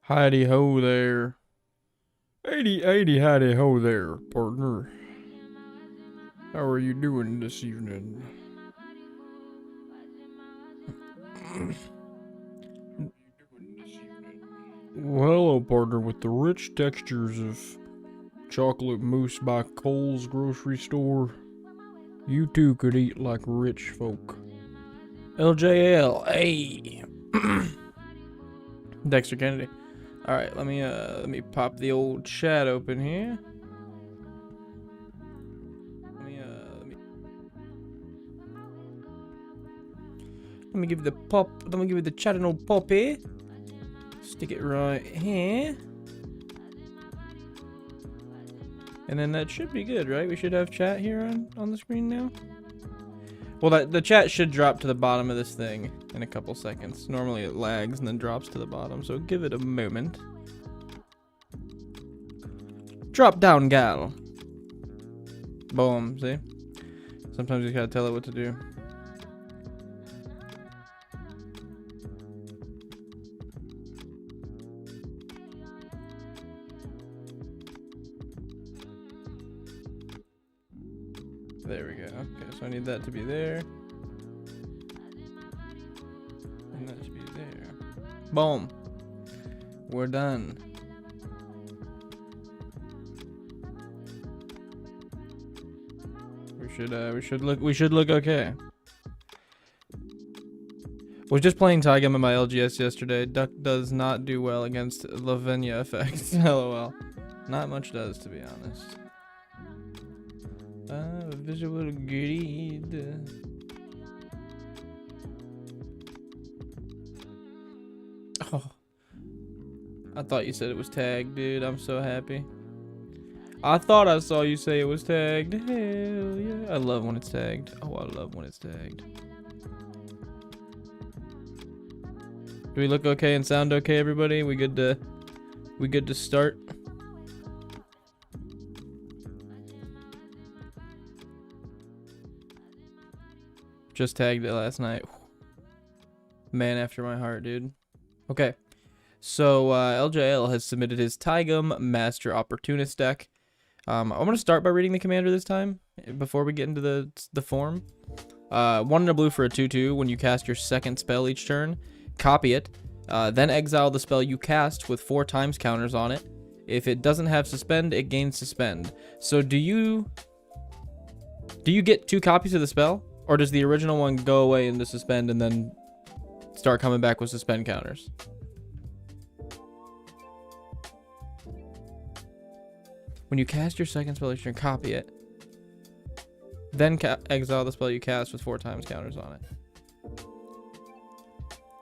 Howdy ho there. 80 howdy ho there, partner. How are you doing this evening? Well, hello, partner, with the rich textures of chocolate mousse by Cole's grocery store. You too could eat like rich folk. LJL, hey. Dexter Kennedy. All right, let me pop the old chat open here. Let me give you the pop. Let me give you the chat and old poppy. Stick it right here. And then that should be good, right? We should have chat here on the screen now. Well, the chat should drop to the bottom of this thing in a couple seconds. Normally it lags and then drops to the bottom, so give it a moment. Drop down, gal. Boom, see? Sometimes you gotta tell it what to do. There we go. Okay, so I need that to be there. And that should be there. Boom. We're done. We should look okay. Was just playing Tygum in my LGS yesterday. Duck does not do well against Lavinia effects. LOL. Not much does, to be honest. Visual grid. Oh. I thought you said it was tagged, dude. I'm so happy. I thought I saw you say it was tagged. Hell yeah. I love when it's tagged. Oh, I love when it's tagged. Do we look okay and sound okay, everybody? We good to start? Just tagged it last night. Man after my heart, dude. Okay. So, LJL has submitted his Tygum Master Opportunist deck. I'm going to start by reading the commander this time, before we get into the form. 1 and a blue for a 2/2. When you cast your second spell each turn, copy it. Then exile the spell you cast with 4 times counters on it. If it doesn't have suspend, it gains suspend. So do you get 2 copies of the spell? Or does the original one go away into suspend and then start coming back with suspend counters? When you cast your second spell each turn, copy it. Then exile the spell you cast with 4 times counters on it.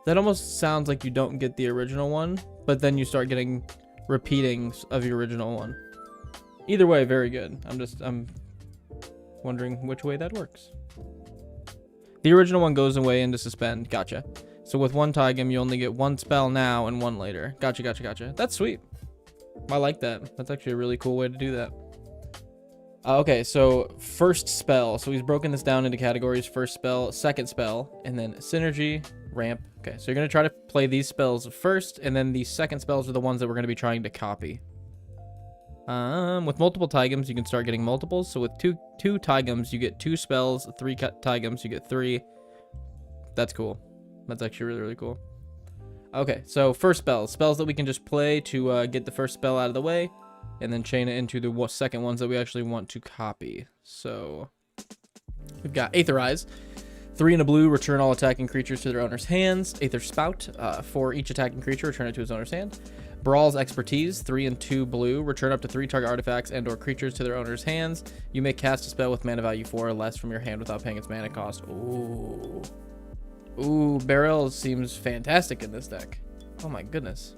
That almost sounds like you don't get the original one, but then you start getting repeatings of your original one. Either way, very good. I'm wondering which way that works. The original one goes away into suspend. Gotcha. So with 1 Tygum, you only get 1 spell now and 1 later. Gotcha. That's sweet. I like that. That's actually a really cool way to do that. Okay, so first spell. So he's broken this down into categories. First spell, second spell, and then synergy, ramp. Okay, so you're going to try to play these spells first, and then the second spells are the ones that we're going to be trying to copy. With multiple Tygums, you can start getting multiples. So with two Tygums, you get 2 spells. 3 Tygums, you get 3. That's cool. That's actually really, really cool. Okay, so first spells that we can just play to get the first spell out of the way, and then chain it into the second ones that we actually want to copy. So we've got Aetherize. 3 and a blue, return all attacking creatures to their owner's hands. Aether Spout, for each attacking creature, return it to his owner's hand. Brawl's Expertise, 3 and 2 blue, return up to 3 target artifacts and or creatures to their owner's hands. You may cast a spell with mana value 4 or less from your hand without paying its mana cost. Ooh, Barrel seems fantastic in this deck. Oh my goodness.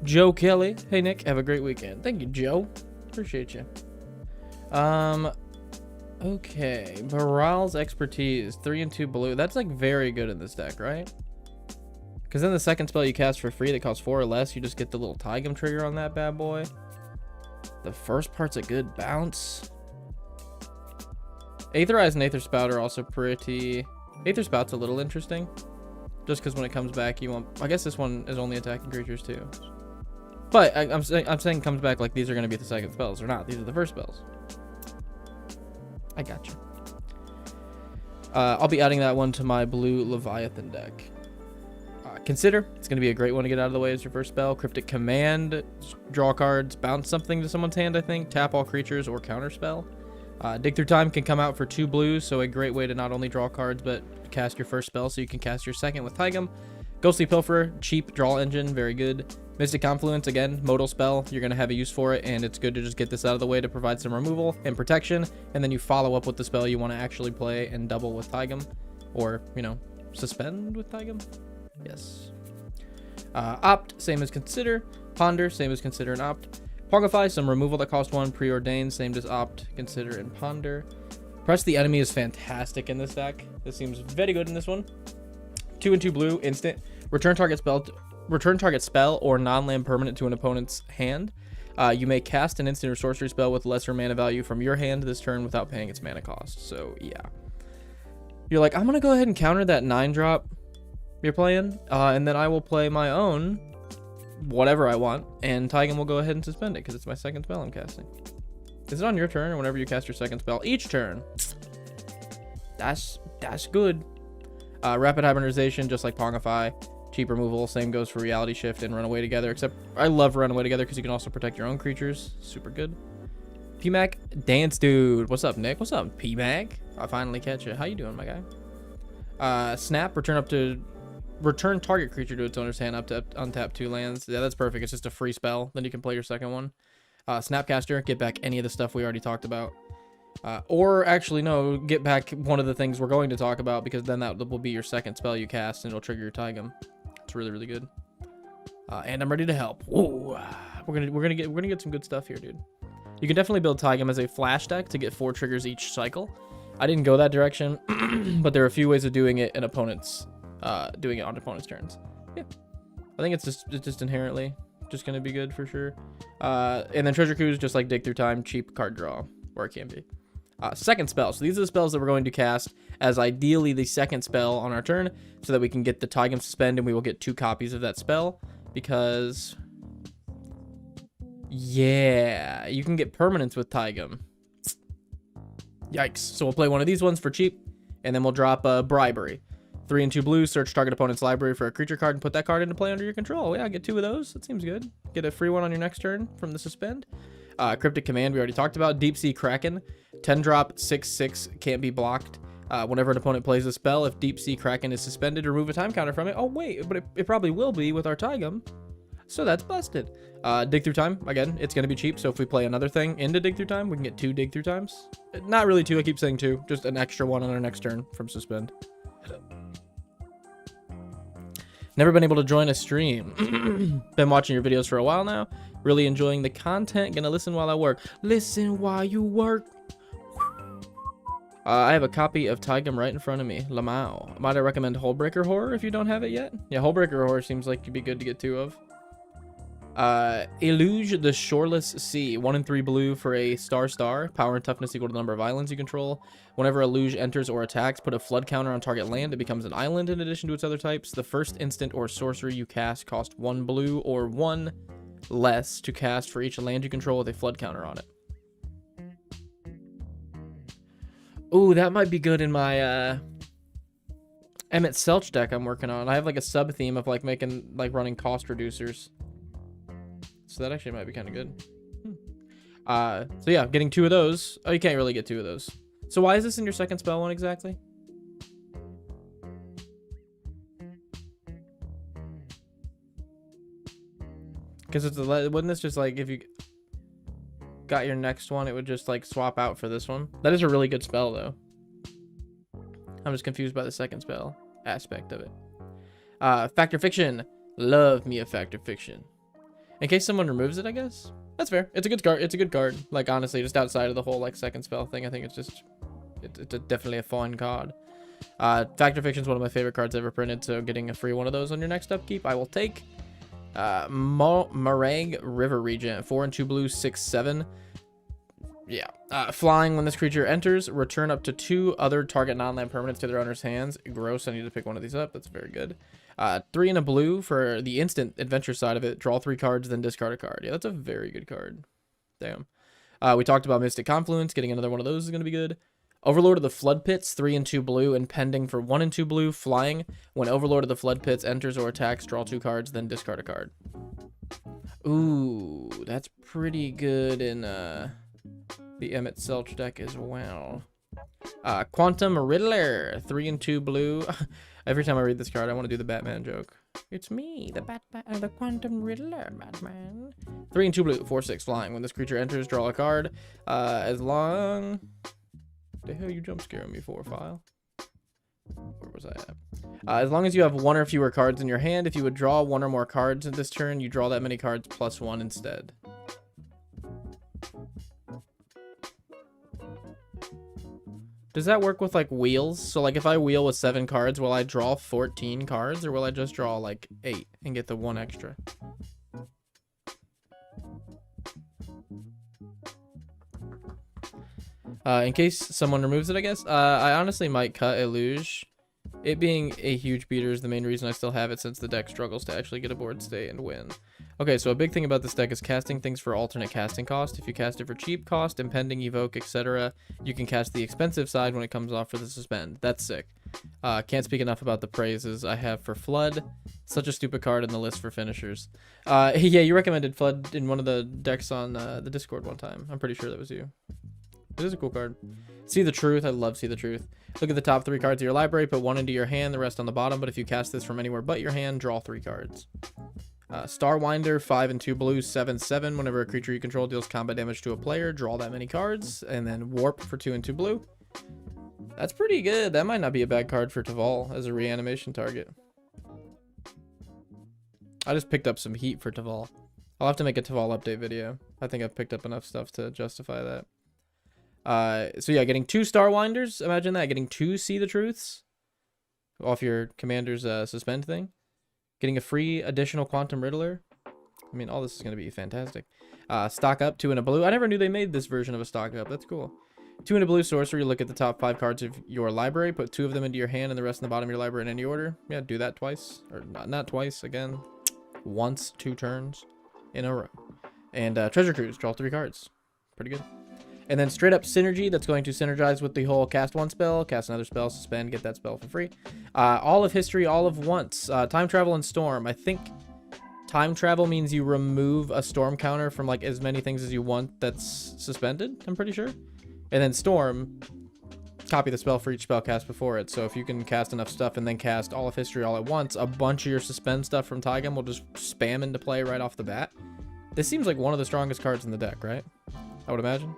Joe Kelly. Hey Nick, have a great weekend. Thank you, Joe. Appreciate you. Okay, Baral's Expertise, 3 and 2 blue. That's like very good in this deck, right? Because then the second spell you cast for free that costs 4 or less, you just get the little Tygum trigger on that bad boy. The first part's a good bounce. Aetherize and Aether Spout are also pretty... Aether Spout's a little interesting. Just because when it comes back, you won't. I guess this one is only attacking creatures too. But I'm saying comes back like these are going to be the second spells. Or not. These are the first spells. I got you. I'll be adding that one to my blue Leviathan deck. Consider. It's going to be a great one to get out of the way as your first spell. Cryptic Command. Draw cards. Bounce something to someone's hand, I think. Tap all creatures or counter spell. Dig Through Time can come out for 2 blues, so a great way to not only draw cards, but cast your first spell so you can cast your second with Tigum. Ghostly Pilferer, cheap draw engine, very good. Mystic Confluence, again, modal spell. You're going to have a use for it, and it's good to just get this out of the way to provide some removal and protection, and then you follow up with the spell you want to actually play and double with Tigum, or, you know, suspend with Tigum. Yes. Opt, same as Consider. Ponder, same as Consider and Opt. Pongify, some removal that cost 1. Preordain, same as Opt, Consider, and Ponder. Press the Enemy is fantastic in this deck. This seems very good in this one. 2 and 2 blue, instant. Return target spell or non-land permanent to an opponent's hand. You may cast an instant or sorcery spell with lesser mana value from your hand this turn without paying its mana cost. So, yeah. You're like, I'm going to go ahead and counter that 9-drop you're playing, and then I will play my own whatever I want, and Tigum will go ahead and suspend it because it's my second spell I'm casting. Is it on your turn or whenever you cast your second spell? Each turn. That's good. Rapid Hybridization, just like Pongify. Cheap removal, same goes for Reality Shift and Run Away Together, except I love Run Away Together because you can also protect your own creatures. Super good. PMAC, Dance Dude. What's up, Nick? What's up, PMAC? I finally catch it. How you doing, my guy? Snap, return target creature to its owner's hand up to untap 2 lands. Yeah, that's perfect. It's just a free spell. Then you can play your second one. Snapcaster, get back any of the stuff we already talked about. Or actually, no, get back one of the things we're going to talk about, because then that will be your second spell you cast and it'll trigger your Tigum. It's really, really good. And I'm ready to help. Whoa. We're gonna get some good stuff here, dude. You can definitely build Tigum as a flash deck to get 4 triggers each cycle. I didn't go that direction, but there are a few ways of doing it in opponents. Doing it on opponent's turns. Yeah, I think it's just inherently just gonna be good for sure. And then Treasure Cruise, just like Dig Through Time, cheap card draw, or it can be. Second spell. So these are the spells that we're going to cast as ideally the second spell on our turn, so that we can get the Tigum suspend, and we will get 2 copies of that spell, because yeah, you can get permanents with Tigum. Yikes. So we'll play one of these ones for cheap, and then we'll drop Bribery. 3 and 2 blue, search target opponent's library for a creature card and put that card into play under your control. Yeah, get 2 of those. That seems good. Get a free one on your next turn from the suspend. Cryptic Command, we already talked about. Deep Sea Kraken, 10-drop, 6/6, can't be blocked. Whenever an opponent plays a spell, if Deep Sea Kraken is suspended, remove a time counter from it. Oh, wait, but it probably will be with our Tigum. So that's busted. Dig Through Time, again, it's going to be cheap. So if we play another thing into Dig Through Time, we can get 2 Dig Through Times. Not really 2, I keep saying 2. Just an extra one on our next turn from suspend. Never been able to join a stream. Been watching your videos for a while now. Really enjoying the content. Gonna listen while I work. Listen while you work. I have a copy of Tigum right in front of me. Lamau. Might I recommend Hullbreaker Horror if you don't have it yet? Yeah, Hullbreaker Horror seems like it'd be good to get 2 of. Eluge the Shoreless Sea. 1 and 3 blue for a star. Power and toughness equal to the number of islands you control. Whenever Eluge enters or attacks, put a flood counter on target land. It becomes an island in addition to its other types. The first instant or sorcery you cast cost 1 blue or 1 less to cast for each land you control with a flood counter on it. Ooh, that might be good in my Emmett Selch deck I'm working on. I have like a sub theme of like running cost reducers. So that actually might be kind of good. So yeah, getting 2 of those. Oh, you can't really get 2 of those. So why is this in your second spell one exactly? Because wouldn't this just like, if you got your next one, it would just like swap out for this one? That is a really good spell though. I'm just confused by the second spell aspect of it. Factor Fiction. Love me a Factor Fiction. In case someone removes it, I guess. That's fair. It's a good card. It's a good card. Like, honestly, just outside of the whole, like, second spell thing, I think it's just... It's definitely a fun card. Factor Fiction is one of my favorite cards ever printed, so getting a free one of those on your next upkeep, I will take. Marag River Regent. 4 and 2 blue, 6/7. Yeah. Flying, when this creature enters, return up to 2 other target non-land permanents to their owner's hands. Gross, I need to pick one of these up. That's very good. 3 and a blue for the instant adventure side of it. Draw 3 cards, then discard a card. Yeah, that's a very good card. Damn. We talked about Mystic Confluence. Getting another one of those is going to be good. Overlord of the Flood Pits, 3 and 2 blue, and pending for 1 and 2 blue, flying. When Overlord of the Flood Pits enters or attacks, draw 2 cards, then discard a card. Ooh, that's pretty good in the Emmett Selch deck as well. Quantum Riddler, 3 and 2 blue. Every time I read this card, I want to do the Batman joke. It's me, the Quantum Riddler, Batman. 3 and 2 blue, 4/6 flying. When this creature enters, draw a card. As long... The hell you jump scaring me for, file? Where was I at? As long as you have 1 or fewer cards in your hand, if you would draw 1 or more cards in this turn, you draw that many cards plus 1 instead. Does that work with like wheels? So like if I wheel with 7 cards, will I draw 14 cards or will I just draw like 8 and get the 1 extra? In case someone removes it, I guess. I honestly might cut Illuge. It being a huge beater is the main reason I still have it, since the deck struggles to actually get a board state and win. Okay, so a big thing about this deck is casting things for alternate casting cost. If you cast it for cheap cost, impending, evoke, etc., you can cast the expensive side when it comes off for the suspend. That's sick. Can't speak enough about the praises I have for Flood. Such a stupid card in the list for finishers. Yeah, you recommended Flood in one of the decks on the Discord one time. I'm pretty sure that was you. It is a cool card. See the Truth. I love See the Truth. Look at the top 3 cards of your library. Put 1 into your hand, the rest on the bottom. But if you cast this from anywhere but your hand, draw 3 cards. Starwinder, 5 and 2 blue, 7/7. Whenever a creature you control deals combat damage to a player, draw that many cards. And then Warp for 2 and 2 blue. That's pretty good. That might not be a bad card for Taval as a reanimation target. I just picked up some heat for Taval. I'll have to make a Taval update video. I think I've picked up enough stuff to justify that. So yeah, getting 2 Starwinders. Imagine that. Getting 2 See the Truths off your commander's suspend thing. Getting a free additional Quantum Riddler. I mean, all this is going to be fantastic. Stock up, 2 and a blue. I never knew they made this version of a stock up. That's cool. 2 and a blue sorcery. Look at the top 5 cards of your library. Put 2 of them into your hand and the rest in the bottom of your library in any order. Yeah, do that twice. Or not twice, again. Once, 2 turns in a row. And Treasure Cruise. Draw 3 cards. Pretty good. And then straight up synergy, that's going to synergize with the whole cast 1 spell, cast another spell, suspend, get that spell for free. All of history, all of once. Time travel and storm. I think time travel means you remove a storm counter from like as many things as you want that's suspended, I'm pretty sure. And then storm, copy the spell for each spell cast before it. So if you can cast enough stuff and then cast all of history all at once, a bunch of your suspend stuff from Taigam will just spam into play right off the bat. This seems like one of the strongest cards in the deck, right? I would imagine.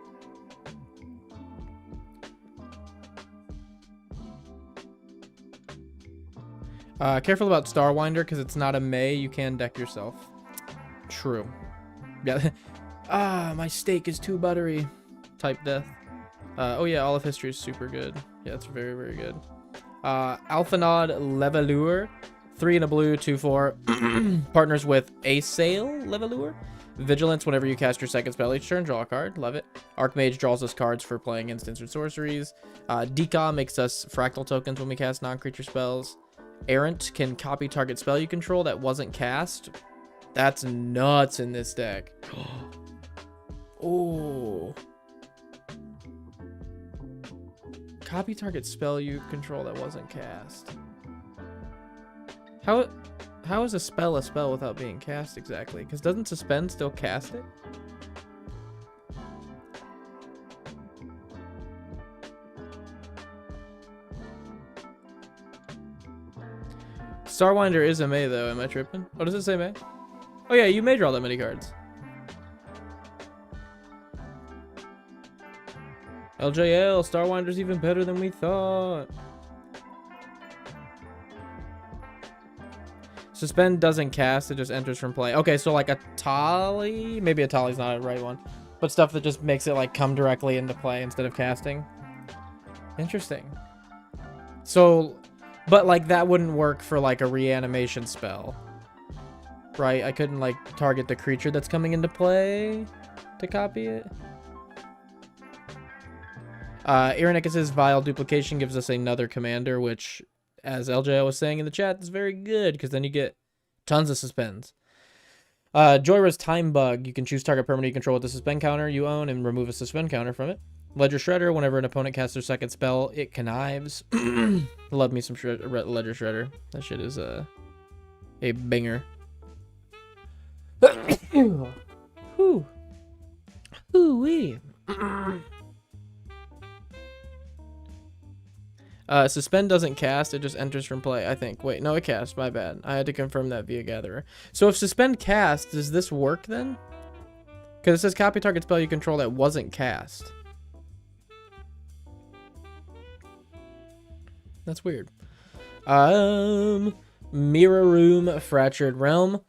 Careful about Starwinder, because it's not a May. You can deck yourself. True. Yeah. My steak is too buttery. Type death. Oh yeah, all of history is super good. Yeah, it's very, very good. Alphanod Levelure. 3 and a blue, 2/4. Partners with Asail Levelure. Vigilance, whenever you cast your second spell each turn, draw a card. Love it. Archmage draws us cards for playing instants or sorceries. Deca makes us fractal tokens when we cast non-creature spells. Errant can copy target spell you control that wasn't cast. That's nuts in this deck. Oh. Copy target spell you control that wasn't cast. How is a spell without being cast exactly? Because doesn't suspend still cast it? Starwinder is a May though, am I tripping? Oh, does it say May? Oh yeah, you may draw that many cards. LJL, Starwinder's even better than we thought. Suspend doesn't cast, it just enters from play. Okay, so like a Tali? Maybe a Tali's not a right one. But stuff that just makes it like come directly into play instead of casting. Interesting. So, but like that wouldn't work for like a reanimation spell. Right? I couldn't like target the creature that's coming into play to copy it. Irenicus's Vile Duplication gives us another commander, which as LJL was saying in the chat, is very good because then you get tons of suspends. Joyra's Time Bug. You can choose target permanent you control with the suspend counter you own and remove a suspend counter from it. Ledger Shredder. Whenever an opponent casts their second spell, it connives. Love me some Ledger Shredder. That shit is a banger. Whew. Ooh-wee. Suspend doesn't cast, it just enters from play, I think. Wait, no, it casts, my bad. I had to confirm that via Gatherer. So if Suspend casts, does this work then? Because it says copy target spell you control that wasn't cast. That's weird. Mirror Room, Fractured Realm.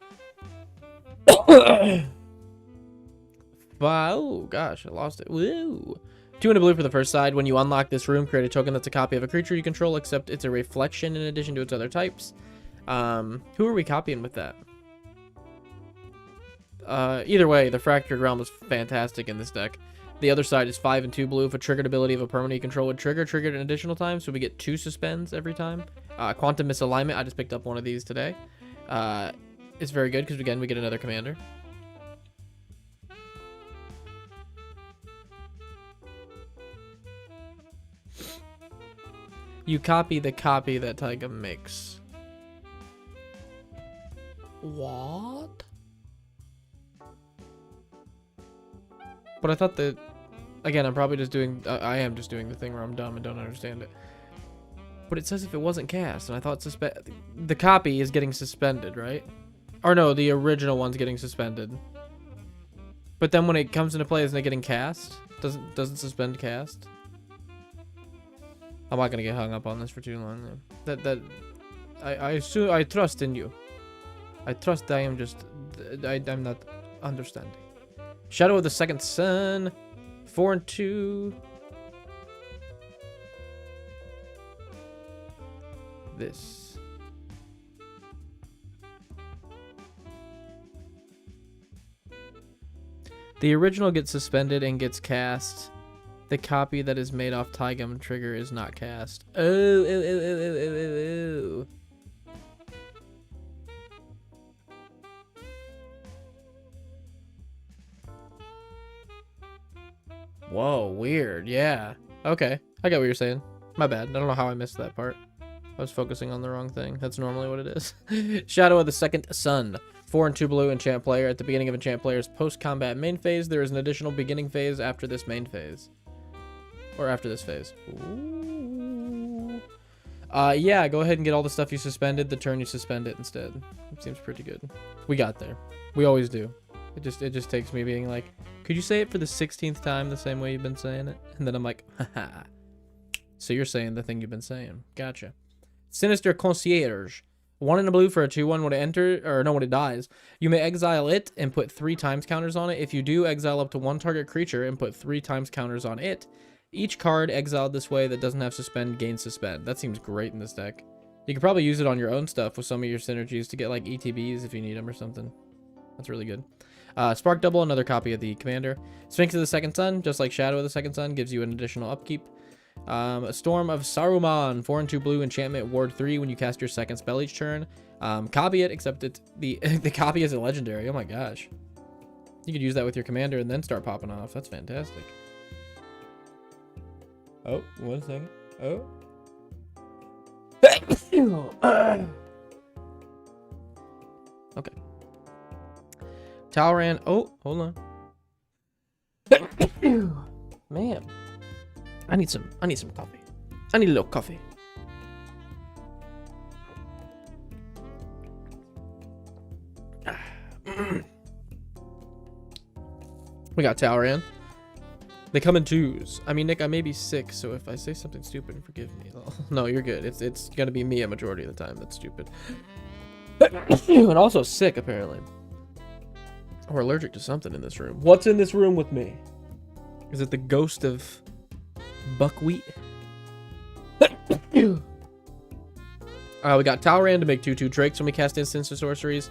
Oh, gosh, I lost it. Woo! 2 in a blue for the first side. When you unlock this room, create a token that's a copy of a creature you control, except it's a reflection in addition to its other types. Who are we copying with that? Either way, the Fractured Realm is fantastic in this deck. The other side is 5 and 2 blue. If a triggered ability of a permanent you control would triggered an additional time, so we get 2 suspends every time. Quantum Misalignment, I just picked up one of these today. It's very good because, again, we get another commander. You copy the copy that Taiga makes. What? But I thought that... Again, I'm probably just doing... I am just doing the thing where I'm dumb and don't understand it. But it says if it wasn't cast, and I thought the copy is getting suspended, right? Or no, the original one's getting suspended. But then when it comes into play, isn't it getting cast? Doesn't suspend cast? I'm not gonna get hung up on this for too long. I assume I trust in you. I trust I am just I'm not understanding. Shadow of the Second Sun, 4 and 2. This. The original gets suspended and gets cast. The copy that is made off Taigam trigger is not cast. Oh. Whoa, weird. Yeah. Okay. I get what you're saying. My bad. I don't know how I missed that part. I was focusing on the wrong thing. That's normally what it is. Shadow of the Second Sun. 4 and 2 blue enchant player. At the beginning of enchant player's post-combat main phase, there is an additional beginning phase after this main phase. Or after this phase. Ooh. Yeah, go ahead and get all the stuff you suspended the turn you suspend it instead. It seems pretty good. We got there. We always do. It just takes me being like, could you say it for the 16th time the same way you've been saying it? And then I'm like, haha. So you're saying the thing you've been saying. Gotcha. Sinister Concierge. 1 in a blue for a 2/1 when it dies. You may exile it and put 3 times counters on it. If you do, exile up to 1 target creature and put 3 times counters on it. Each card exiled this way that doesn't have suspend gains suspend. That seems great in this deck. You could probably use it on your own stuff with some of your synergies to get like ETBs if you need them or something. That's really good. Spark Double, another copy of the commander. Sphinx of the Second Sun, just like Shadow of the Second Sun, gives you an additional upkeep. A Storm of Saruman, 4 and 2 blue enchantment, ward 3 when you cast your second spell each turn. Copy it, except the copy is a legendary. Oh my gosh. You could use that with your commander and then start popping off. That's fantastic. Oh, 1 second. Oh. Okay. Talran. Oh, hold on. Man. I need some coffee. I need a little coffee. We got Talran. They come in 2s. I mean, Nick, I may be sick, so if I say something stupid, forgive me. No, you're good. It's gonna be me a majority of the time that's stupid. And also sick, apparently. Or allergic to something in this room. What's in this room with me? Is it the ghost of buckwheat? We got Talran to make 2/2 Drakes when we cast instants or sorceries.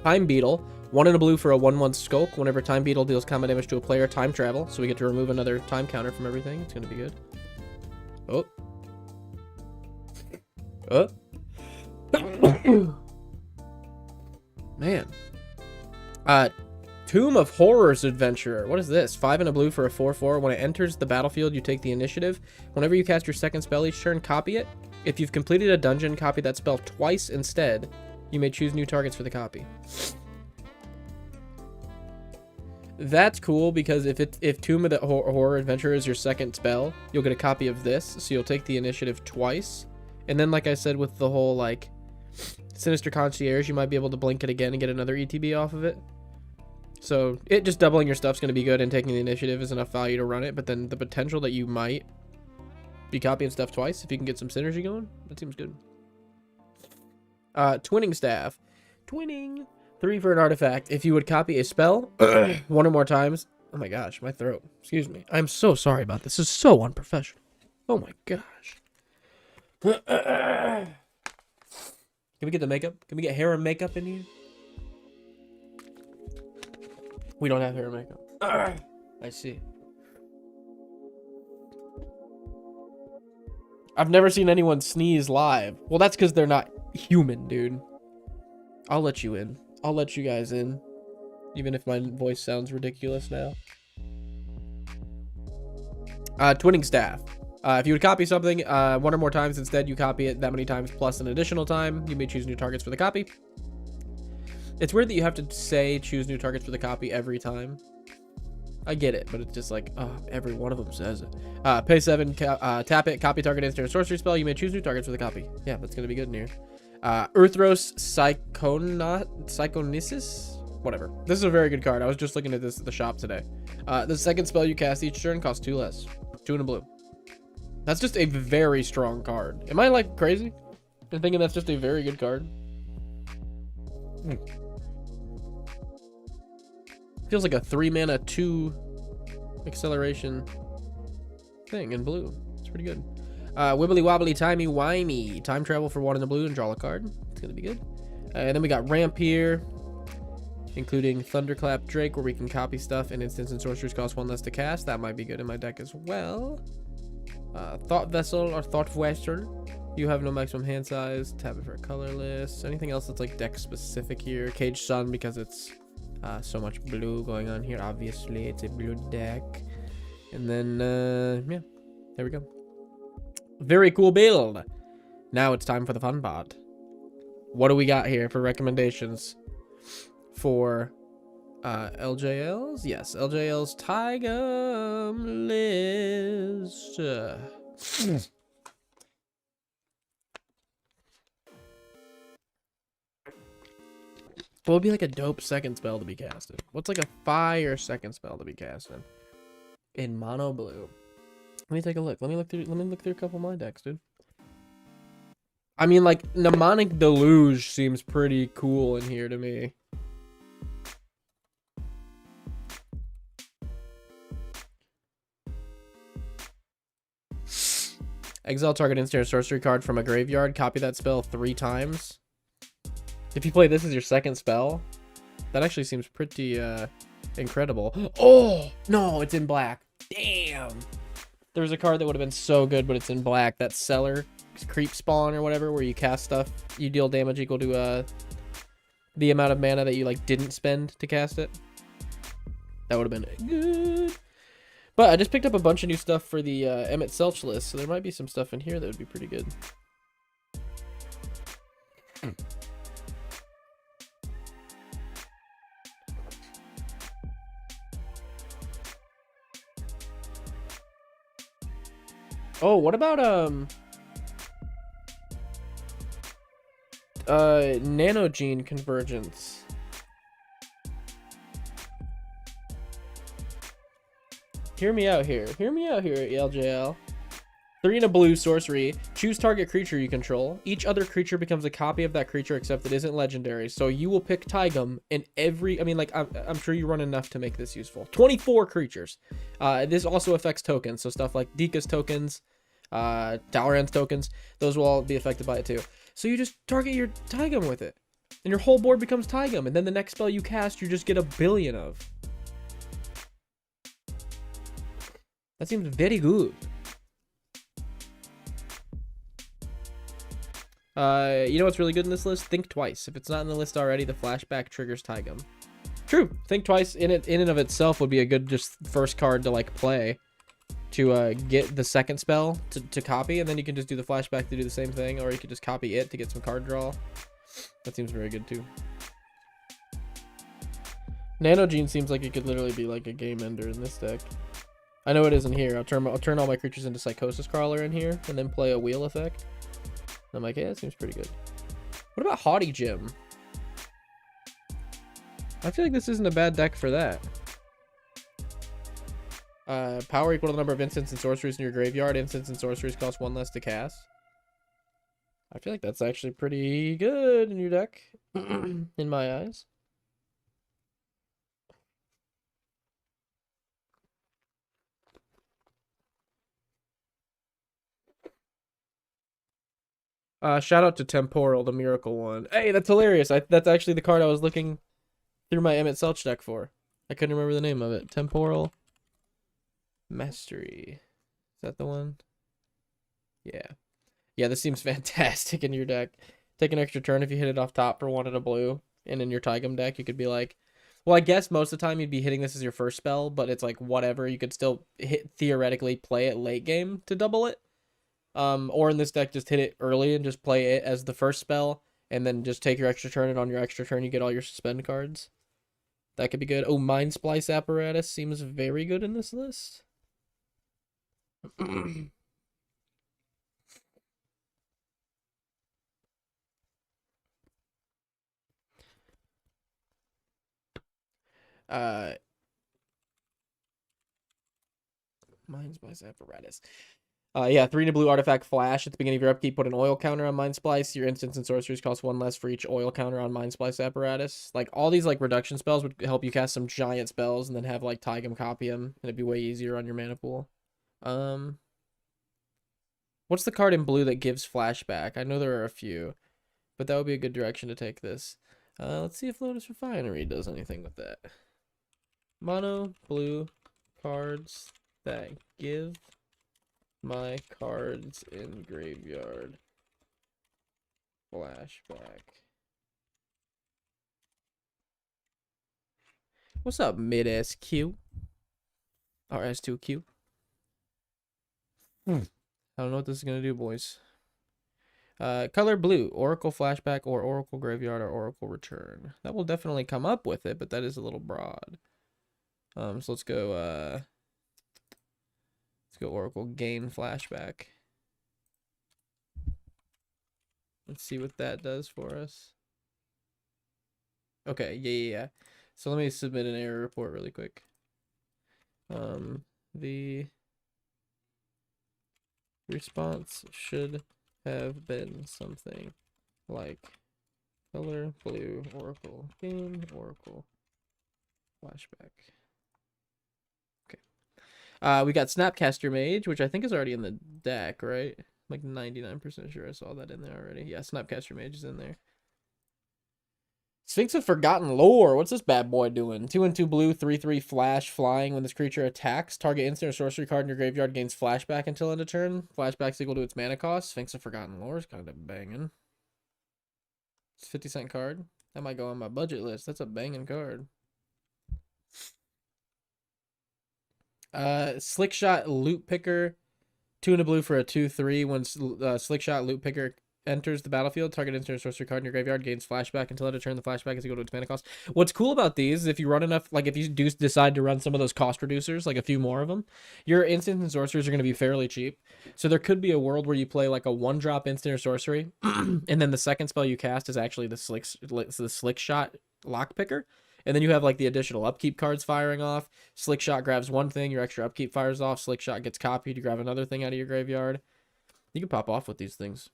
Time Beetle. 1 in a blue for a 1/1 Skulk. Whenever Time Beetle deals combat damage to a player, time travel. So we get to remove another time counter from everything. It's going to be good. Oh. Man. Tomb of Horrors Adventurer. What is this? 5 and a blue for a 4/4. When it enters the battlefield, you take the initiative. Whenever you cast your second spell each turn, copy it. If you've completed a dungeon, copy that spell twice instead. You may choose new targets for the copy. That's cool because if Tomb of the Horror Adventurer is your second spell, you'll get a copy of this, so you'll take the initiative twice. And then, like I said, with the whole, like, Sinister Concierge, you might be able to blink it again and get another ETB off of it. So, it just doubling your stuff's going to be good, and taking the initiative is enough value to run it, but then the potential that you might be copying stuff twice, if you can get some synergy going, that seems good. Twinning Staff. Twinning. 3 for an artifact. If you would copy a spell 1 or more times. Oh my gosh, my throat. Excuse me. I'm so sorry about this. This is so unprofessional. Oh my gosh. Can we get the makeup? Can we get hair and makeup in here? We don't have hair and makeup. I see. I've never seen anyone sneeze live. Well, that's because they're not human, dude. I'll let you in. I'll let you guys in. Even if my voice sounds ridiculous now. Twinning Staff. If you would copy something 1 or more times, instead you copy it that many times plus an additional time. You may choose new targets for the copy. It's weird that you have to say choose new targets for the copy every time. I get it, but it's just like, oh, every one of them says it. Pay 7, tap it, copy target instant or sorcery spell. You may choose new targets for the copy. Yeah, that's going to be good in here. Earthros Psychonesis? Whatever. This is a very good card. I was just looking at this at the shop today. The second spell you cast each turn costs 2 less. 2 in a blue. That's just a very strong card. Am I, like, crazy? I'm thinking that's just a very good card. Feels like a 3-mana 2 acceleration thing in blue. It's pretty good. Wibbly wobbly timey wimey. Time travel for 1 in the blue and draw a card. It's gonna be good. And then we got ramp here, including Thunderclap Drake, where we can copy stuff, and instants and sorceries cost 1 less to cast. That might be good in my deck as well. Thought Vessel or Thought Vessel. You have no maximum hand size. Tap it for a colorless. Anything else that's like deck specific here? Cage Sun, because it's so much blue going on here. Obviously, it's a blue deck. And then, yeah, there we go. Very cool build. Now it's time for the fun part. What do we got here for recommendations for LJLs? Yes, LJL's Tigum list. What would be like a dope second spell to be casted? What's like a fire second spell to be casted in mono blue? Let me take a look. Let me look through a couple of my decks, dude. I mean, like, Mnemonic Deluge seems pretty cool in here to me. Exile target instant or sorcery card from a graveyard. Copy that spell 3 times. If you play this as your second spell, that actually seems pretty incredible. Oh, no, it's in black. Damn. There's a card that would have been so good, but it's in black. That Cellar Creep Spawn or whatever, where you cast stuff, you deal damage equal to the amount of mana that you like didn't spend to cast it. That would have been good. But I just picked up a bunch of new stuff for the Emmett Selch list, so there might be some stuff in here that would be pretty good. Oh, what about Nanogene Convergence? Hear me out here. Hear me out here, LJL. 3 in a blue sorcery. Choose target creature you control. Each other creature becomes a copy of that creature except it isn't legendary. So you will pick Tigum in every... I mean, like, I'm sure you run enough to make this useful. 24 creatures. This also affects tokens. So stuff like Dika's tokens, Dalaran's tokens, those will all be affected by it too. So you just target your Tigum with it. And your whole board becomes Tigum. And then the next spell you cast, you just get a billion of. That seems very good. You know what's really good in this list? Think Twice. If it's not in the list already, the flashback triggers Taigum. True. Think Twice in and of itself would be a good just first card to like play to get the second spell to copy, and then you can just do the flashback to do the same thing, or you could just copy it to get some card draw. That seems very good too. Nano Gene seems like it could literally be like a game ender in this deck. I know it isn't here. I'll turn all my creatures into Psychosis Crawler in here, and then play a wheel effect. And I'm like, yeah, that seems pretty good. What about Haughty Gym? I feel like this isn't a bad deck for that. Power equal to the number of instants and sorceries in your graveyard. Instants and sorceries cost 1 less to cast. I feel like that's actually pretty good in your deck, in my eyes. Shout out to Temporal, the miracle one. Hey, that's hilarious. That's actually the card I was looking through my Emmett Selch deck for. I couldn't remember the name of it. Temporal Mastery. Is that the one? Yeah. Yeah, this seems fantastic in your deck. Take an extra turn if you hit it off top for 1 and a blue. And in your Taigum deck, you could be like... Well, I guess most of the time you'd be hitting this as your first spell, but it's like whatever. You could still theoretically play it late game to double it. Or in this deck, just hit it early and just play it as the first spell, and then just take your extra turn, and on your extra turn, you get all your suspend cards. That could be good. Oh, Mind Splice Apparatus seems very good in this list. Mind Splice Apparatus. Yeah, 3 and a blue artifact flash. At the beginning of your upkeep, put an oil counter on Mind Splice. Your instants and sorceries cost 1 less for each oil counter on Mind Splice Apparatus. Like, all these, like, reduction spells would help you cast some giant spells and then have, like, Taigum copy them. And it'd be way easier on your mana pool. What's the card in blue that gives flashback? I know there are a few, but that would be a good direction to take this. Let's see if Lotus Refinery does anything with that. Mono blue cards that give my cards in graveyard flashback. What's up, mid-SQ? Or S2Q? I don't know what this is going to do, boys. Color blue, Oracle Flashback or Oracle Graveyard or Oracle Return. That will definitely come up with it, but that is a little broad. So let's go Oracle Gain Flashback. Let's see what that does for us. Okay, yeah. So let me submit an error report really quick. The response should have been something like color blue Oracle Gain Oracle Flashback. Okay. We got Snapcaster Mage, which I think is already in the deck, right? Like 99% sure I saw that in there already. Yeah, Snapcaster Mage is in there. Sphinx of Forgotten Lore. What's this bad boy doing? 2 and 2 blue, 3/3 flash, flying. When this creature attacks, target instant or sorcery card in your graveyard gains flashback until end of turn. Flashback's equal to its mana cost. Sphinx of Forgotten Lore is kind of banging. It's a 50-cent card. That might go on my budget list. That's a banging card. Slick Shot Loot Picker. 2 and a blue for a 2/3. When Slick Shot Loot Picker enters the battlefield, target instant or sorcery card in your graveyard gains flashback until end of turn. The flashback is equal to its mana cost. What's cool about these is if you run enough, like if you do decide to run some of those cost reducers, like a few more of them, your instants and sorceries are going to be fairly cheap. So there could be a world where you play like a 1-drop instant or sorcery, and then the second spell you cast is actually the Slick Shot Lock Picker. And then you have like the additional upkeep cards firing off. Slick Shot grabs one thing, your extra upkeep fires off. Slick Shot gets copied, you grab another thing out of your graveyard. You can pop off with these things.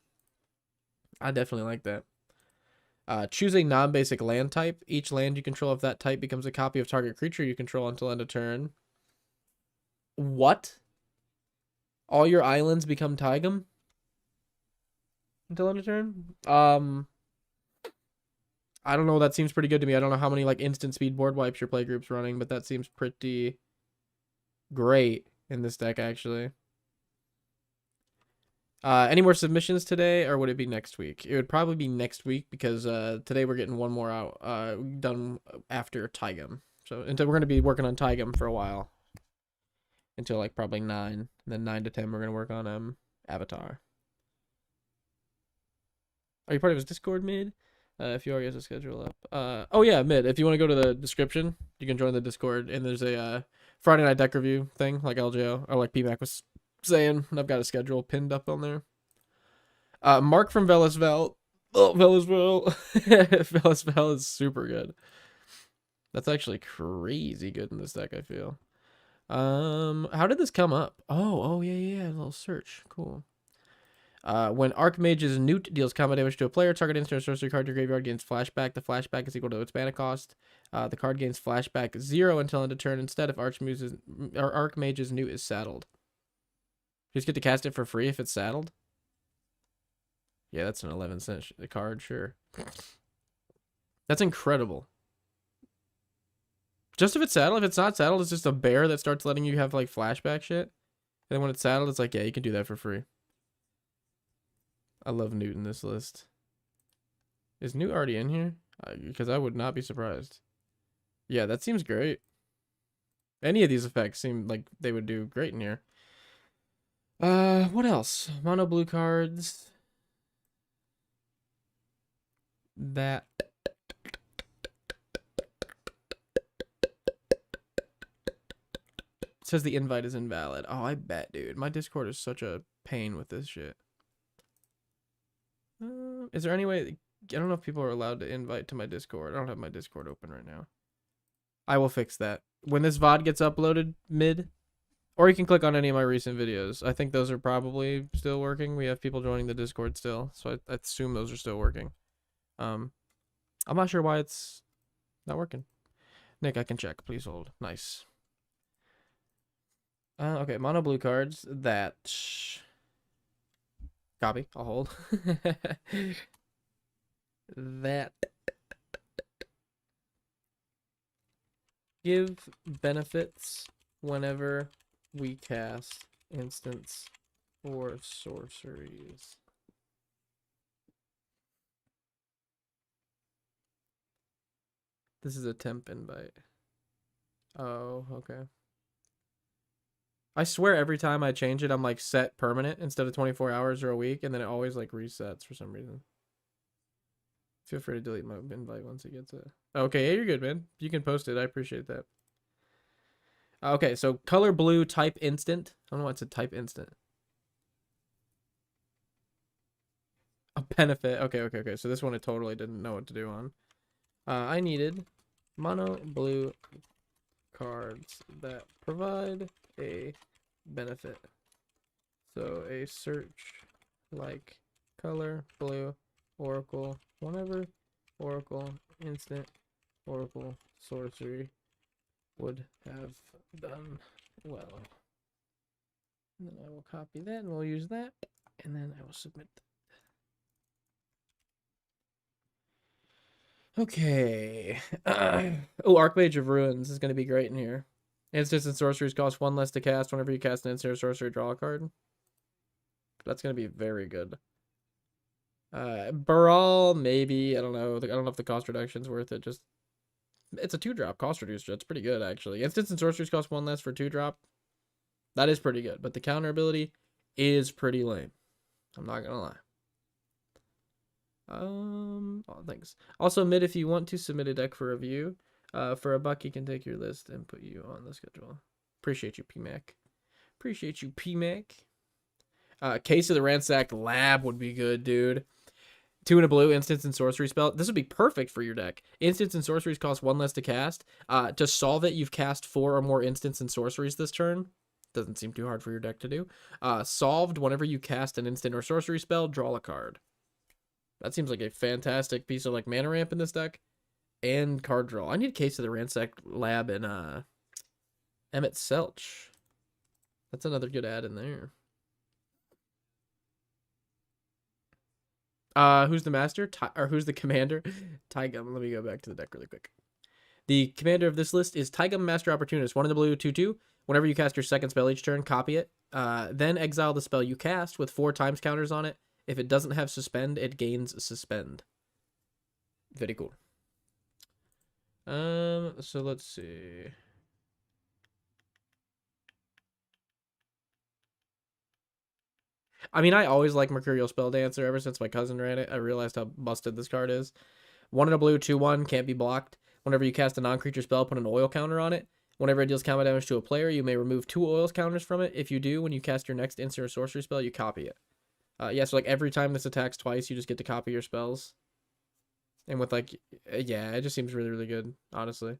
I definitely like that. Choose a non-basic land type. Each land you control of that type becomes a copy of target creature you control until end of turn. What? All your islands become Taigum until end of turn? I don't know. That seems pretty good to me. I don't know how many like instant speed board wipes your playgroup's running, but that seems pretty great in this deck, actually. Any more submissions today, or would it be next week? It would probably be next week because today we're getting one more out done after Tigum. So until we're gonna be working on Tigum for a while until like probably 9. And then 9 to 10 we're gonna work on Avatar. Are you part of his Discord, Mid? If you are, he has a schedule up. Oh yeah, Mid. If you want to go to the description, you can join the Discord, and there's a Friday night deck review thing, like LJO or like PMAC was saying. And I've got a schedule pinned up on there. Mark from Velasvel. Oh, Velasvel. Velasvel is super good. That's actually crazy good in this deck, I feel. How did this come up? Oh, yeah, a little search. Cool. When Archmage's Newt deals combat damage to a player, target instant or sorcery card in your graveyard gains flashback. The flashback is equal to its mana cost. The card gains flashback 0 until end of turn. Instead, if Archmage's Newt is saddled. You just get to cast it for free if it's saddled? Yeah, that's an 11-cent card, sure. That's incredible. Just if it's saddled. If it's not saddled, it's just a bear that starts letting you have, like, flashback shit. And then when it's saddled, it's like, yeah, you can do that for free. I love Newt in this list. Is Newt already in here? Because I would not be surprised. Yeah, that seems great. Any of these effects seem like they would do great in here. What else? Mono blue cards. That. It says the invite is invalid. Oh, I bet, dude. My Discord is such a pain with this shit. Is there any way... I don't know if people are allowed to invite to my Discord. I don't have my Discord open right now. I will fix that. When this VOD gets uploaded, Mid, or you can click on any of my recent videos. I think those are probably still working. We have people joining the Discord still, so I assume those are still working. I'm not sure why it's not working. Nick, I can check. Please hold. Nice. Okay, mono blue cards. That... Copy. I'll hold. That give benefits whenever we cast instants or sorceries. This is a temp invite. Oh, okay. I swear every time I change it, I'm like set permanent instead of 24 hours or a week, and then it always like resets for some reason. Feel free to delete my invite once he gets it. Okay, yeah, you're good, man. You can post it. I appreciate that. Okay, so color blue, type instant. I don't know what's a type instant. A benefit. Okay. So this one I totally didn't know what to do on. I needed mono blue cards that provide a benefit. So a search like color blue oracle whenever oracle instant oracle sorcery would have done well. And then I will copy that and we'll use that, and then I will submit that. Okay. Oh, Archmage of Ruins is going to be great in here. Instants and sorceries cost 1 less to cast. Whenever you cast an instant or sorcery, draw a card. That's going to be very good. Baral, maybe. I don't know. I don't know if the cost reduction's worth it. Just, it's a 2-drop cost reducer. It's pretty good, actually. Instants and sorceries cost 1 less for 2-drop. That is pretty good. But the counter ability is pretty lame. I'm not going to lie. Oh, thanks. Also, Mid, if you want to submit a deck for review, for $1, he can take your list and put you on the schedule. Appreciate you, PMAC. Appreciate you, PMAC. Case of the Ransacked Lab would be good, dude. 2 and a blue, instants and sorcery spell. This would be perfect for your deck. Instants and sorceries cost 1 less to cast. To solve it, you've cast 4 or more instants and sorceries this turn. Doesn't seem too hard for your deck to do. Solved, whenever you cast an instant or sorcery spell, draw a card. That seems like a fantastic piece of like mana ramp in this deck. And card draw. I need Case of the Ransacked Lab and Emmett Selch. That's another good add in there. Who's the master? Or who's the commander? Tigum. Let me go back to the deck really quick. The commander of this list is Tigum, Master Opportunist. 1 in the blue, 2/2. Whenever you cast your second spell each turn, copy it. Then exile the spell you cast with 4 times counters on it. If it doesn't have suspend, it gains suspend. Very cool. So let's see. I mean, I always like Mercurial Spell Dancer ever since my cousin ran it. I realized how busted this card is. 1 in a blue, 2/1, can't be blocked. Whenever you cast a non-creature spell, put an oil counter on it. Whenever it deals combat damage to a player, you may remove 2 oils counters from it. If you do, when you cast your next instant or sorcery spell, you copy it. Yeah, so like every time this attacks twice, you just get to copy your spells. And with like, yeah, it just seems really, really good, honestly. I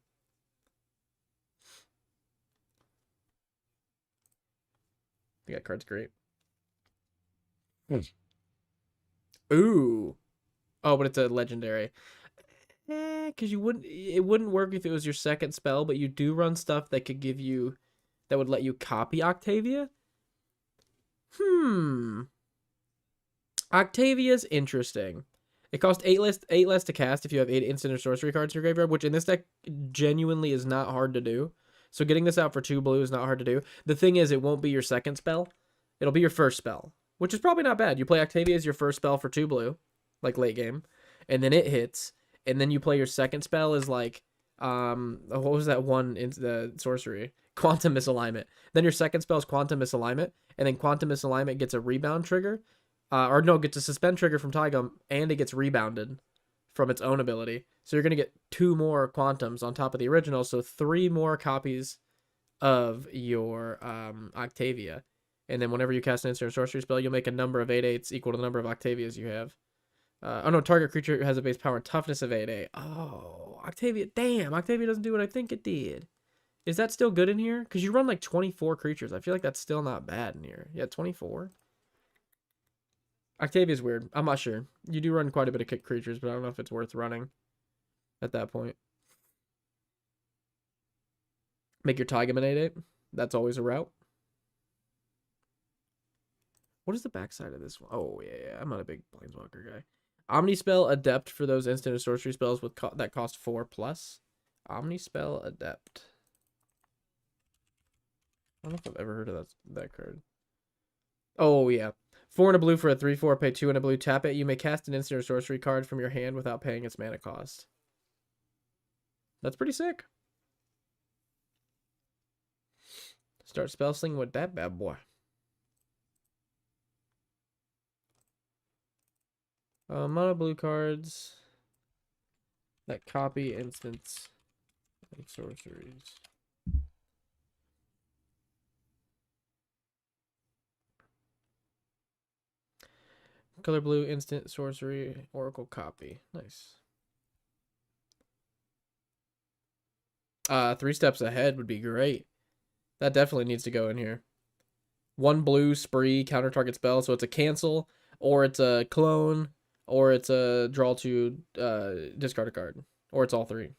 think that card's great. Ooh. Oh, but it's a legendary. Because it wouldn't work if it was your second spell, but you do run stuff that could give you, that would let you copy Octavia. Octavia's interesting. It costs 8 less to cast if you have 8 instant or sorcery cards in your graveyard, which in this deck genuinely is not hard to do. So getting this out for 2 blue is not hard to do. The thing is, it won't be your second spell. It'll be your first spell, which is probably not bad. You play Octavia as your first spell for 2 blue, like late game, and then it hits, and then you play your second spell as like, what was that one in the sorcery? Quantum Misalignment. Then your second spell is Quantum Misalignment, and then Quantum Misalignment gets a rebound trigger. Or no, gets a suspend trigger from Tygum, and it gets rebounded from its own ability. So you're going to get 2 more Quantums on top of the original, so 3 more copies of your Octavia. And then whenever you cast an instant or sorcery spell, you'll make a number of 8/8s equal to the number of Octavias you have. Oh no, target creature has a base power and toughness of 8/8. Oh, Octavia, damn, Octavia doesn't do what I think it did. Is that still good in here? Because you run like 24 creatures. I feel like that's still not bad in here. Yeah, 24. Octavia's weird. I'm not sure. You do run quite a bit of kick creatures, but I don't know if it's worth running at that point. Make your Tygum an 8/8. That's always a route. What is the backside of this one? Oh, yeah. I'm not a big Planeswalker guy. Omnispell Adept for those instant or sorcery spells with that cost 4+. Omnispell Adept. I don't know if I've ever heard of that card. Oh, yeah. 4 in a blue for a 3/4, pay 2 in a blue, tap it. You may cast an instant or sorcery card from your hand without paying its mana cost. That's pretty sick. Start spell slinging with that bad boy. Mono blue cards that copy instants and sorceries. Color blue, instant, sorcery, oracle copy. Nice. 3 steps ahead would be great. That definitely needs to go in here. 1 blue, spree, counter target spell. So it's a cancel, or it's a clone, or it's a draw to discard a card. Or it's all 3.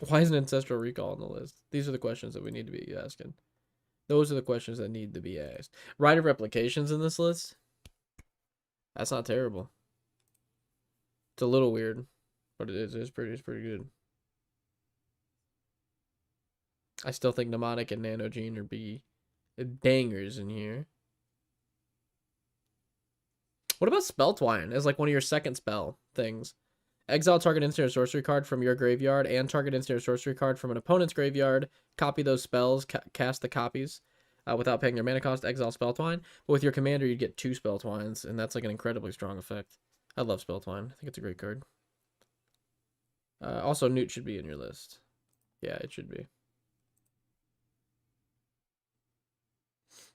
Why is an Ancestral Recall on the list? These are the questions that we need to be asking. Those are the questions that need to be asked. Rite of Replications in this list? That's not terrible. It's a little weird, but it's pretty good. I still think Mnemonic and Nanogene are bangers in here. What about Spelltwine as like one of your second spell things? Exile target instant or sorcery card from your graveyard and target instant or sorcery card from an opponent's graveyard. Copy those spells, cast the copies without paying their mana cost. Exile Spelltwine. But with your commander, you get 2 Spelltwines, and that's like an incredibly strong effect. I love Spelltwine. I think it's a great card. Also, Newt should be in your list. Yeah, it should be.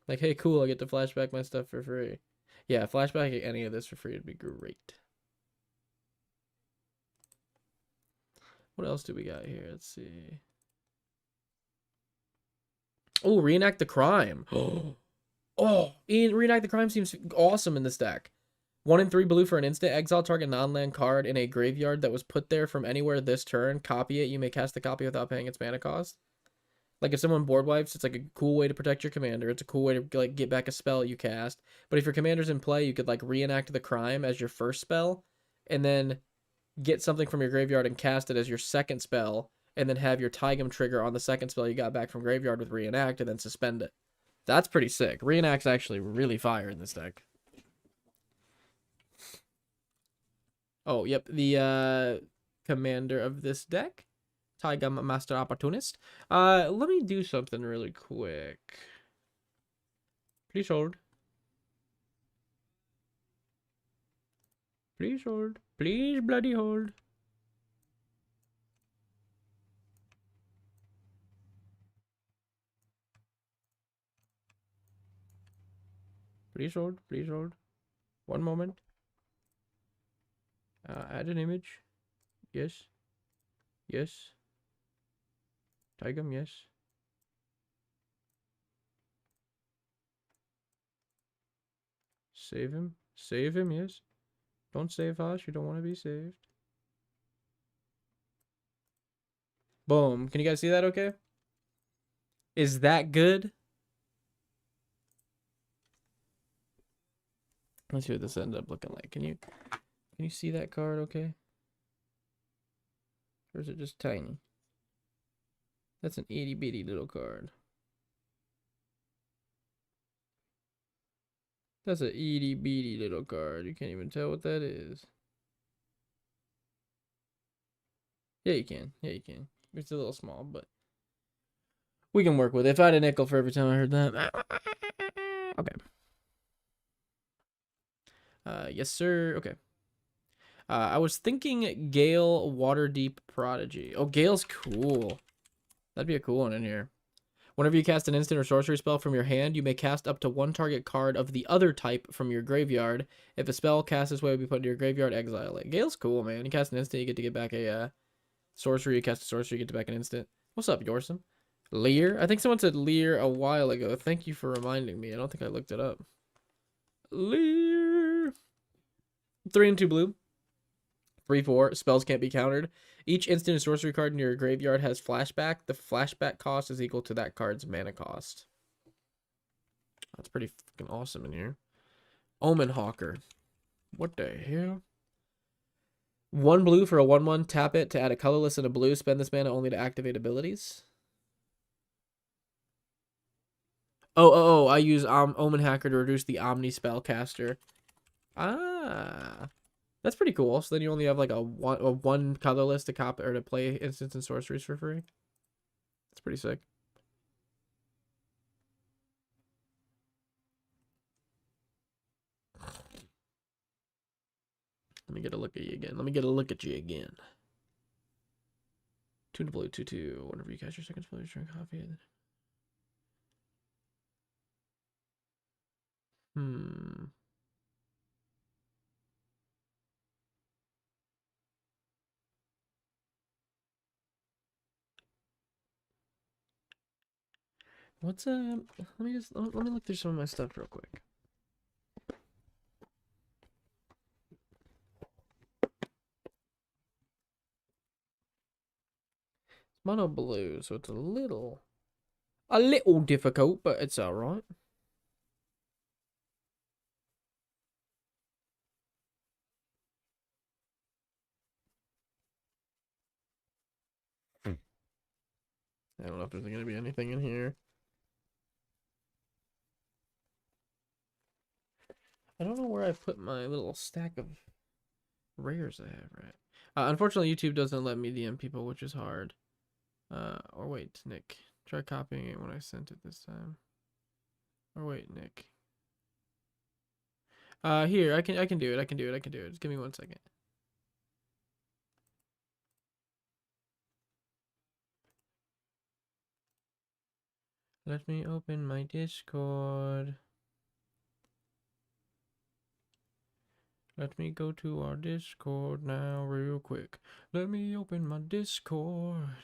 Like, hey, cool, I get to flashback my stuff for free. Yeah, flashback any of this for free would be great. What else do we got here? Let's see. Oh, Reenact the Crime. Oh, Reenact the Crime seems awesome in this deck. 1 in 3 blue for an instant. Exile target non-land card in a graveyard that was put there from anywhere this turn. Copy it. You may cast the copy without paying its mana cost. Like if someone board wipes, it's like a cool way to protect your commander. It's a cool way to like get back a spell you cast. But if your commander's in play, you could like Reenact the Crime as your first spell, and then get something from your graveyard and cast it as your second spell, and then have your Tigum trigger on the second spell you got back from graveyard with Reenact, and then suspend it. That's pretty sick. Reenact's actually really fire in this deck. Oh, yep. The commander of this deck, Tigum Master Opportunist. Let me do something really quick. Please hold. Please hold. Please bloody hold. Please hold. Please hold. One moment. Add an image. Yes. Yes. Tigum, yes. Save him. Save him, yes. Don't save us. You don't want to be saved. Boom. Can you guys see that okay? Is that good? Let's see what this ended up looking like. Can you see that card okay? Or is it just tiny? That's an itty bitty little card. That's an itty bitty little card. You can't even tell what that is. Yeah, you can. Yeah, you can. It's a little small, but we can work with it. If I had a nickel for every time I heard that. Okay. Yes, sir. Okay. I was thinking Gale Waterdeep Prodigy. Oh, Gale's cool. That'd be a cool one in here. Whenever you cast an instant or sorcery spell from your hand, you may cast up to one target card of the other type from your graveyard. If a spell cast this way will be put into your graveyard, exile it. Gale's cool, man. You cast an instant, you get back a sorcery. You cast a sorcery, you get back an instant. What's up, Yorsum? Lear? I think someone said Lear a while ago. Thank you for reminding me. I don't think I looked it up. Lear. 3 and 2 blue. 3/4. Spells can't be countered. Each instant and sorcery card in your graveyard has flashback. The flashback cost is equal to that card's mana cost. That's pretty fucking awesome in here. Omen Hawker. What the hell? 1 blue for a 1/1. Tap it to add a colorless and a blue. Spend this mana only to activate abilities. Oh, I use Omen Hacker to reduce the Omni Spellcaster. Ah. That's pretty cool. So then you only have like a one colorless to copy or to play instants and sorceries for free. That's pretty sick. Let me get a look at you again. Let me get a look at you again. 2 to blue, 2/2. Whenever you cast your second spell, you turn copy it. What's let me look through some of my stuff real quick. Mono blue, so it's a little difficult, but it's all right. I don't know if there's gonna be anything in here. I don't know where I put my little stack of rares I have, right? Unfortunately, YouTube doesn't let me DM people, which is hard. Or wait, Nick. Try copying it when I sent it this time. Or wait, Nick. Here, I can do it. I can do it. Just give me 1 second. Let me open my Discord. Let me go to our Discord now real quick. Let me open my Discord.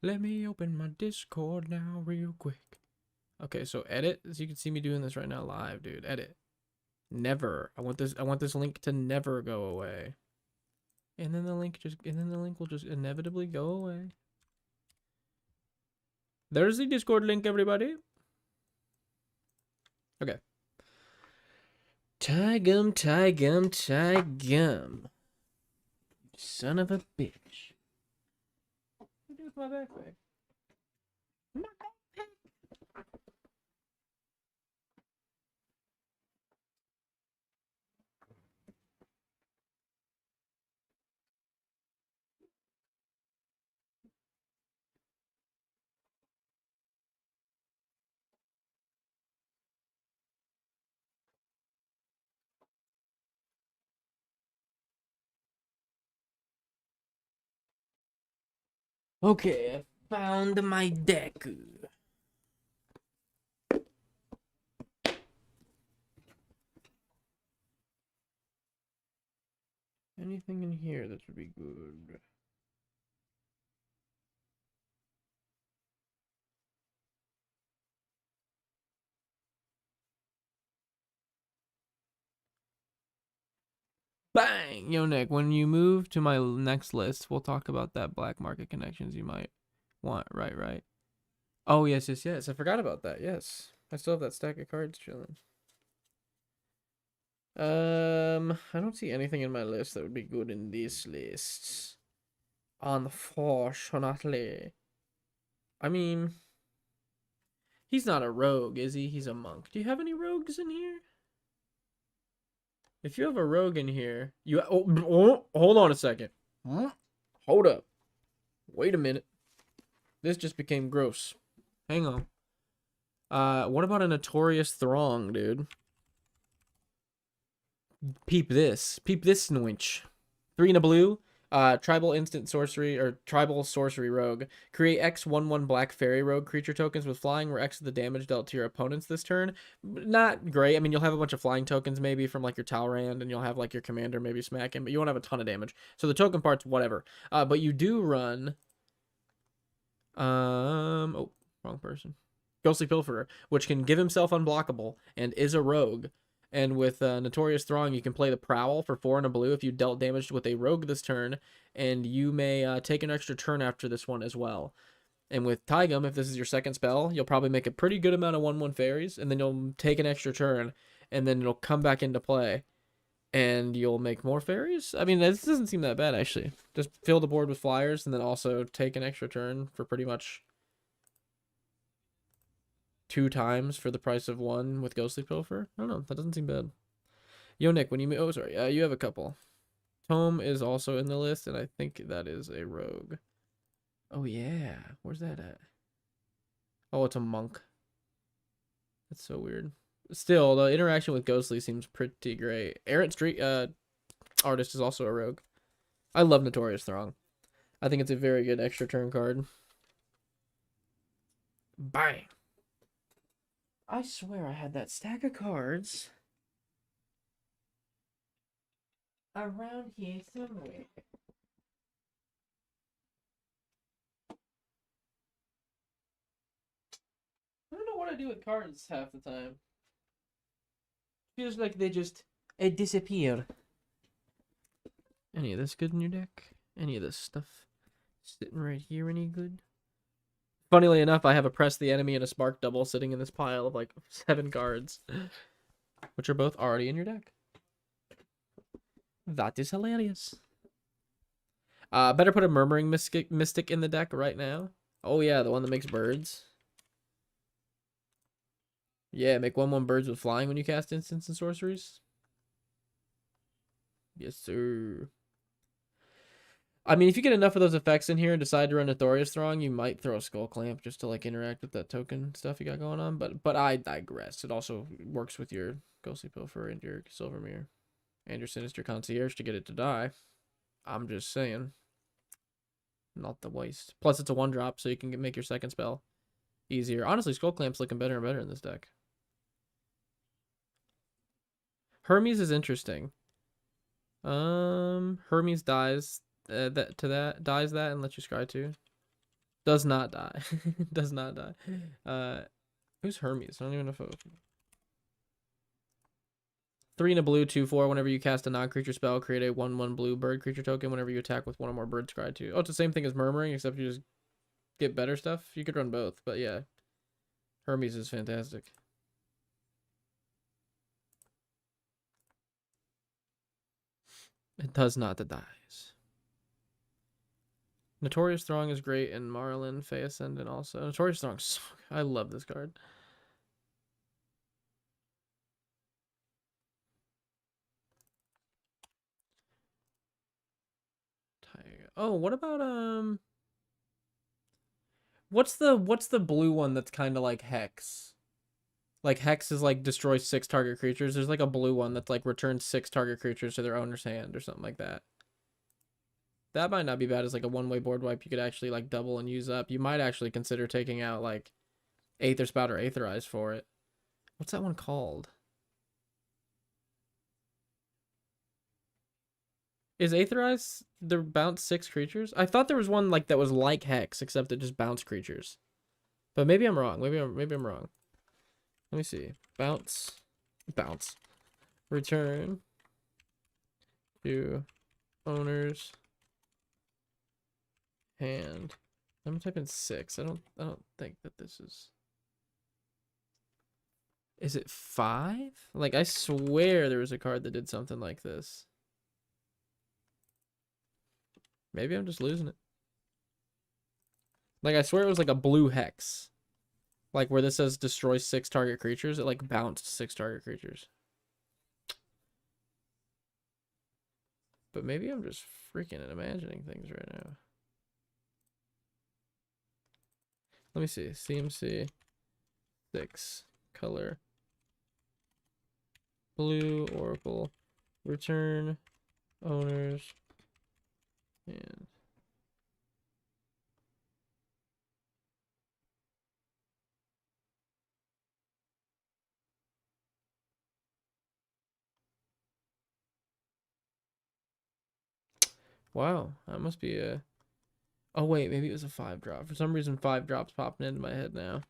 Let me open my Discord now real quick. Okay, so edit. So you can see me doing this right now live, dude. Edit. Never. I want this link to never go away. And then the link will just inevitably go away. There's the Discord link, everybody. Okay. Tigum. Son of a bitch. Where's my backpack? My backpack. Okay, I found my deck. Anything in here that would be good? Bang! Yo, Nick, when you move to my next list, we'll talk about that black market connections you might want. Right. Oh, yes. I forgot about that. Yes. I still have that stack of cards chilling. I don't see anything in my list that would be good in this list. Unfortunately. I mean, he's not a rogue, is he? He's a monk. Do you have any rogues in here? If you have a rogue in here, hold on a second. Hold up. Wait a minute. This just became gross. Hang on. What about a notorious throng, dude? Peep this. Peep this snwinch. 3 in a blue. Tribal instant sorcery or tribal sorcery rogue. Create X 1/1 black fairy rogue creature tokens with flying, where X is the damage dealt to your opponents this turn. Not great. I mean, you'll have a bunch of flying tokens maybe from like your Talrand, and you'll have like your commander maybe smack him, but you won't have a ton of damage. So the token part's whatever. But you do run. Oh, wrong person. Ghostly Pilferer, which can give himself unblockable and is a rogue. And with Notorious Throng, you can play the Prowl for 4 in a blue if you dealt damage with a rogue this turn, and you may take an extra turn after this one as well. And with Tygum, if this is your second spell, you'll probably make a pretty good amount of 1/1 fairies, and then you'll take an extra turn, and then it'll come back into play, and you'll make more fairies. I mean, this doesn't seem that bad, actually. Just fill the board with flyers, and then also take an extra turn for pretty much 2 times for the price of 1 with Ghostly Pilfer. I don't know. That doesn't seem bad. Yo, Nick, when you... Oh, sorry. You have a couple. Tome is also in the list, and I think that is a rogue. Oh, yeah. Where's that at? Oh, it's a monk. That's so weird. Still, the interaction with Ghostly seems pretty great. Errant Street Artist is also a rogue. I love Notorious Throng. I think it's a very good extra turn card. Bang! I swear I had that stack of cards around here somewhere. I don't know what I do with cards half the time. Feels like they just disappear. Any of this good in your deck? Any of this stuff sitting right here any good? Funnily enough, I have a Press the Enemy and a Spark Double sitting in this pile of like 7 cards, which are both already in your deck. That is hilarious. Better put a Murmuring Mystic in the deck right now. Oh yeah, the one that makes birds. Yeah, make 1/1 birds with flying when you cast instants and sorceries. Yes, sir. I mean, if you get enough of those effects in here and decide to run Notorious Throng, you might throw a Skull Clamp just to like interact with that token stuff you got going on. But I digress. It also works with your Ghostly Pilfer and your Silvermere and your Sinister Concierge to get it to die. I'm just saying. Not the waste. Plus, it's a 1-drop, so you can make your second spell easier. Honestly, Skull Clamp's looking better and better in this deck. Hermes is interesting. Hermes dies dies that and lets you scry too. Does not die. Does not die. Who's Hermes? I don't even know if it... 3 in a blue, 2/4. Whenever you cast a non-creature spell, create a 1/1 blue bird creature token. Whenever you attack with 1 or more bird scry too. Oh, it's the same thing as Murmuring, except you just get better stuff. You could run both, but yeah. Hermes is fantastic. It does not, that dies. Notorious Throng is great, and Marlin, Fey Ascendant also. Notorious Throng, I love this card. Oh, what about what's the blue one that's kind of like Hex? Like Hex is like destroy 6 target creatures. There's like a blue one that's like returns 6 target creatures to their owner's hand or something like that. That might not be bad as like a one-way board wipe you could actually like double and use up. You might actually consider taking out like Aether Spout or Aetherize for it. What's that one called? Is Aetherize the bounce 6 creatures? I thought there was one like that was like Hex, except it just bounced creatures. But maybe I'm wrong. Maybe I'm wrong. Let me see. Bounce. Return to owner's hand. I'm gonna type in 6. I don't think that this is. Is it 5? Like I swear there was a card that did something like this. Maybe I'm just losing it. Like I swear it was like a blue Hex. Like where this says destroy 6 target creatures, it like bounced 6 target creatures. But maybe I'm just freaking and imagining things right now. Let me see. CMC 6 color blue Oracle return owners and wow, that must be a. Oh wait, maybe it was a 5-drop. For some reason 5 drops popping into my head now.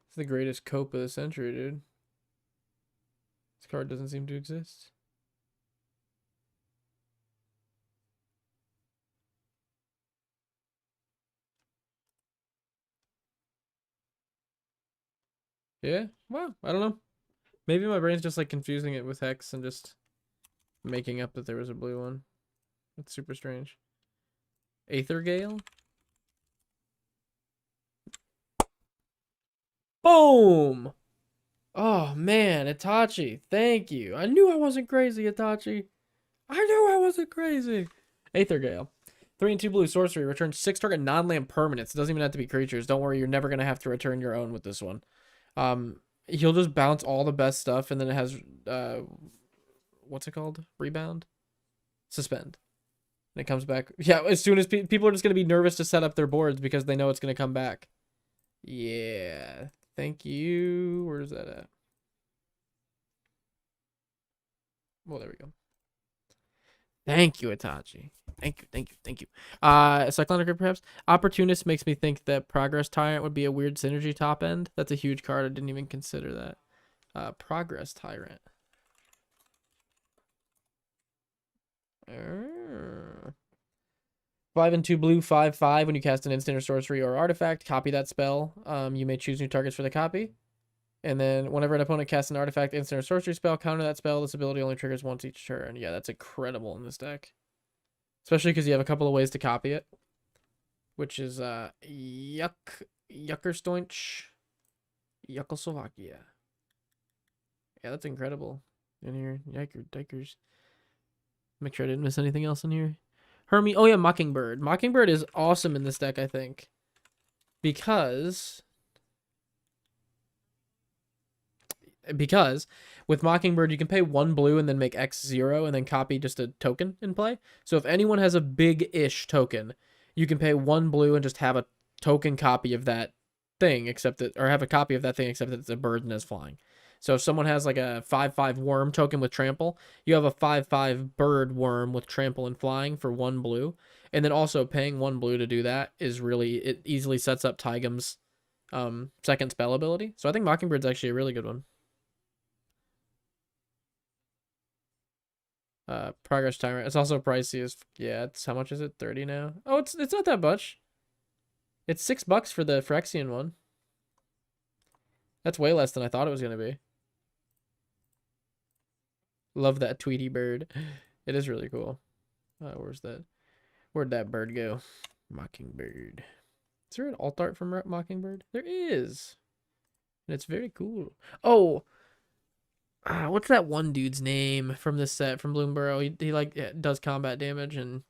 It's the greatest cope of the century, dude. This card doesn't seem to exist. Yeah, well, I don't know. Maybe my brain's just like confusing it with Hex and just making up that there was a blue one. It's super strange. Aethergale? Boom! Oh man, Itachi, thank you. I knew I wasn't crazy, Itachi. I knew I wasn't crazy. Aethergale. 3 and 2 blue sorcery. Returns 6 target non-land permanents. It doesn't even have to be creatures. Don't worry, you're never gonna have to return your own with this one. He'll just bounce all the best stuff, and then it has what's it called? Rebound? Suspend. And it comes back. Yeah, as soon as people are just gonna be nervous to set up their boards because they know it's gonna come back. Yeah. Thank you. Where's that at? Well, there we go. Thank you, Itachi. Thank you. Cyclonic Grip, perhaps. Opportunist makes me think that Progress Tyrant would be a weird synergy top end. That's a huge card. I didn't even consider that. Progress Tyrant. 5 and 2 blue, 5/5. When you cast an instant or sorcery or artifact, copy that spell. You may choose new targets for the copy. And then whenever an opponent casts an artifact, instant or sorcery spell, counter that spell. This ability only triggers once each turn. Yeah, that's incredible in this deck. Especially because you have a couple of ways to copy it. Which is Yuckerstoinch. Yuckoslovakia. Yeah, that's incredible. In here. Dikers. Make sure I didn't miss anything else in here. Hermie. Oh yeah, Mockingbird. Mockingbird is awesome in this deck, I think. Because with Mockingbird you can pay 1 blue and then make X 0 and then copy just a token in play. So if anyone has a big-ish token, you can pay 1 blue and just have a token copy of that thing, except that, or have a copy of that thing except that it's a bird and is flying. So if someone has like a 5/5 worm token with trample, you have a 5/5 bird worm with trample and flying for 1 blue. And then also paying 1 blue to do that is really, it easily sets up Tygam's second spell ability. So I think Mockingbird's actually a really good one. Progress Tyrant. It's also pricey as yeah. It's how much is it? 30 now. Oh, it's not that much. It's $6 for the Phyrexian one. That's way less than I thought it was gonna be. Love that Tweety bird. It is really cool. Where's that? Where'd that bird go? Mockingbird. Is there an alt art from Mockingbird? There is. And it's very cool. Oh, what's that one dude's name from this set from Bloomborough? He like does combat damage and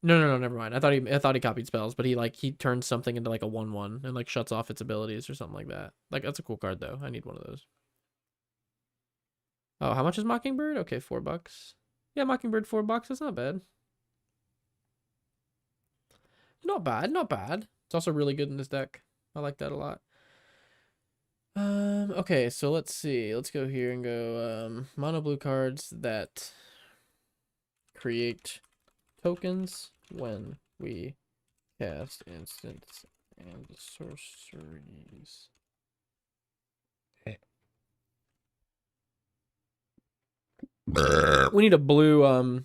no, never mind. I thought he copied spells, but he turns something into like a 1/1 and like shuts off its abilities or something like that. Like that's a cool card though. I need one of those. Oh, how much is Mockingbird? Okay, $4. Yeah, Mockingbird $4. That's not bad. Not bad, not bad. It's also really good in this deck. I like that a lot. Okay, so let's see. Let's go here and go mono blue cards that create tokens when we cast instants and sorceries. We need a blue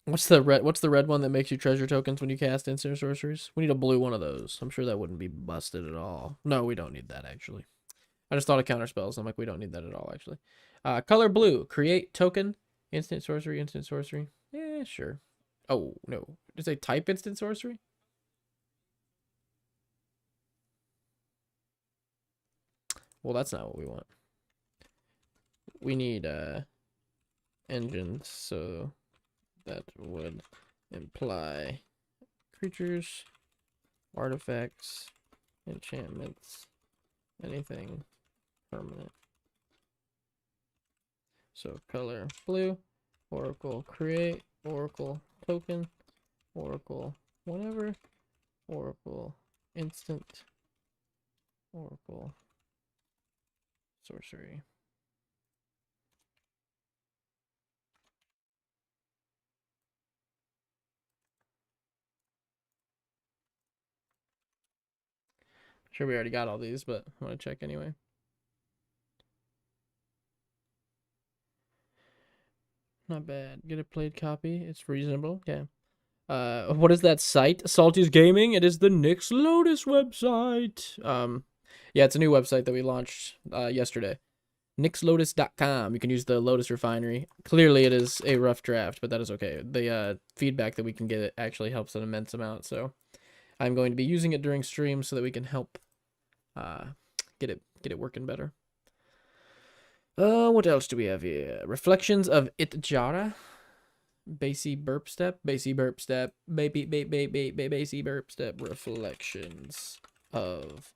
what's the red one that makes you treasure tokens when you cast instant or sorceries? We need a blue one of those. I'm sure that wouldn't be busted at all. No, we don't need that actually. I just thought of counter spells. I'm like, we don't need that at all actually. Color blue, create token, instant sorcery. Yeah, sure. Oh, no. Does it type instant sorcery? Well, that's not what we want. We need engines, so that would imply creatures, artifacts, enchantments, anything permanent. So color blue, oracle create, oracle token, oracle whatever, oracle instant, oracle sorcery. Sure, we already got all these, but I want to check anyway. Not bad. Get a played copy. It's reasonable. Yeah. What is that site? Salty's Gaming. It is the Nyx Lotus website. Yeah, it's a new website that we launched yesterday. NyxLotus.com. You can use the Lotus Refinery. Clearly, it is a rough draft, but that is okay. The feedback that we can get actually helps an immense amount. So, I'm going to be using it during streams so that we can help get it working better. What else do we have here? Reflections of Itjara. Bassy burp step. Bassy burp step. Bassy burp step. Reflections of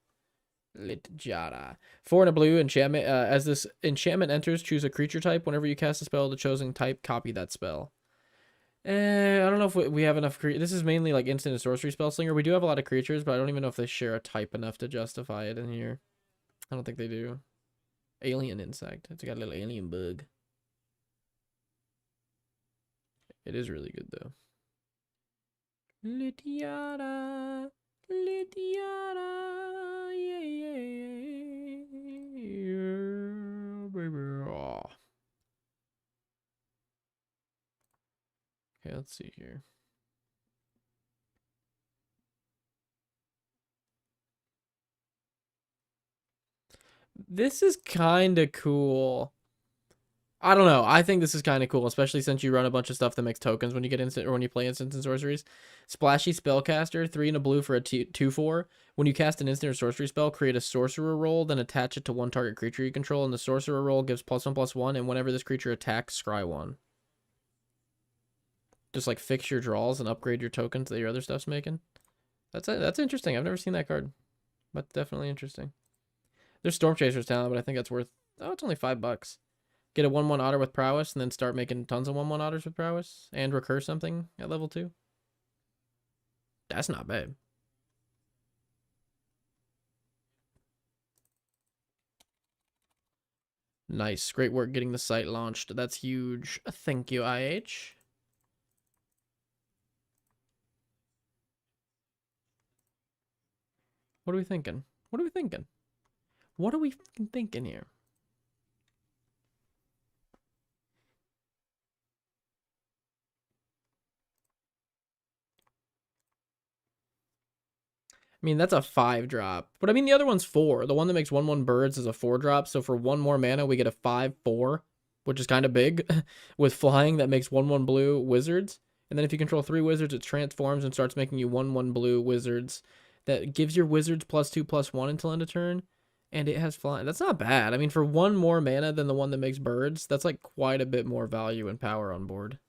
Litjara. 4 and a blue enchantment. As this enchantment enters, choose a creature type. Whenever you cast a spell of the chosen type, copy that spell. I don't know if we have enough. This is mainly like instant and sorcery spell slinger. We do have a lot of creatures, but I don't even know if they share a type enough to justify it in here. I don't think they do. Alien insect. It's got a little alien bug. It is really good though. Litiara, yeah, baby. Oh. Okay, let's see here. This is kind of cool. I don't know. I think this is kind of cool, especially since you run a bunch of stuff that makes tokens when you get instant or when you play instants and sorceries. Splashy Spellcaster, 3 and a blue for a 2/4. When you cast an instant or sorcery spell, create a sorcerer roll, then attach it to one target creature you control, and the sorcerer roll gives +1/+1, and whenever this creature attacks, scry 1. Just like fix your draws and upgrade your tokens that your other stuff's making. That's interesting. I've never seen that card. But definitely interesting. There's Storm Chaser's talent, but I think that's worth... Oh, it's only $5. Get a 1/1 otter with prowess, and then start making tons of 1/1 otters with prowess, and recur something at level 2. That's not bad. Nice. Great work getting the site launched. That's huge. Thank you, IH. What are we thinking? What are we thinking? What are we thinking here? I mean, that's a 5-drop. But I mean, the other one's 4. The one that makes 1/1 birds is a 4-drop. So for 1 more mana, we get a 5/4 which is kind of big, with flying that makes 1/1 blue wizards. And then if you control 3 wizards, it transforms and starts making you 1/1 blue wizards. That gives your wizards +2/+1 until end of turn. And it has flying. That's not bad. I mean, for 1 more mana than the one that makes birds, that's like quite a bit more value and power on board.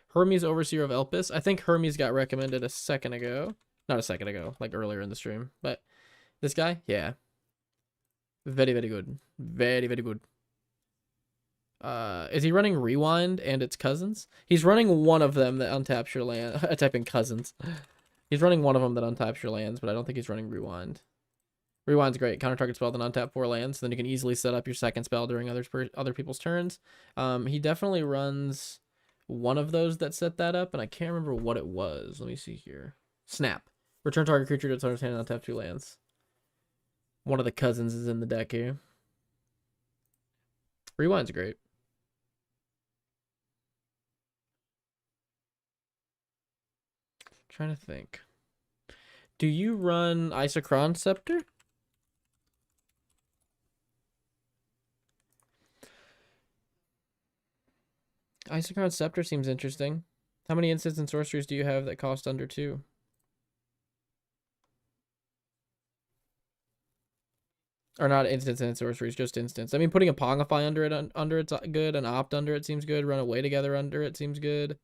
Hermes, Overseer of Elpis. I think Hermes got recommended a second ago. Not a second ago, like earlier in the stream. But this guy, yeah. Very, very good. Very, very good. Is he running Rewind and its cousins? He's running one of them that untaps your land. I type in cousins. He's running one of them that untaps your lands, but I don't think he's running Rewind. Rewind's great. Counter target spell, then untap 4 lands. Then you can easily set up your second spell during other people's turns. He definitely runs one of those that set that up, and I can't remember what it was. Let me see here. Snap. Return target creature to its owner's hand and untap 2 lands. One of the cousins is in the deck here. Rewind's great. Trying to think. Do you run Isochron Scepter? Isochron Scepter seems interesting. How many instants and sorceries do you have that cost under 2? Or not instants and sorceries, just instants. I mean, putting a Pongify under it's good. An Opt under it seems good. Run Away Together under it seems good.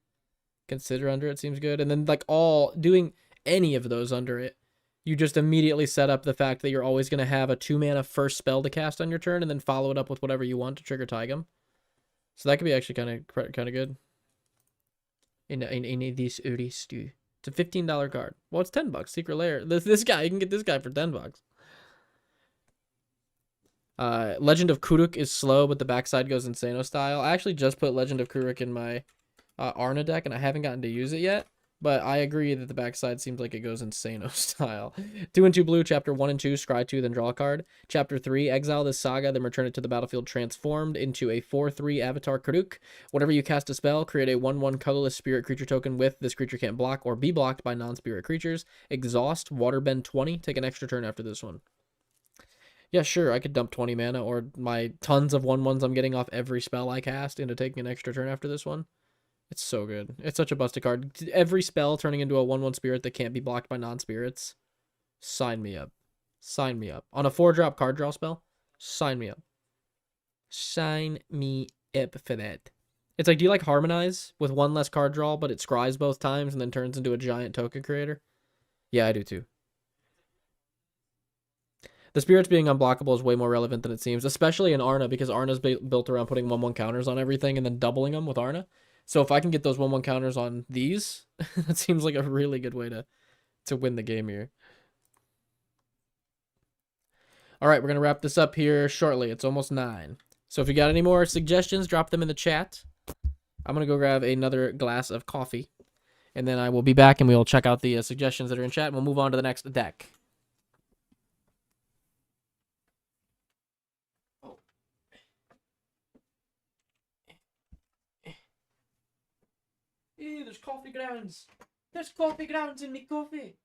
Consider under it seems good. And then like all doing any of those under it, you just immediately set up the fact that you're always going to have a 2 mana first spell to cast on your turn, and then follow it up with whatever you want to trigger Tigum. So that could be actually kind of good. In this stew. It's a $15 card. Well, it's $10. Secret Lair. This guy, you can get this guy for $10. Legend of Kuruk is slow, but the backside goes Insano style. I actually just put Legend of Kuruk in my Arna deck, and I haven't gotten to use it yet. But I agree that the backside seems like it goes Insano style. 2 and 2 blue, chapter 1 and 2, scry 2, then draw a card. Chapter 3, exile this saga, then return it to the battlefield transformed into a 4/3 avatar Karuk. Whenever you cast a spell, create a 1/1 colorless spirit creature token with this creature can't block or be blocked by non-spirit creatures. Exhaust, waterbend 20, take an extra turn after this one. Yeah, sure, I could dump 20 mana or my tons of 1/1s I'm getting off every spell I cast into taking an extra turn after this one. It's so good. It's such a busted card. Every spell turning into a 1/1 spirit that can't be blocked by non-spirits. Sign me up. Sign me up. On a 4-drop card draw spell, sign me up. Sign me up for that. It's like, do you like Harmonize with 1 less card draw, but it scries both times and then turns into a giant token creator? Yeah, I do too. The spirits being unblockable is way more relevant than it seems, especially in Arna, because Arna's built around putting 1/1 counters on everything and then doubling them with Arna. So if I can get those 1/1 counters on these, that seems like a really good way to win the game here. All right, we're going to wrap this up here shortly. It's almost 9. So if you got any more suggestions, drop them in the chat. I'm going to go grab another glass of coffee, and then I will be back and we'll check out the suggestions that are in chat, and we'll move on to the next deck. Hey, there's coffee grounds. There's coffee grounds in me coffee.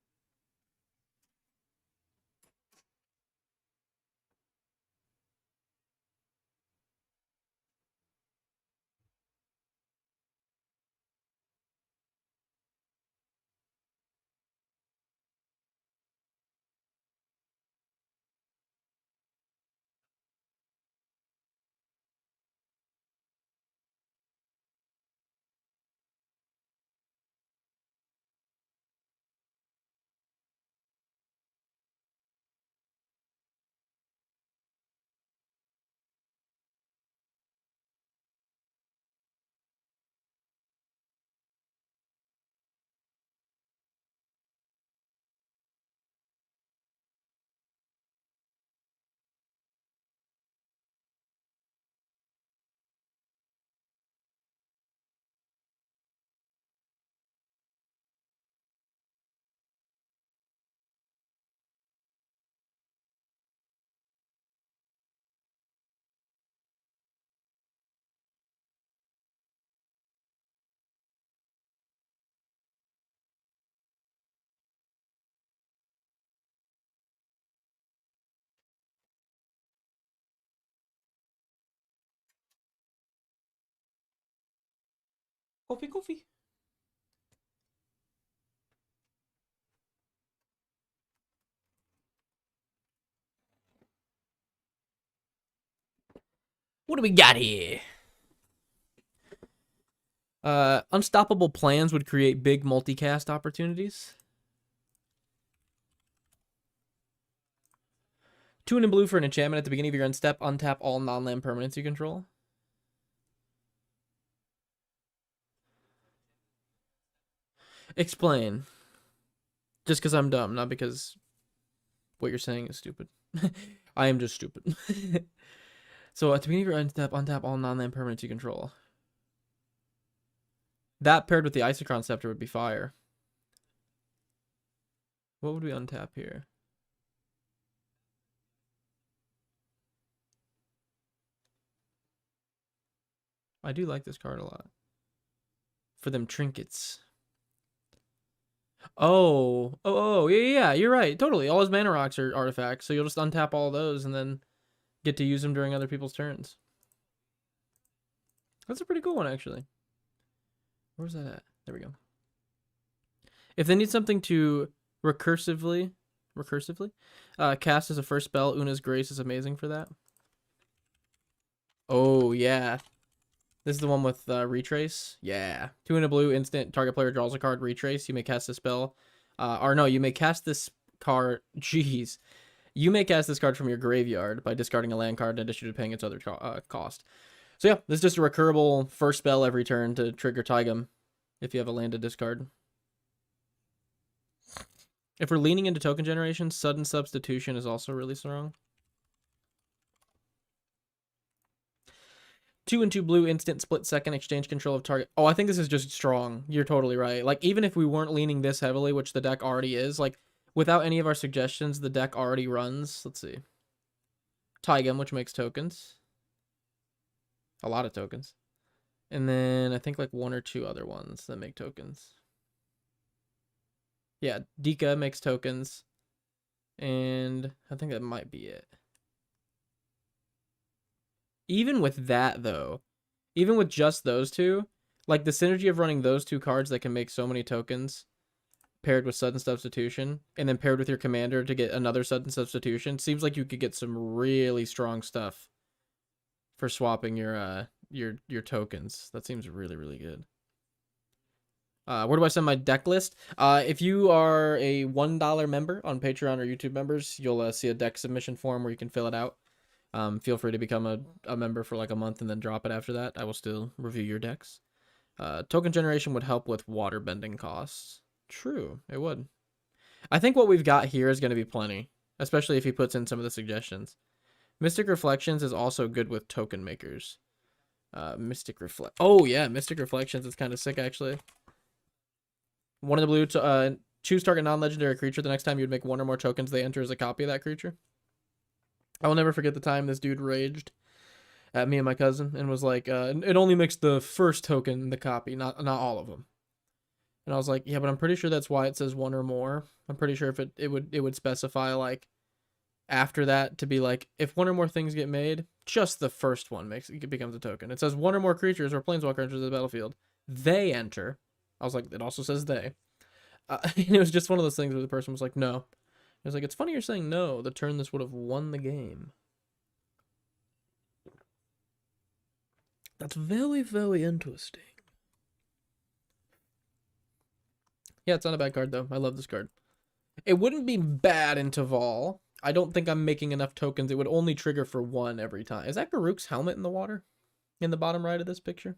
Coffee, coffee. What do we got here? Unstoppable plans would create big multicast opportunities. 2 in blue for an enchantment at the beginning of your end step. Untap all non-land permanents you control. Explain. Just because I'm dumb, not because what you're saying is stupid. I am just stupid. So at the beginning of your end step, untap all non-land permanents you control. That paired with the Isochron Scepter would be fire. What would we untap here? I do like this card a lot. For them trinkets. Yeah, you're right. Totally. All his mana rocks are artifacts, so you'll just untap all those and then get to use them during other people's turns. That's a pretty cool one, actually. Where's that at? There we go. If they need something to recursively cast as a first spell, Una's Grace is amazing for that. Oh, yeah. This is the one with Retrace. Yeah. 2 in a blue, instant. Target player draws a card, Retrace. You may cast a spell. You may cast this card. Jeez. You may cast this card from your graveyard by discarding a land card in addition to paying its other cost. So yeah, this is just a recurable first spell every turn to trigger Tigum if you have a land to discard. If we're leaning into token generation, sudden substitution is also really strong. 2 and 2 blue, instant, split second, exchange control of target. Oh, I think this is just strong. You're totally right. Like, even if we weren't leaning this heavily, which the deck already is, like, without any of our suggestions, the deck already runs. Let's see. Tigum, which makes tokens. A lot of tokens. And then I think like 1 or 2 other ones that make tokens. Yeah, Dika makes tokens. And I think that might be it. Even with that, though, even with just those two, like the synergy of running those 2 cards that can make so many tokens paired with sudden substitution and then paired with your commander to get another sudden substitution seems like you could get some really strong stuff for swapping your tokens. That seems really, really good. Where do I send my deck list? If you are a $1 member on Patreon or YouTube members, you'll see a deck submission form where you can fill it out. Feel free to become a member for like a month and then drop it after that. I will still review your decks. Token generation would help with water bending costs. True, it would. I think what we've got here is going to be plenty, especially if he puts in some of the suggestions. Mystic Reflections is also good with token makers. Mystic Reflections is kind of sick, actually. 1 in the blue to choose target non-legendary creature. The next time you'd make 1 or more tokens they enter as a copy of that creature. I will never forget the time this dude raged at me and my cousin and was like, it only makes the first token the copy, not all of them. And I was like, yeah, but I'm pretty sure that's why it says 1 or more. I'm pretty sure if it would specify like after that to be like, if 1 or more things get made, just the first one becomes a token. It says 1 or more creatures or planeswalker enters the battlefield. They enter. I was like, it also says they. And it was just one of those things where the person was like, no. I was like, it's funny you're saying no. The turn this would have won the game. That's very, very interesting. Yeah, it's not a bad card, though. I love this card. It wouldn't be bad in Taval. I don't think I'm making enough tokens. It would only trigger for 1 every time. Is that Garruk's helmet in the water? In the bottom right of this picture?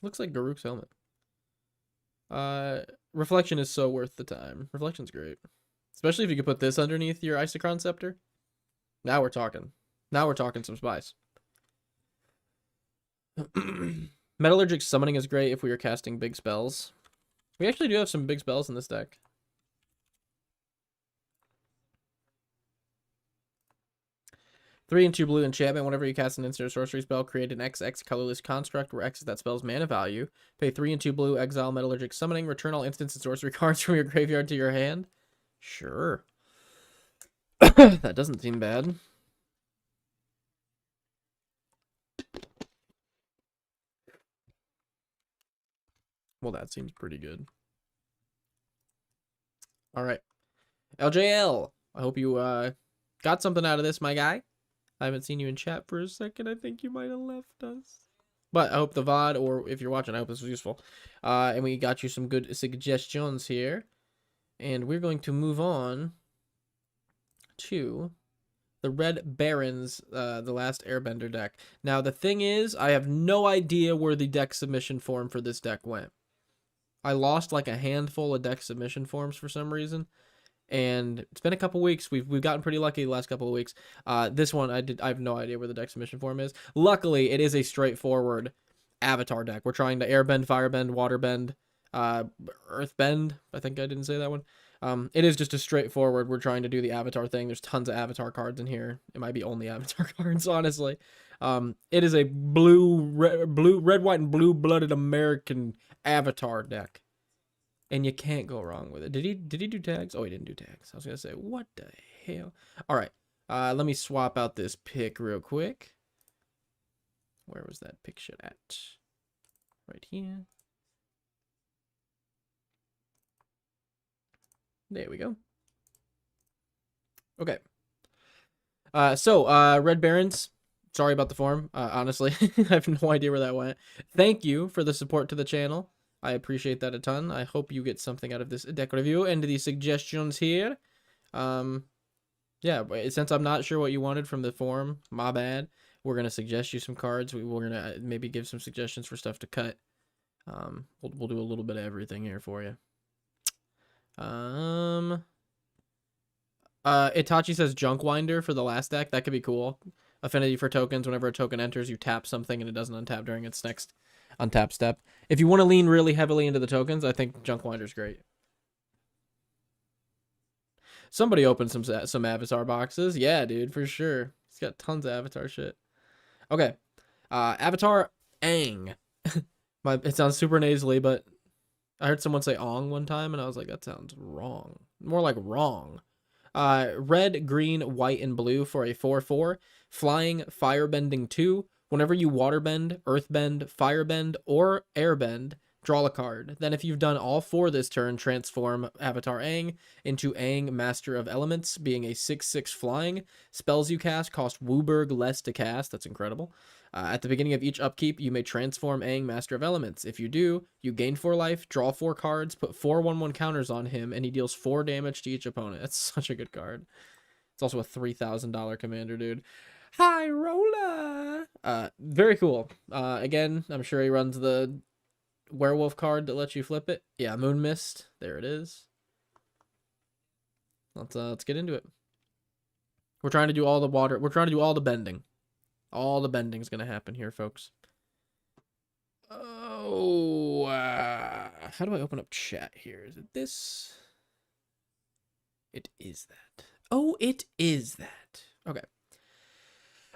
Looks like Garruk's helmet. Reflection is so worth the time. Reflection's great. Especially if you could put this underneath your Isochron Scepter. Now we're talking. Now we're talking some spice. Metallurgic Summoning is great if we are casting big spells. We actually do have some big spells in this deck. Three and 2 blue enchantment. Whenever you cast an instant or sorcery spell, create an XX colorless construct where X is that spell's mana value. Pay 3 and 2 blue, exile Metallurgic Summoning. Return all instants and sorcery cards from your graveyard to your hand. Sure. That doesn't seem bad. Well, that seems pretty good. All right. LJL, I hope you got something out of this, my guy. I haven't seen you in chat for a second. I think you might have left us. But I hope the VOD, or if you're watching, I hope this was useful. And we got you some good suggestions here. And we're going to move on to the Red Barons, the last Airbender deck. Now, the thing is, I have no idea where the deck submission form for this deck went. I lost like a handful of deck submission forms for some reason. And it's been a couple weeks. We've gotten pretty lucky the last couple of weeks. This one I have no idea where the deck submission form is. Luckily, it is a straightforward Avatar deck. We're trying to airbend, firebend, waterbend, earthbend. I think I didn't say that one. It is just a straightforward. We're trying to do the Avatar thing. There's tons of Avatar cards in here. It might be only Avatar cards, honestly. It is a red, white, and blue-blooded American Avatar deck. And you can't go wrong with it. Did he do tags? Oh, he didn't do tags. I was going to say, what the hell? All right. Let me swap out this pick real quick. Where was that pick shit at? Right here. There we go. Okay. Red Barons. Sorry about the form. Honestly, I have no idea where that went. Thank you for the support to the channel. I appreciate that a ton. I hope you get something out of this deck review and the suggestions here. Yeah, since I'm not sure what you wanted from the form, my bad. We're going to suggest you some cards. We're going to maybe give some suggestions for stuff to cut. We'll do a little bit of everything here for you. Itachi says Junkwinder for the last deck. That could be cool. Affinity for tokens. Whenever a token enters, you tap something and it doesn't untap during its next untap step. If you want to lean really heavily into the tokens, I think Junkwinder's great. Somebody opened some Avatar boxes. Yeah, dude, for sure. He's got tons of Avatar shit. Okay. Avatar Aang. It sounds super nasally, but I heard someone say Ong one time, and I was like, that sounds wrong. More like wrong. Red, green, white, and blue for a 4/4. Flying, firebending 2. Whenever you waterbend, earthbend, firebend, or airbend, draw a card. Then if you've done all 4 this turn, transform Avatar Aang into Aang, Master of Elements, being a 6/6 flying. Spells you cast cost Wooburg less to cast. That's incredible. At the beginning of each upkeep, you may transform Aang, Master of Elements. If you do, you gain 4 life, draw 4 cards, put 4 1/1 counters on him, and he deals 4 damage to each opponent. That's such a good card. It's also a $3,000 commander, dude. High roller. Very cool. Again, I'm sure he runs the werewolf card that lets you flip it. Yeah, Moon Mist. There it is. Let's get into it. We're trying to do all the water. We're trying to do all the bending. All the bending's gonna happen here, folks. Oh, how do I open up chat here? Is it this? It is that. Oh, it is that. Okay.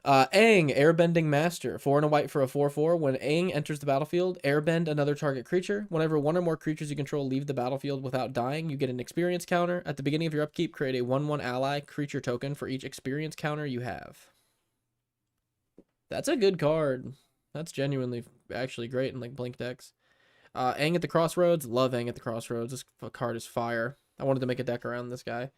Aang, Airbending Master. 4 and a white for a 4/4. When Aang enters the battlefield, airbend another target creature. Whenever 1 or more creatures you control leave the battlefield without dying, you get an experience counter. At the beginning of your upkeep, create a 1/1 ally creature token for each experience counter you have. That's a good card. That's genuinely actually great in like blink decks. Aang at the Crossroads. Love Aang at the Crossroads. This card is fire. I wanted to make a deck around this guy.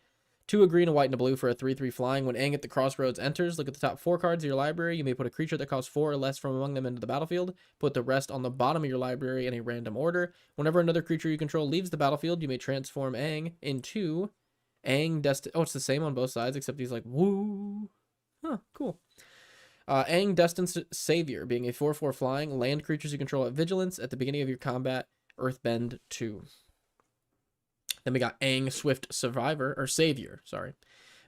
2 a green, a white, and a blue for a 3/3 flying. When Aang at the Crossroads enters, look at the top 4 cards of your library. You may put a creature that costs 4 or less from among them into the battlefield. Put the rest on the bottom of your library in a random order. Whenever another creature you control leaves the battlefield, you may transform Aang into Aang Destined. Oh, it's the same on both sides, except he's like, woo. Huh, cool. Aang Destined Savior, being a 4/4 flying. Land creatures you control at Vigilance. At the beginning of your combat, Earthbend 2. Then we got Aang Swift Survivor, or Savior, sorry.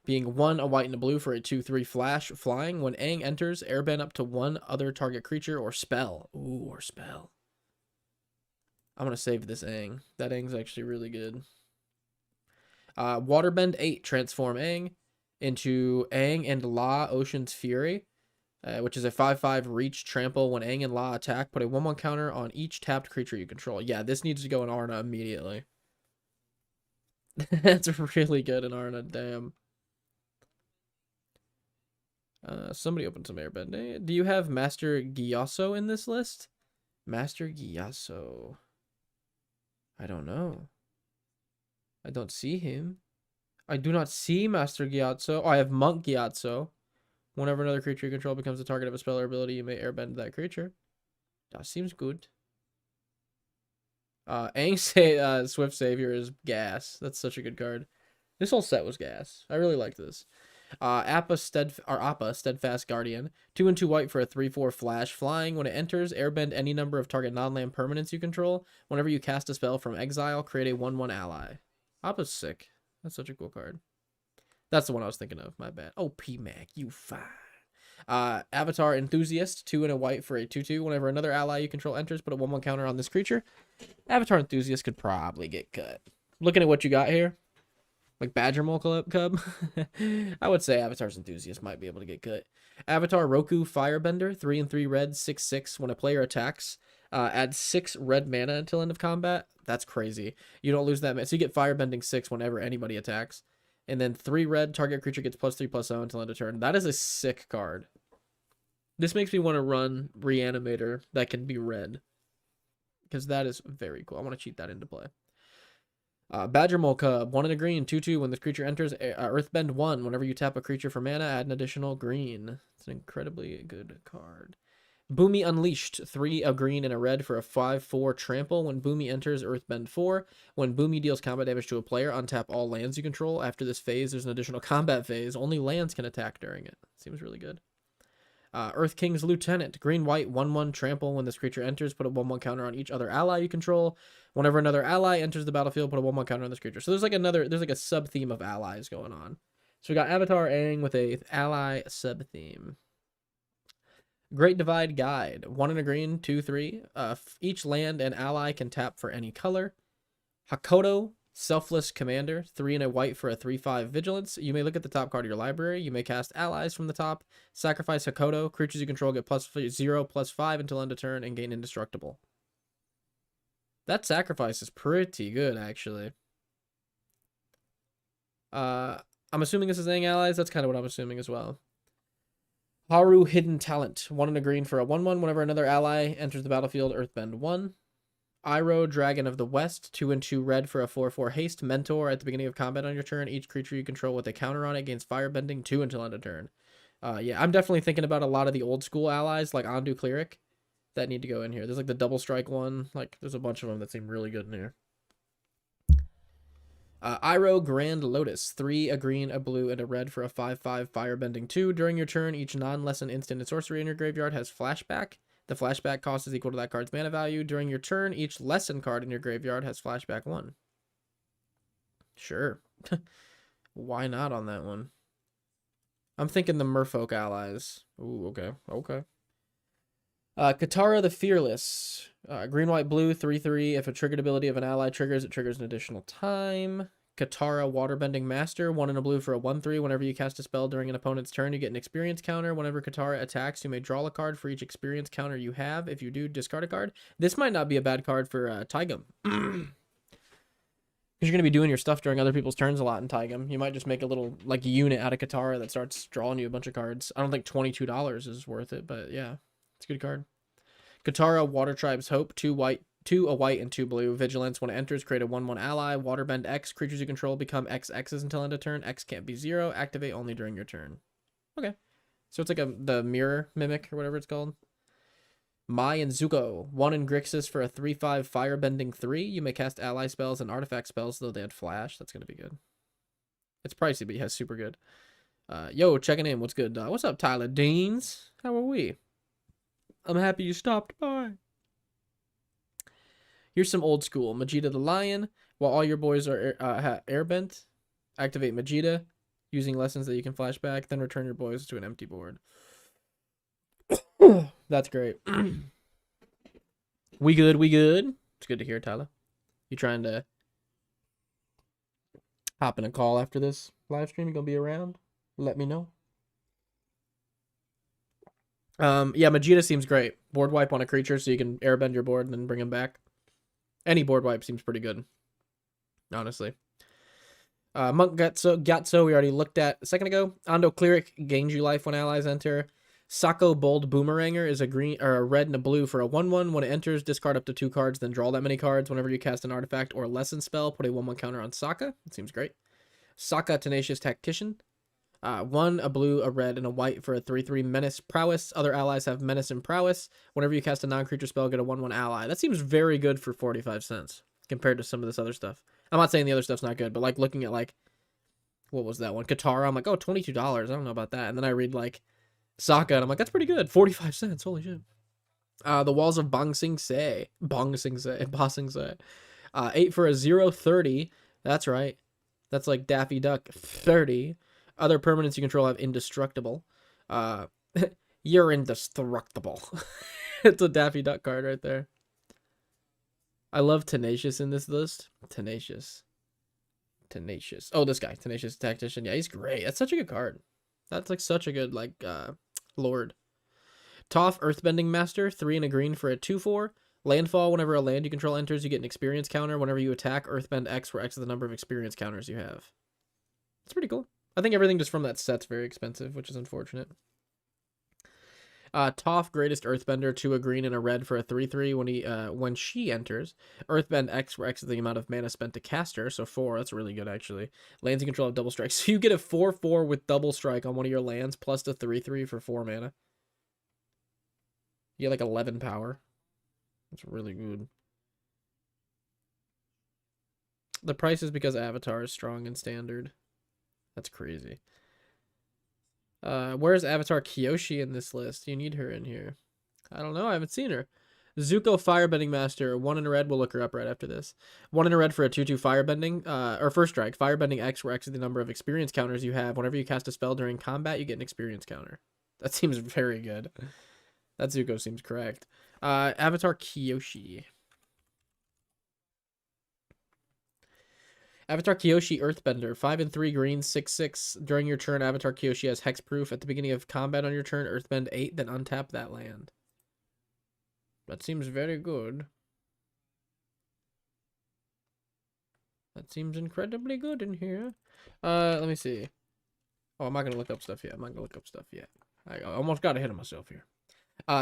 Being 1, a white, and a blue for a 2/3 flash flying. When Aang enters, airbend up to 1 other target creature or spell. Ooh, or spell. I'm going to save this Aang. That Aang's actually really good. Waterbend 8, transform Aang into Aang and La Ocean's Fury, which is a 5/5 reach trample. When Aang and La attack, put a 1/1 counter on each tapped creature you control. Yeah, this needs to go in Arna immediately. That's really good in Arna, damn. Somebody opened some airbending. Do you have Master Gyatso in this list? Master Gyatso. I don't know. I don't see him. I do not see Master Gyatso. Oh, I have Monk Gyatso. Whenever another creature you control becomes the target of a spell or ability, you may airbend that creature. That seems good. Swift Savior is gas. That's such a good card. This whole set was gas. I really liked this. Appa Steadfast Guardian. 2 and 2 white for a 3/4 flash. Flying. When it enters, airbend any number of target non-land permanents you control. Whenever you cast a spell from exile, create a 1/1 ally. Appa's sick. That's such a cool card. That's the one I was thinking of. My bad. Oh, PMAC, you fine. Avatar Enthusiast. 2 and a white for a 2/2. Whenever another ally you control enters, put a 1/1 counter on this creature. Avatar Enthusiast could probably get cut. Looking at what you got here, like Badger Mole Cub, I would say Avatar's Enthusiast might be able to get cut. Avatar Roku Firebender. 3 and 3 red, 6/6. When a player attacks, add 6 red mana until end of combat. That's crazy. You don't lose that mana. So you get Firebending 6 whenever anybody attacks. And then 3 red, target creature gets +3/+0 until end of turn. That is a sick card. This makes me want to run Reanimator that can be red, because that is very cool. I want to cheat that into play. Badger Mole Cub. 1 and a green, 2/2. When this creature enters, Earthbend 1. Whenever you tap a creature for mana, add an additional green. It's an incredibly good card. Boomy Unleashed. 3 a green and a red for a 5/4 trample. When Boomy enters, Earthbend 4. When Boomy deals combat damage to a player, untap all lands you control. After this phase, there's an additional combat phase. Only lands can attack during it. Seems really good. Earth King's Lieutenant. Green white 1/1 trample. When this creature enters, put a 1/1 counter on each other ally you control. Whenever another ally enters the battlefield, put a 1/1 counter on this creature. So there's like a sub theme of allies going on. So we got Avatar Aang with a ally sub theme. Great Divide Guide. 1 and a green, 2/3. Each land and ally can tap for any color. Hakoto Selfless Commander. 3 and a white for a 3/5 vigilance. You may look at the top card of your library. You may cast allies from the top. Sacrifice Hakoto. Creatures you control get +0/+5 until end of turn and gain indestructible. That sacrifice is pretty good, actually. I'm assuming this is Aang allies. That's kind of what I'm assuming as well. Haru Hidden Talent. 1 and a green for a 1/1. Whenever another ally enters the battlefield, Earthbend 1. Iroh, Dragon of the West. 2 and 2 red for a 4/4 haste. Mentor. At the beginning of combat on your turn, each creature you control with a counter on it gains firebending 2 until end of turn. Yeah, I'm definitely thinking about a lot of the old school allies like Ondu Cleric that need to go in here. There's like the double strike one. Like there's a bunch of them that seem really good in here. Iroh Grand Lotus. 3 a green, a blue, and a red for a 5/5 firebending 2. During your turn, each non-lesson instant and sorcery in your graveyard has flashback. The flashback cost is equal to that card's mana value. During your turn, each lesson card in your graveyard has flashback 1. Sure. Why not on that one? I'm thinking the Merfolk allies. Ooh, okay. Okay. Katara the Fearless. Green, white, blue, 3/3. If a triggered ability of an ally triggers, it triggers an additional time. Katara Waterbending Master. 1 and a blue for a 1/3. Whenever you cast a spell during an opponent's turn, you get an experience counter. Whenever Katara attacks, you may draw a card for each experience counter you have. If you do, discard a card. This might not be a bad card for Taigam. Because you're going to be doing your stuff during other people's turns a lot in Taigam. You might just make a little like unit out of Katara that starts drawing you a bunch of cards. I don't think $22 is worth it, but yeah, it's a good card. Katara Water Tribe's Hope. 2 a white and 2 blue. Vigilance. When it enters, create a 1/1 ally. Waterbend X. Creatures you control become XXs until end of turn. X can't be 0. Activate only during your turn. Okay. So it's like the mirror mimic or whatever it's called. Mai and Zuko. 1 in Grixis for a 3/5 firebending 3. You may cast ally spells and artifact spells, though they had flash. That's going to be good. It's pricey, but yeah, super good. Yo, checking in. What's good? What's up, Tyler Deans? How are we? I'm happy you stopped by. Here's some old school. Majida the Lion. While all your boys are airbent, activate Majida using lessons that you can flash back, then return your boys to an empty board. That's great. We good, we good. It's good to hear, Tyler. You trying to hop in a call after this live stream? You gonna be around? Let me know. Yeah, Majida seems great. Board wipe on a creature so you can airbend your board and then bring him back. Any board wipe seems pretty good, honestly. Monk Gatso we already looked at a second ago. Ondo Cleric gains you life when allies enter. Sako Bold Boomeranger is a green or a red and a blue for a 1/1. When it enters, discard up to 2 cards, then draw that many cards. Whenever you cast an artifact or lesson spell, put a 1/1 counter on Saka. It seems great. Saka Tenacious Tactician. 1, a blue, a red, and a white for a 3/3 Menace Prowess. Other allies have Menace and Prowess. Whenever you cast a non-creature spell, get a 1/1 ally. That seems very good for 45 cents compared to some of this other stuff. I'm not saying the other stuff's not good, but like looking at like, what was that one? Katara, I'm like, oh, $22. I don't know about that. And then I read like Sokka, and I'm like, that's pretty good. 45 cents. Holy shit. The Walls of Bong Sing Se. 8 for a 0/30. That's right. That's like Daffy Duck 30. Other permanents you control have Indestructible. You're indestructible. It's a Daffy Duck card right there. I love Tenacious in this list. Tenacious. Oh, this guy. Tenacious Tactician. Yeah, he's great. That's such a good card. That's like such a good, like, lord. Toph Earthbending Master. 3 and a green for a 2/4. Landfall. Whenever a land you control enters, you get an experience counter. Whenever you attack, Earthbend X, where X is the number of experience counters you have. It's pretty cool. I think everything just from that set's very expensive, which is unfortunate. Toph, Greatest Earthbender, 2 a green and a red for a 3/3. When she enters, Earthbend X, where X is the amount of mana spent to cast her, so 4. That's really good actually. Lands you control have double strike, so you get a 4/4 with double strike on one of your lands, plus the 3/3 for 4 mana. You get like 11 power. That's really good. The price is because Avatar is strong and standard. That's crazy. Where's Avatar Kyoshi in this list? You need her in here. I don't know. I haven't seen her. Zuko Firebending Master. 1 in a red. We'll look her up right after this. 1 in a red for a 2/2 Firebending. Or first strike. Firebending X, where X is the number of experience counters you have. Whenever you cast a spell during combat, you get an experience counter. That seems very good. That Zuko seems correct. Avatar Kyoshi. Avatar Kyoshi Earthbender, 5 and 3 green, 6/6. During your turn, Avatar Kyoshi has hexproof. At the beginning of combat on your turn, Earthbend 8, then untap that land. That seems very good. That seems incredibly good in here. Let me see. Oh, I'm not gonna look up stuff yet. I almost got ahead of myself here.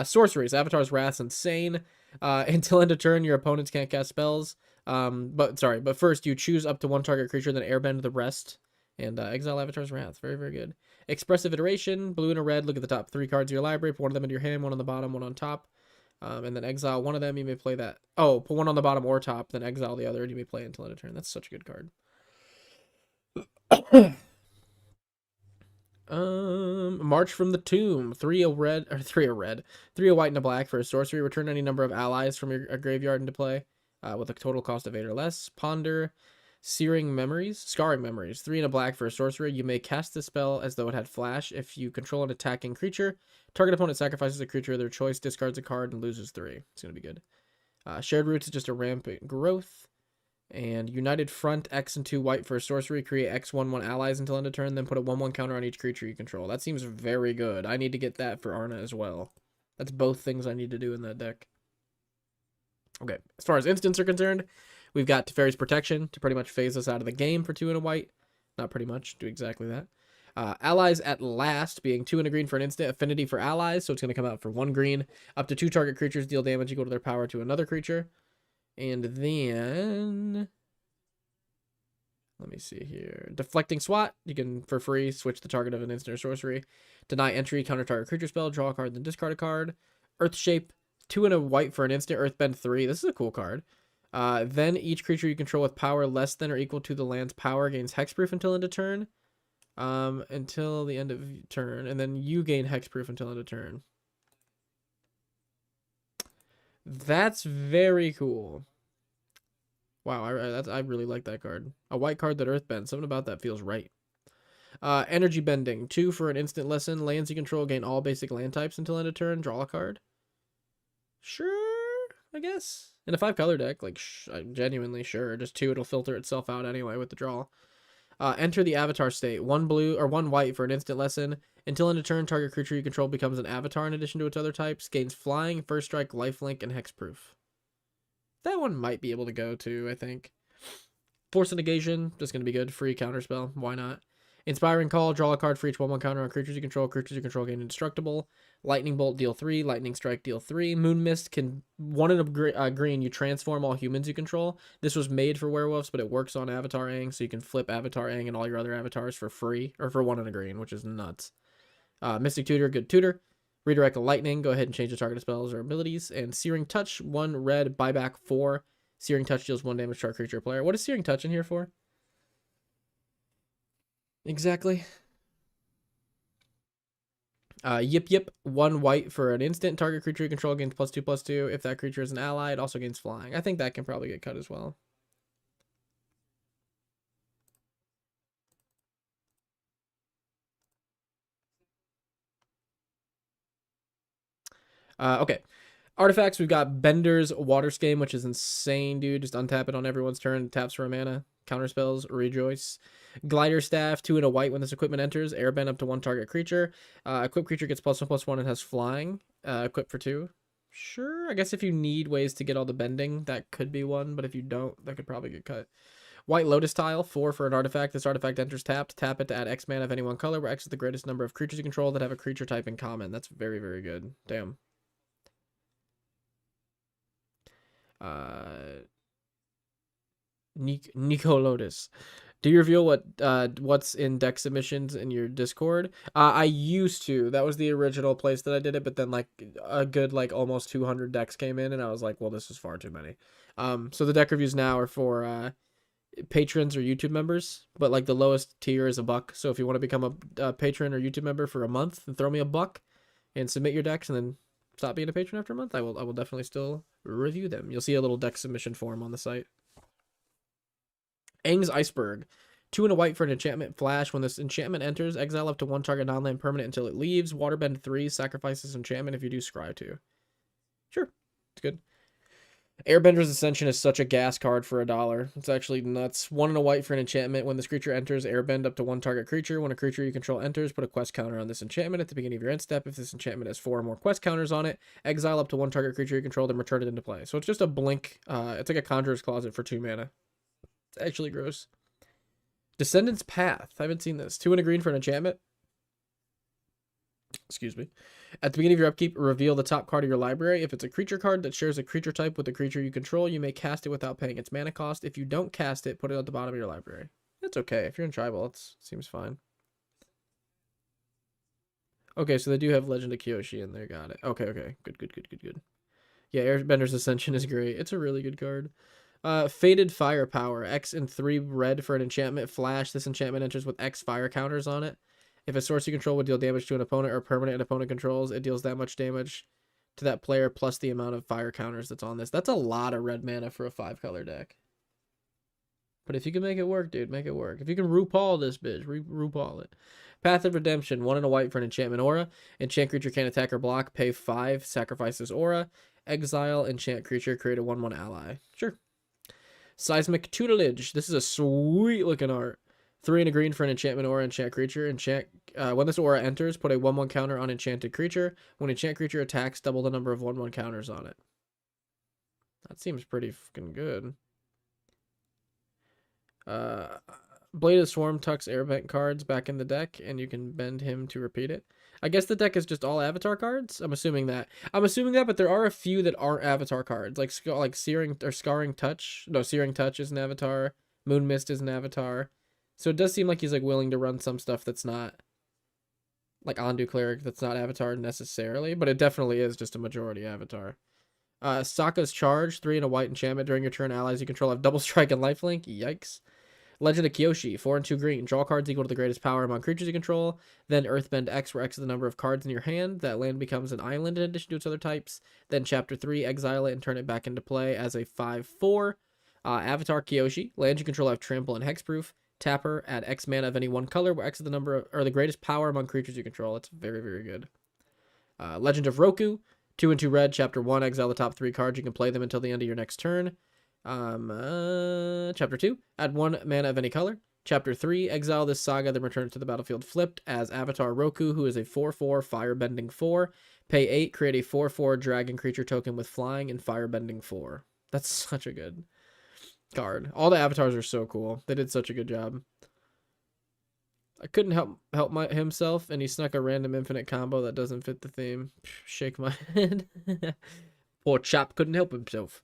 Sorceries. Avatar's Wrath's insane. Until end of turn, your opponents can't cast spells. But first you choose up to 1 target creature, then airbend the rest, and exile Avatar's Wrath. Very, very good. Expressive Iteration. Blue and a red. Look at the top 3 cards of your library. Put 1 of them into your hand, 1 on the bottom, 1 on top. And then exile 1 of them. You may play that. Oh, put 1 on the bottom or top, then exile the other, and you may play until end of turn. That's such a good card. March from the Tomb. 3 a red, 3 a white and a black for a sorcery. Return any number of allies from your graveyard into play, with a total cost of 8 or less. Ponder. Scarring Memories. 3 and a black for a sorcery. You may cast the spell as though it had flash. If you control an attacking creature, target opponent sacrifices a creature of their choice, discards a card, and loses 3. It's gonna be good. Shared Roots is just a rampant growth. And United Front, X and 2 white for a sorcery. Create X/1/1 allies until end of turn, then put a 1/1 counter on each creature you control. That seems very good. I need to get that for Arna as well. That's both things I need to do in that deck. Okay, as far as instants are concerned, we've got Teferi's Protection to pretty much phase us out of the game for 2 and a white. Not pretty much, do exactly that. Allies at Last, being 2 and a green for an instant. Affinity for allies, so it's going to come out for 1 green. Up to 2 target creatures deal damage equal to their power to another creature. And then, let me see here. Deflecting Swat. You can, for free, switch the target of an instant or sorcery. Deny entry, counter target creature spell, draw a card, then discard a card. Earth Shape. 2 and a white for an instant. Earthbend 3. This is a cool card. Then each creature you control with power less than or equal to the land's power gains hexproof until end of turn. Until the end of turn. And then you gain hexproof until end of turn. That's very cool. Wow, I really like that card. A white card that earthbends. Something about that feels right. Energy Bending. 2 for an instant lesson. Lands you control gain all basic land types until end of turn. Draw a card. Sure, I guess. In a 5-color deck, like, I'm genuinely sure. Just 2, it'll filter itself out anyway with the draw. Enter the Avatar State. 1 blue or 1 white for an instant lesson. Until end of turn, target creature you control becomes an avatar in addition to its other types. Gains flying, first strike, lifelink, and hexproof. That one might be able to go too, I think. Force of Negation, just going to be good. Free counterspell. Why not? Inspiring Call, draw a card for each 1/1 counter on creatures you control. Creatures you control gain indestructible. Lightning Bolt, deal 3. Lightning Strike, deal 3. Moon Mist can 1 in a green. You transform all humans you control. This was made for werewolves, but it works on Avatar Aang, so you can flip Avatar Aang and all your other avatars for free, or for 1 in a green, which is nuts. Mystic Tutor, good tutor. Redirect a lightning. Go ahead and change the target spells or abilities. And Searing Touch, 1 red, buyback 4. Searing Touch deals 1 damage to our creature or player. What is Searing Touch in here for? Exactly. Yip Yip, 1 white for an instant. Target creature you control gains +2/+2. If that creature is an ally, it also gains flying. I think that can probably get cut as well. Okay. Artifacts, we've got Bender's Water Skein, which is insane, dude. Just untap it on everyone's turn. Taps for a mana. Counter spells, Rejoice. Glider Staff, 2 and a white when this equipment enters. Airbend up to 1 target creature. Equipped creature gets +1/+1 and has flying. Equipped for 2. Sure, I guess if you need ways to get all the bending, that could be one. But if you don't, that could probably get cut. White Lotus Tile, 4 for an artifact. This artifact enters tapped. Tap it to add X mana of any one color, where X is the greatest number of creatures you control that have a creature type in common. That's very, very good. Damn. Nico Lotus. Do you reveal what's in deck submissions in your Discord? I used to. That was the original place that I did it, but then like a good like almost 200 decks came in, and I was like, well, this is far too many. So the deck reviews now are for patrons or YouTube members, but like the lowest tier is $1. So if you want to become a patron or YouTube member for a month, then throw me $1 and submit your decks, and then stop being a patron after a month. I will definitely still review them. You'll see a little deck submission form on the site. Aang's Iceberg. 2 and a white for an enchantment flash. When this enchantment enters, exile up to 1 target non-land permanent until it leaves. Waterbend 3, sacrifices enchantment if you do scry 2. Sure, it's good. Airbender's Ascension is such a gas card for $1. It's actually nuts. 1 and a white for an enchantment. When this creature enters, airbend up to 1 target creature. When a creature you control enters, put a quest counter on this enchantment at the beginning of your end step. If this enchantment has 4 or more quest counters on it, exile up to 1 target creature you control, then return it into play. So it's just a blink. It's like a Conjurer's Closet for 2 mana. It's actually gross. Descendant's Path. I haven't seen this. 2 and a green for an enchantment. Excuse me. At the beginning of your upkeep, reveal the top card of your library. If it's a creature card that shares a creature type with the creature you control, you may cast it without paying its mana cost. If you don't cast it, put it at the bottom of your library. That's okay. If you're in tribal, it seems fine. Okay, so they do have Legend of Kyoshi in there. Got it. Okay. Good. Yeah, Airbender's Ascension is great. It's a really good card. Faded Firepower. X and 3 red for an enchantment. Flash. This enchantment enters with X fire counters on it. If a source you control would deal damage to an opponent or permanent an opponent controls, it deals that much damage to that player plus the amount of fire counters that's on this. That's a lot of red mana for a 5-color deck. But if you can make it work, dude, make it work. If you can RuPaul this bitch, RuPaul it. Path of Redemption. 1 and a white for an enchantment aura. Enchant creature can't attack or block. Pay 5. Sacrifice this aura. Exile enchant creature. Create a 1/1 ally. Sure. Seismic Tutelage. This is a sweet looking art. 3 and a green for an enchantment aura, enchant creature. When this aura enters, put a 1/1 counter on enchanted creature. When enchant creature attacks, double the number of 1/1 counters on it. That seems pretty fucking good. Blade of Swarm tucks airbent cards back in the deck, and you can bend him to repeat it. I guess the deck is just all avatar cards. I'm assuming that, but there are a few that aren't avatar cards, like Searing or Scarring Touch. No, Searing Touch is an avatar. Moon Mist is an avatar. So it does seem like he's like willing to run some stuff that's not like Ondu Cleric, that's not avatar necessarily, but it definitely is just a majority avatar. Sokka's Charge, 3 and a white enchantment. During your turn, allies you control have double strike and lifelink. Yikes. Legend of Kyoshi, 4 and 2 green. Draw cards equal to the greatest power among creatures you control. Then Earthbend X, where X is the number of cards in your hand. That land becomes an island in addition to its other types. Then Chapter 3, exile it and turn it back into play as a 5/4. Avatar Kyoshi, lands you control have trample and hexproof. Tapper, add X mana of any one color, where X is the number of, or the greatest power among creatures you control. It's very, very good. Legend of Roku, 2 and 2 red. Chapter 1, exile the top 3 cards. You can play them until the end of your next turn. Chapter 2, add 1 mana of any color. Chapter 3, exile this saga, then return it to the battlefield flipped as Avatar Roku, who is a 4/4 firebending 4. Pay 8, create a 4/4 dragon creature token with flying and firebending 4. That's such a good card. All the avatars are so cool. They did such a good job. I couldn't help himself, and he snuck a random infinite combo that doesn't fit the theme. Shake my head. Poor chap couldn't help himself.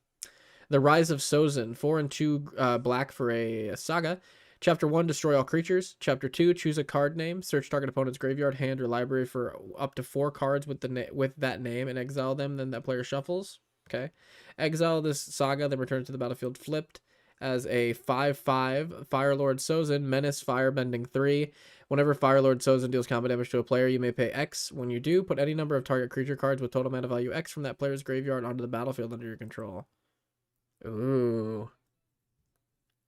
The Rise of Sozin, 4 and 2 black for a saga. Chapter 1, destroy all creatures. Chapter 2, choose a card name. Search target opponent's graveyard, hand, or library for up to 4 cards with that name and exile them. Then that player shuffles. Okay. Exile this saga, then return to the battlefield flipped as a 5/5 Firelord Sozin, Menace, Firebending 3. Whenever Firelord Sozin deals combat damage to a player, you may pay X. When you do, put any number of target creature cards with total mana value X from that player's graveyard onto the battlefield under your control. Ooh.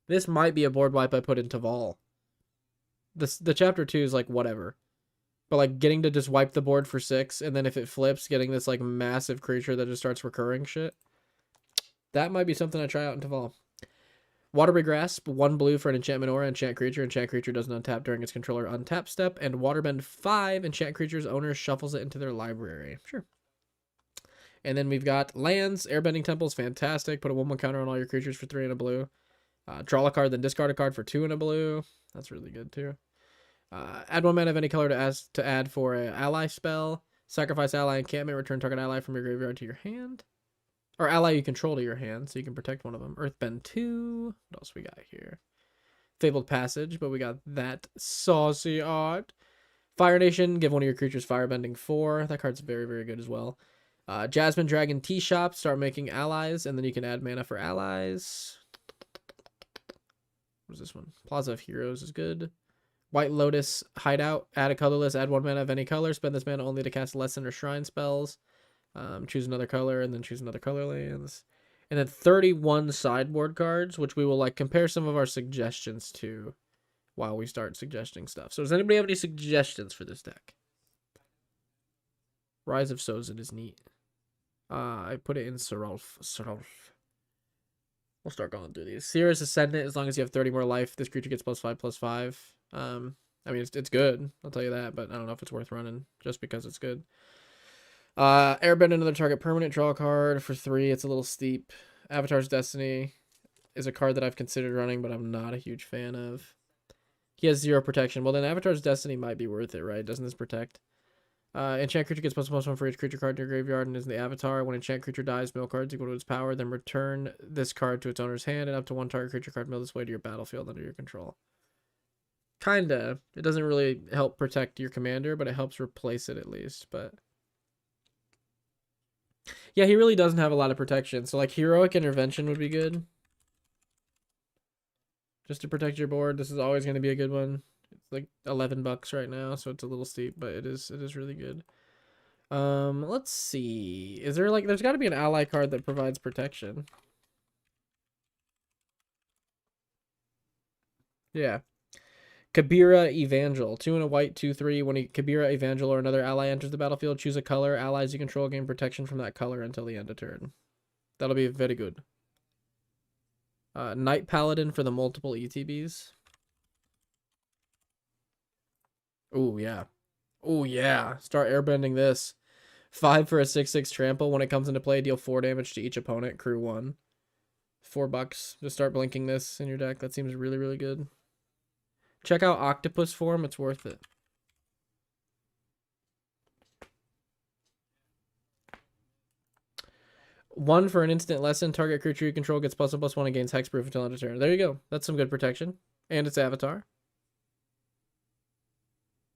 This might be a board wipe I put into Vol. The chapter 2 is like whatever. But like getting to just wipe the board for 6, and then if it flips, getting this like massive creature that just starts recurring shit. That might be something I try out into Vol. Watery Grasp, 1 blue for an enchantment aura, enchant creature. Enchant creature doesn't untap during its controller untap step. And Waterbend 5, enchant creature's owner shuffles it into their library. Sure. And then we've got lands. Airbending Temple's fantastic. Put a 1/1 counter on all your creatures for 3 and a blue. Draw a card, then discard a card for 2 and a blue. That's really good too. Add 1 mana of any color to add for an ally spell. Sacrifice ally encampment. Return target ally from your graveyard to your hand. Or ally you control to your hand, so you can protect one of them. Earthbend 2. What else we got here? Fabled Passage, but we got that saucy art. Fire Nation, give one of your creatures Firebending 4. That card's very, very good as well. Jasmine Dragon Tea Shop, start making allies, and then you can add mana for allies. What is this one? Plaza of Heroes is good. White Lotus Hideout, add a colorless, add 1 mana of any color, spend this mana only to cast Lesson or Shrine spells. Choose another color, and then choose another color lands. And then 31 sideboard cards, which we will like compare some of our suggestions to while we start suggesting stuff. So does anybody have any suggestions for this deck? Rise of Sozin is neat. I put it in Sarolf. We'll start going through these. Seer's Ascendant, as long as you have 30 more life, this creature gets +5/+5. I mean, it's good, I'll tell you that, but I don't know if it's worth running just because it's good. Airbend another target permanent, draw a card for 3. It's a little steep. Avatar's Destiny is a card that I've considered running, but I'm not a huge fan of. He has 0 protection. Well, then Avatar's Destiny might be worth it, right? Doesn't this protect? Enchant creature gets +1/+1 for each creature card in your graveyard and is in the Avatar. When enchant creature dies, mill cards equal to its power. Then return this card to its owner's hand and up to 1 target creature card mill this way to your battlefield under your control. Kinda. It doesn't really help protect your commander, but it helps replace it at least. But yeah, he really doesn't have a lot of protection. So like Heroic Intervention would be good. Just to protect your board. This is always going to be a good one. It's like $11 right now, so it's a little steep, but it is really good. Let's see. Is there like there's got to be an ally card that provides protection. Yeah. Kabira Evangel. 2 and a white, 2/3. When a Kabira Evangel or another ally enters the battlefield, choose a color. Allies you control gain protection from that color until the end of turn. That'll be very good. Night Paladin for the multiple ETBs. Oh, yeah. Oh, yeah. Start airbending this. 5 for a 6/6 trample. When it comes into play, deal 4 damage to each opponent. Crew 1. $4. Just start blinking this in your deck. That seems really, really good. Check out Octopus form. It's worth it. One for an instant lesson. Target creature you control gets +1/+1 and gains hexproof until end of turn. There you go. That's some good protection. And it's Avatar.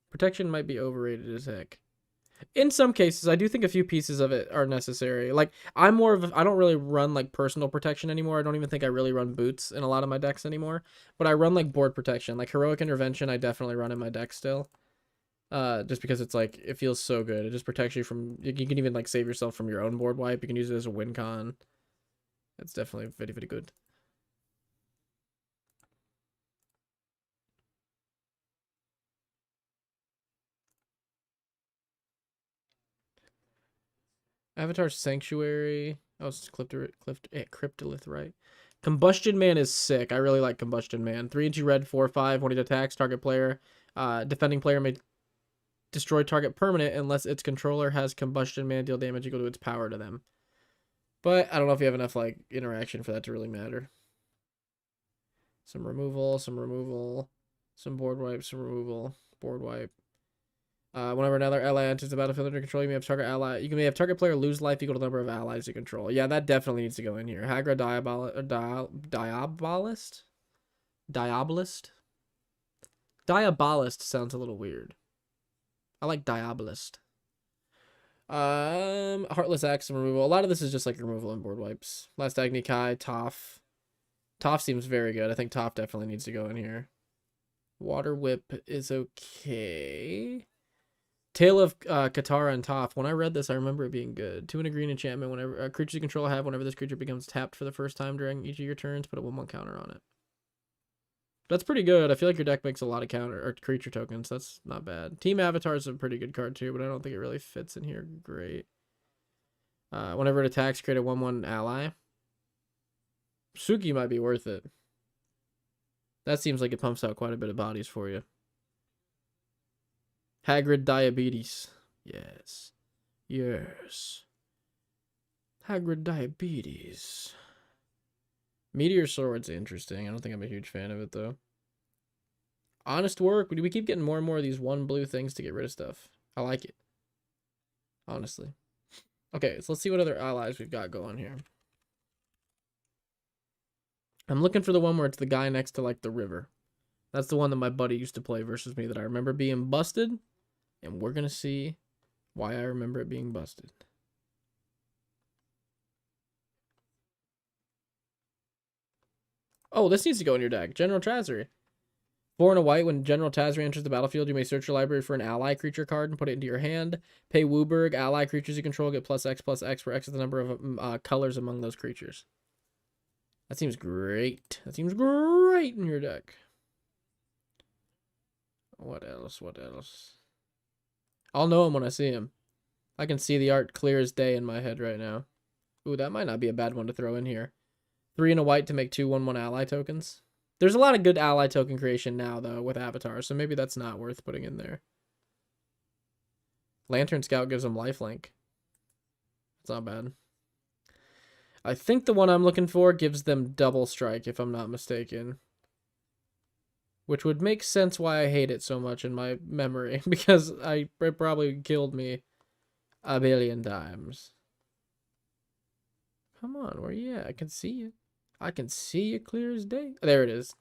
Protection might be overrated as heck. In some cases, I do think a few pieces of it are necessary. Like, I don't really run, like, personal protection anymore. I don't even think I really run boots in a lot of my decks anymore. But I run, like, board protection. Like, Heroic Intervention, I definitely run in my deck still. Just because it's, like, it feels so good. It just protects you from... You can even, like, save yourself from your own board wipe. You can use it as a win con. It's definitely very, very good. Avatar Sanctuary. Oh, it's Cryptolith, right? Combustion Man is sick. I really like Combustion Man. 3 and 2 red, 4/5. When it attacks target player, defending player may destroy target permanent unless its controller has Combustion Man deal damage equal to its power to them. But I don't know if you have enough like interaction for that to really matter. Some removal, some removal. Some board wipe, some removal. Board wipe. Whenever another ally enters the battlefield under control, you may have target ally. You may have target player lose life equal to the number of allies you control. Yeah, that definitely needs to go in here. Hagra Diabolist. Diabolist. Diabolist sounds a little weird. I like Diabolist. Heartless Axe and removal. A lot of this is just like removal and board wipes. Last Agni Kai, Toph. Toph seems very good. I think Toph definitely needs to go in here. Water Whip is okay. Tale of Katara and Toph. When I read this, I remember it being good. 2 and a green enchantment. Whenever a creature you control have, whenever this creature becomes tapped for the first time during each of your turns, put a 1/1 counter on it. That's pretty good. I feel like your deck makes a lot of counter or creature tokens. That's not bad. Team Avatar is a pretty good card too, but I don't think it really fits in here great. Whenever it attacks, create a 1/1 ally. Suki might be worth it. That seems like it pumps out quite a bit of bodies for you. Hagrid Diabetes. Yes. Yes. Hagrid Diabetes. Meteor Sword's interesting. I don't think I'm a huge fan of it, though. Honest Work. We keep getting more and more of these 1 blue things to get rid of stuff. I like it. Honestly. Okay, so let's see what other allies we've got going here. I'm looking for the one where it's the guy next to, like, the river. That's the one that my buddy used to play versus me that I remember being busted. And we're going to see why I remember it being busted. Oh, this needs to go in your deck. General Tazri. 4 and a white. When General Tazri enters the battlefield, you may search your library for an ally creature card and put it into your hand. Pay Wooburg. Ally creatures you control get +X, where X is the number of colors among those creatures. That seems great. That seems great in your deck. What else? What else? I'll know him when I see him. I can see the art clear as day in my head right now. Ooh, that might not be a bad one to throw in here. 3 and a white to make 2 1/1 ally tokens. There's a lot of good ally token creation now, though, with Avatar, so maybe that's not worth putting in there. Lantern Scout gives them lifelink. It's not bad. I think the one I'm looking for gives them double strike, if I'm not mistaken. Which would make sense why I hate it so much in my memory, because it probably killed me a billion times. Come on, where you at? I can see you. I can see you clear as day. There it is.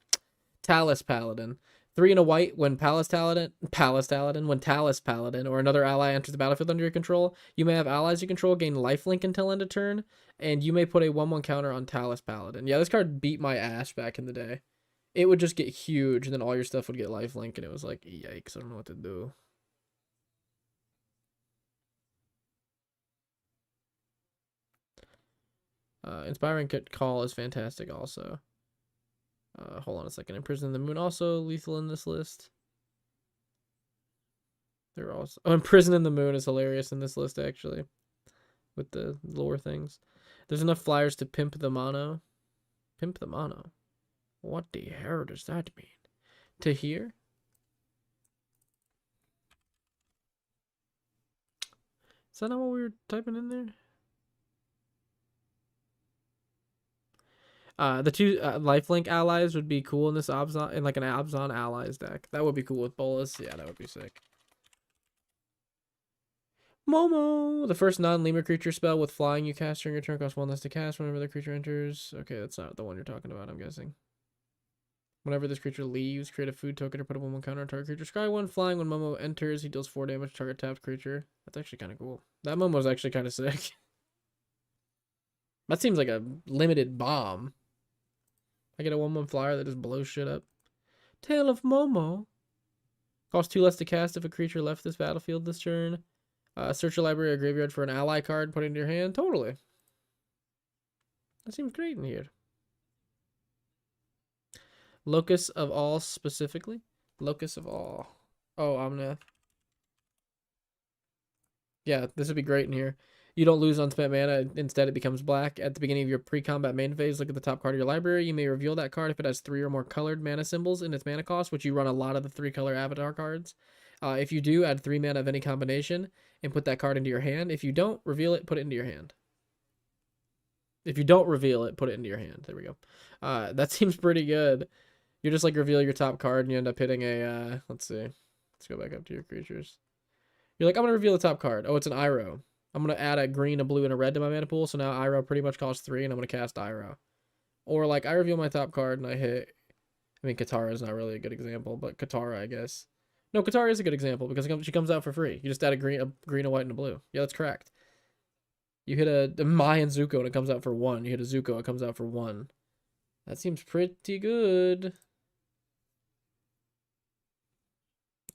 Talus Paladin. 3 and a white. When Talus Paladin, or another ally enters the battlefield under your control, you may have allies you control gain lifelink until end of turn, and you may put a 1/1 counter on Talus Paladin. Yeah, this card beat my ass back in the day. It would just get huge, and then all your stuff would get lifelink, and it was like, yikes, I don't know what to do. Inspiring Call is fantastic also. Hold on a second. Imprison the Moon also lethal in this list. They're also... Oh, Imprison in the Moon is hilarious in this list, actually. With the lore things. There's enough flyers to pimp the mono. Pimp the mono? What the hell does that mean? To here? Is that not what we were typing in there? The 2 lifelink allies would be cool in this Abzan, in like an Abzan allies deck. That would be cool with Bolas. Yeah, that would be sick. Momo! The first non-lemur creature spell with flying you cast during your turn costs 1 less to cast whenever the creature enters. Okay, that's not the one you're talking about, I'm guessing. Whenever this creature leaves, create a food token or put a 1/1 counter on target creature. Scry 1 flying. When Momo enters, he deals 4 damage to target tapped creature. That's actually kind of cool. That Momo's actually kind of sick. That seems like a limited bomb. I get a 1/1 flyer that just blows shit up. Tale of Momo. Costs 2 less to cast if a creature left this battlefield this turn. Search your library or graveyard for an ally card, put it into your hand. Totally. That seems great in here. Locus of All specifically. Locus of All. Oh, Omnath. Yeah, this would be great in here. You don't lose unspent mana. Instead, it becomes black. At the beginning of your pre-combat main phase, look at the top card of your library. You may reveal that card if it has 3 or more colored mana symbols in its mana cost, which you run a lot of the 3-color avatar cards. If you do, add 3 mana of any combination and put that card into your hand. If you don't, reveal it, put it into your hand. If you don't reveal it, put it into your hand. There we go. That seems pretty good. You just like reveal your top card and you end up hitting a, let's see. Let's go back up to your creatures. You're like, I'm going to reveal the top card. Oh, it's an Iroh. I'm going to add a green, a blue, and a red to my mana pool. So now Iroh pretty much costs 3 and I'm going to cast Iroh. Or like I reveal my top card and I hit, I mean, Katara is not really a good example, but Katara, I guess. No, Katara is a good example because she comes out for free. You just add a green, a white, and a blue. Yeah, that's correct. You hit a Mayan Zuko and it comes out for 1. You hit a Zuko, it comes out for 1. That seems pretty good.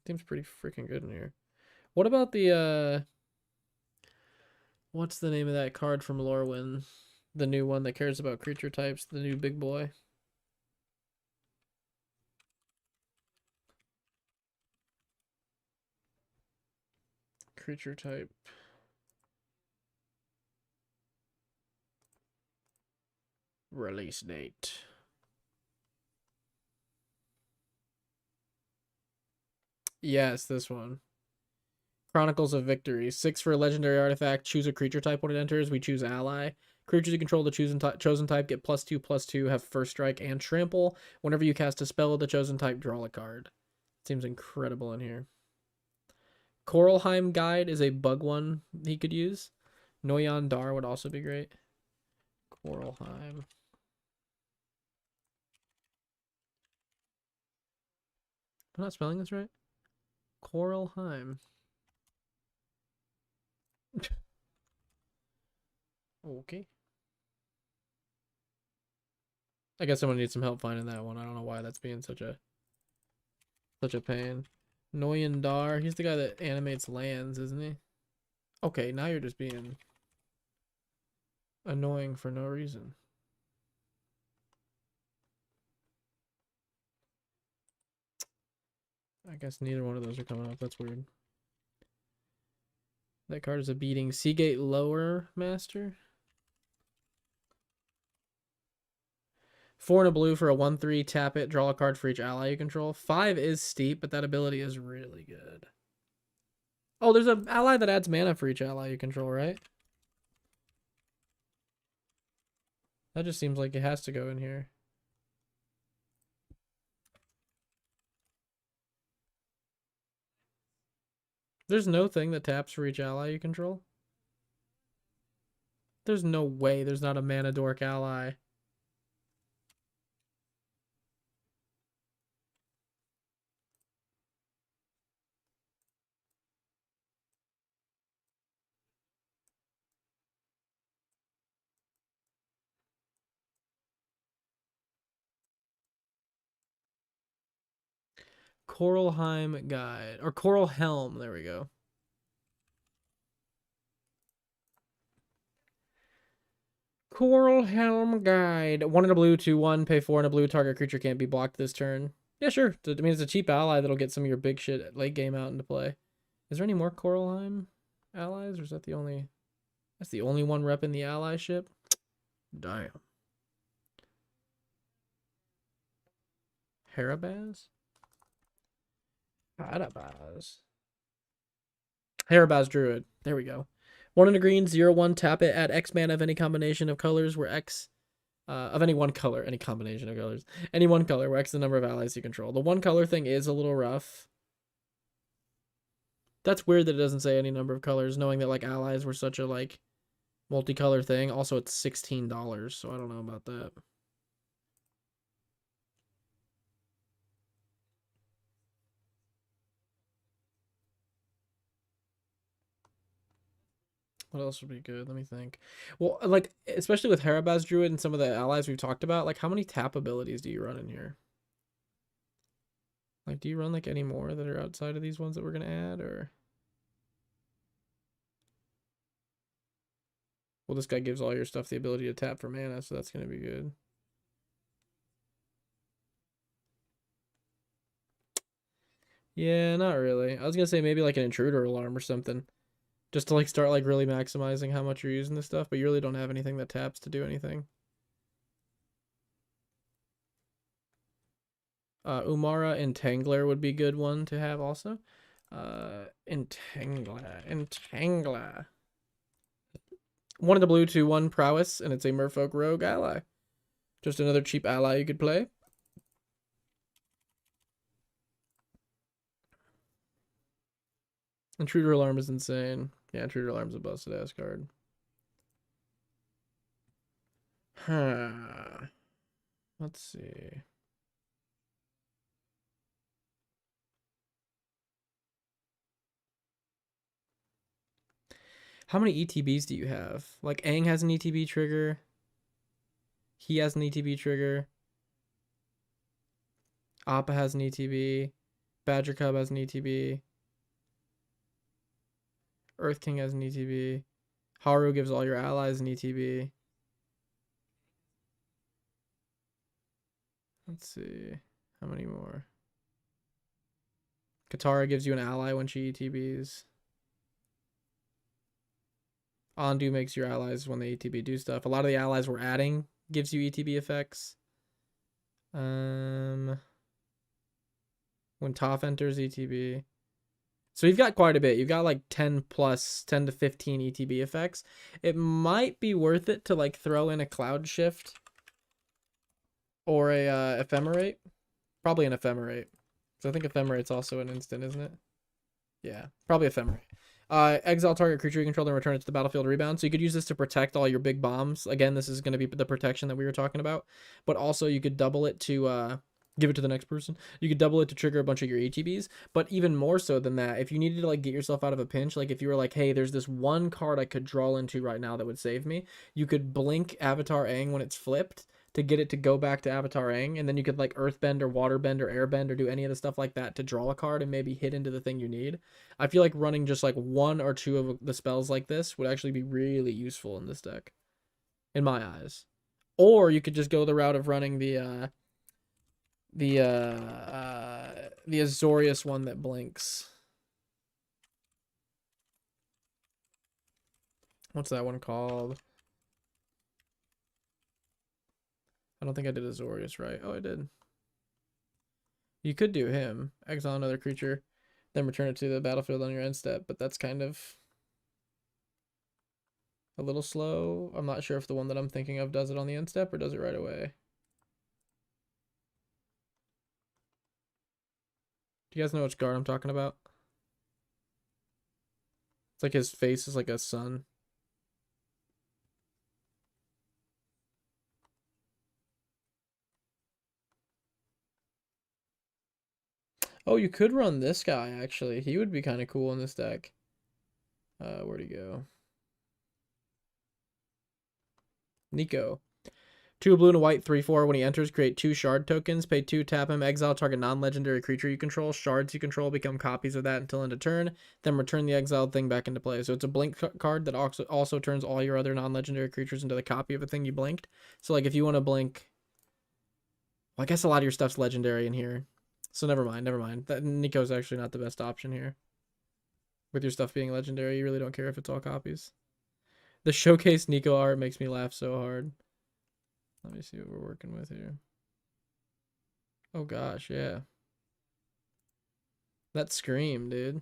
Seems pretty freaking good in here. What about the, what's the name of that card from Lorwyn? The new one that cares about creature types, the new big boy. Creature type. Release date. Yes, this one. Chronicles of Victory. 6 for a legendary artifact. Choose a creature type when it enters. We choose ally. Creatures you control the chosen type get +2/+2, have first strike and trample. Whenever you cast a spell of the chosen type, draw a card. Seems incredible in here. Coralheim Guide is a bug one he could use. Noyan Dar would also be great. Coralheim. I'm not spelling this right. Coralheim. Okay. I guess someone needs some help finding that one. I don't know why that's being such a pain. Noyan Dar. He's the guy that animates lands, isn't he? Okay, now you're just being annoying for no reason. I guess neither one of those are coming up. That's weird. That card is a beating. Seagate Lower Master. 4 and a blue for a 1/3. Tap it. Draw a card for each ally you control. 5 is steep, but that ability is really good. Oh, there's an ally that adds mana for each ally you control, right? That just seems like it has to go in here. There's no thing that taps for each ally you control. There's no way there's not a mana dork ally. Coralheim Guide. Or Coral Helm. There we go. Coral Helm Guide. 1 in a blue, 2/1. Pay 4 in a blue. Target creature can't be blocked this turn. Yeah, sure. I mean, it's a cheap ally that'll get some of your big shit late game out into play. Is there any more Coralheim allies? Or is that the only... That's the only one repping the ally ship? Damn. Harabaz? Harabaz Druid. There we go. 1 in a green, 0/1. Tap it. Add X mana of any combination of colors where X... of any one color. Any combination of colors. Any one color where X is the number of allies you control. The one color thing is a little rough. That's weird that it doesn't say any number of colors, knowing that like allies were such a like multicolor thing. Also, it's $16, so I don't know about that. What else would be good? Let me think. Well, like, especially with Harabaz Druid and some of the allies we've talked about, like, how many tap abilities do you run in here? Like, do you run, like, any more that are outside of these ones that we're going to add, or? Well, this guy gives all your stuff the ability to tap for mana, so that's going to be good. Yeah, not really. I was going to say maybe, like, an intruder alarm or something. Just to, like, start, like, really maximizing how much you're using this stuff, but you really don't have anything that taps to do anything. Umara Entangler would be a good one to have also. Entangler. 1 in the blue, 2/1 prowess, and it's a Merfolk Rogue ally. Just another cheap ally you could play. Intruder Alarm is insane. Yeah, Intruder Alarm's a busted ass card. Huh. Let's see. How many ETBs do you have? Like, Aang has an ETB trigger. He has an ETB trigger. Appa has an ETB. Badger Cub has an ETB. Earth King has an ETB. Haru gives all your allies an ETB. Let's see. How many more? Katara gives you an ally when she ETBs. Ondu makes your allies when they ETB do stuff. A lot of the allies we're adding gives you ETB effects. When Toph enters ETB. So you've got quite a bit. You've got like 10 plus, 10 to 15 ETB effects. It might be worth it to like throw in a Cloud Shift or a Ephemerate. Probably an Ephemerate. So I think Ephemerate's also an instant, isn't it? Yeah, probably Ephemerate. Exile target creature you control and return it to the battlefield rebound. So you could use this to protect all your big bombs. Again, this is going to be the protection that we were talking about. But also you could double it to give it to the next person. You could double it to trigger a bunch of your ETBs. But even more so than that, if you needed to like get yourself out of a pinch, like if you were like, hey, there's this one card I could draw into right now that would save me, you could blink Avatar Aang when it's flipped to get it to go back to Avatar Aang, and then you could like Earthbend or Waterbend or Airbend or do any of the stuff like that to draw a card and maybe hit into the thing you need. I feel like running just like one or two of the spells like this would actually be really useful in this deck, in my eyes. Or you could just go the route of running the Azorius one that blinks. What's that one called? I don't think I did Azorius right. Oh, I did. You could do him. Exile another creature, then return it to the battlefield on your end step, but that's kind of a little slow. I'm not sure if the one that I'm thinking of does it on the end step or does it right away. Do you guys know which card I'm talking about? It's like his face is like a sun. Oh, you could run this guy, actually. He would be kind of cool in this deck. Where'd he go? Nico. 2 blue and a white, 3/4. When he enters, create 2 shard tokens. Pay 2, tap him, exile target non-legendary creature you control. Shards you control become copies of that until end of turn. Then return the exiled thing back into play. So it's a blink card that also turns all your other non-legendary creatures into the copy of a thing you blinked. So like if you want to blink... Well, I guess a lot of your stuff's legendary in here. So never mind. That Nico's actually not the best option here. With your stuff being legendary, you really don't care if it's all copies. The showcase Nico art makes me laugh so hard. Let me see what we're working with here. Oh gosh, yeah. That scream, dude.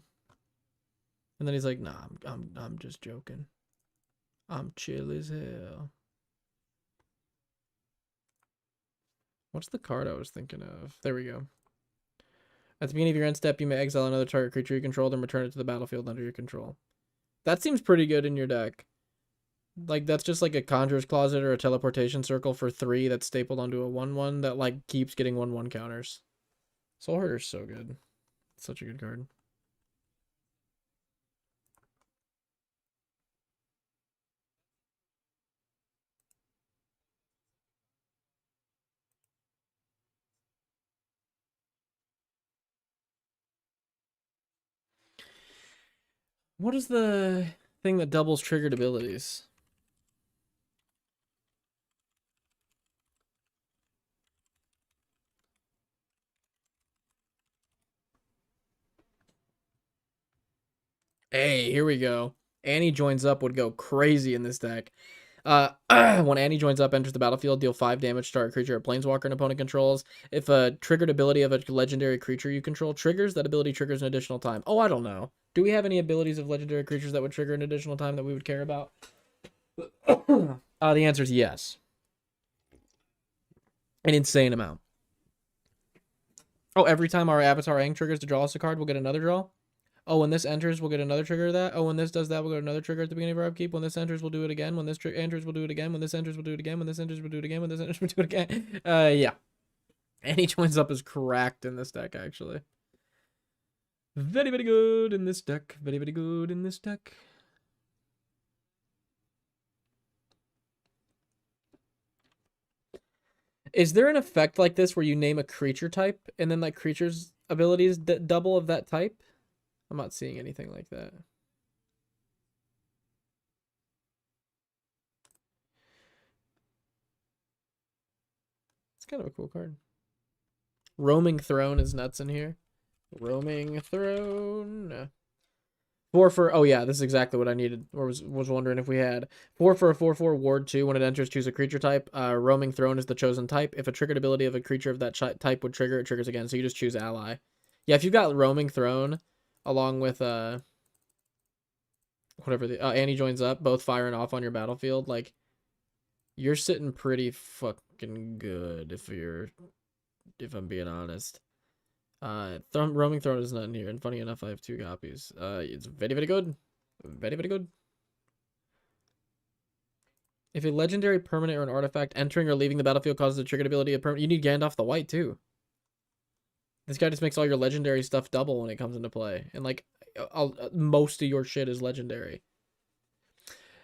And then he's like, "Nah, I'm just joking. I'm chill as hell." What's the card I was thinking of? There we go. At the beginning of your end step, you may exile another target creature you control, then return it to the battlefield under your control. That seems pretty good in your deck. Like, that's just like a Conjurer's Closet or a Teleportation Circle for 3 that's stapled onto a 1/1 that, like, keeps getting 1/1 counters. Soul Herder's so good. It's such a good card. What is the thing that doubles triggered abilities? Hey, here we go. Annie joins up would go crazy in this deck. When Annie joins up, enters the battlefield, deal 5 damage to target creature or planeswalker an opponent controls. If a triggered ability of a legendary creature you control triggers, that ability triggers an additional time. Oh, I don't know. Do we have any abilities of legendary creatures that would trigger an additional time that we would care about? The answer is yes. An insane amount. Oh, every time our Avatar Aang triggers to draw us a card, we'll get another draw? Oh, when this enters, we'll get another trigger of that. Oh, when this does that, we'll get another trigger at the beginning of our upkeep. When this enters, we'll do it again. When this enters, we'll do it again. When this enters, we'll do it again. When this enters, we'll do it again. When this enters, we'll do it again. Yeah. Any joins up is cracked in this deck, actually. Very, very good in this deck. Very, very good in this deck. Is there an effect like this where you name a creature type and then like creature's abilities double of that type? I'm not seeing anything like that. It's kind of a cool card. Roaming Throne is nuts in here. Roaming Throne. 4 for, oh yeah, this is exactly what I needed, or was wondering if we had. 4 for a 4/4 ward 2. When it enters, choose a creature type. Roaming Throne is the chosen type. If a triggered ability of a creature of that type would trigger, it triggers again. So you just choose ally. Yeah, if you've got Roaming Throne along with whatever the Annie joins up, both firing off on your battlefield, like you're sitting pretty fucking good if I'm being honest. Roaming Throne is not in here, and funny enough, I have 2 copies. It's very, very good. Very, very good. If a legendary, permanent, or an artifact entering or leaving the battlefield causes a triggered ability of permanent, you need Gandalf the White, too. This guy just makes all your legendary stuff double when it comes into play. And, like, most of your shit is legendary.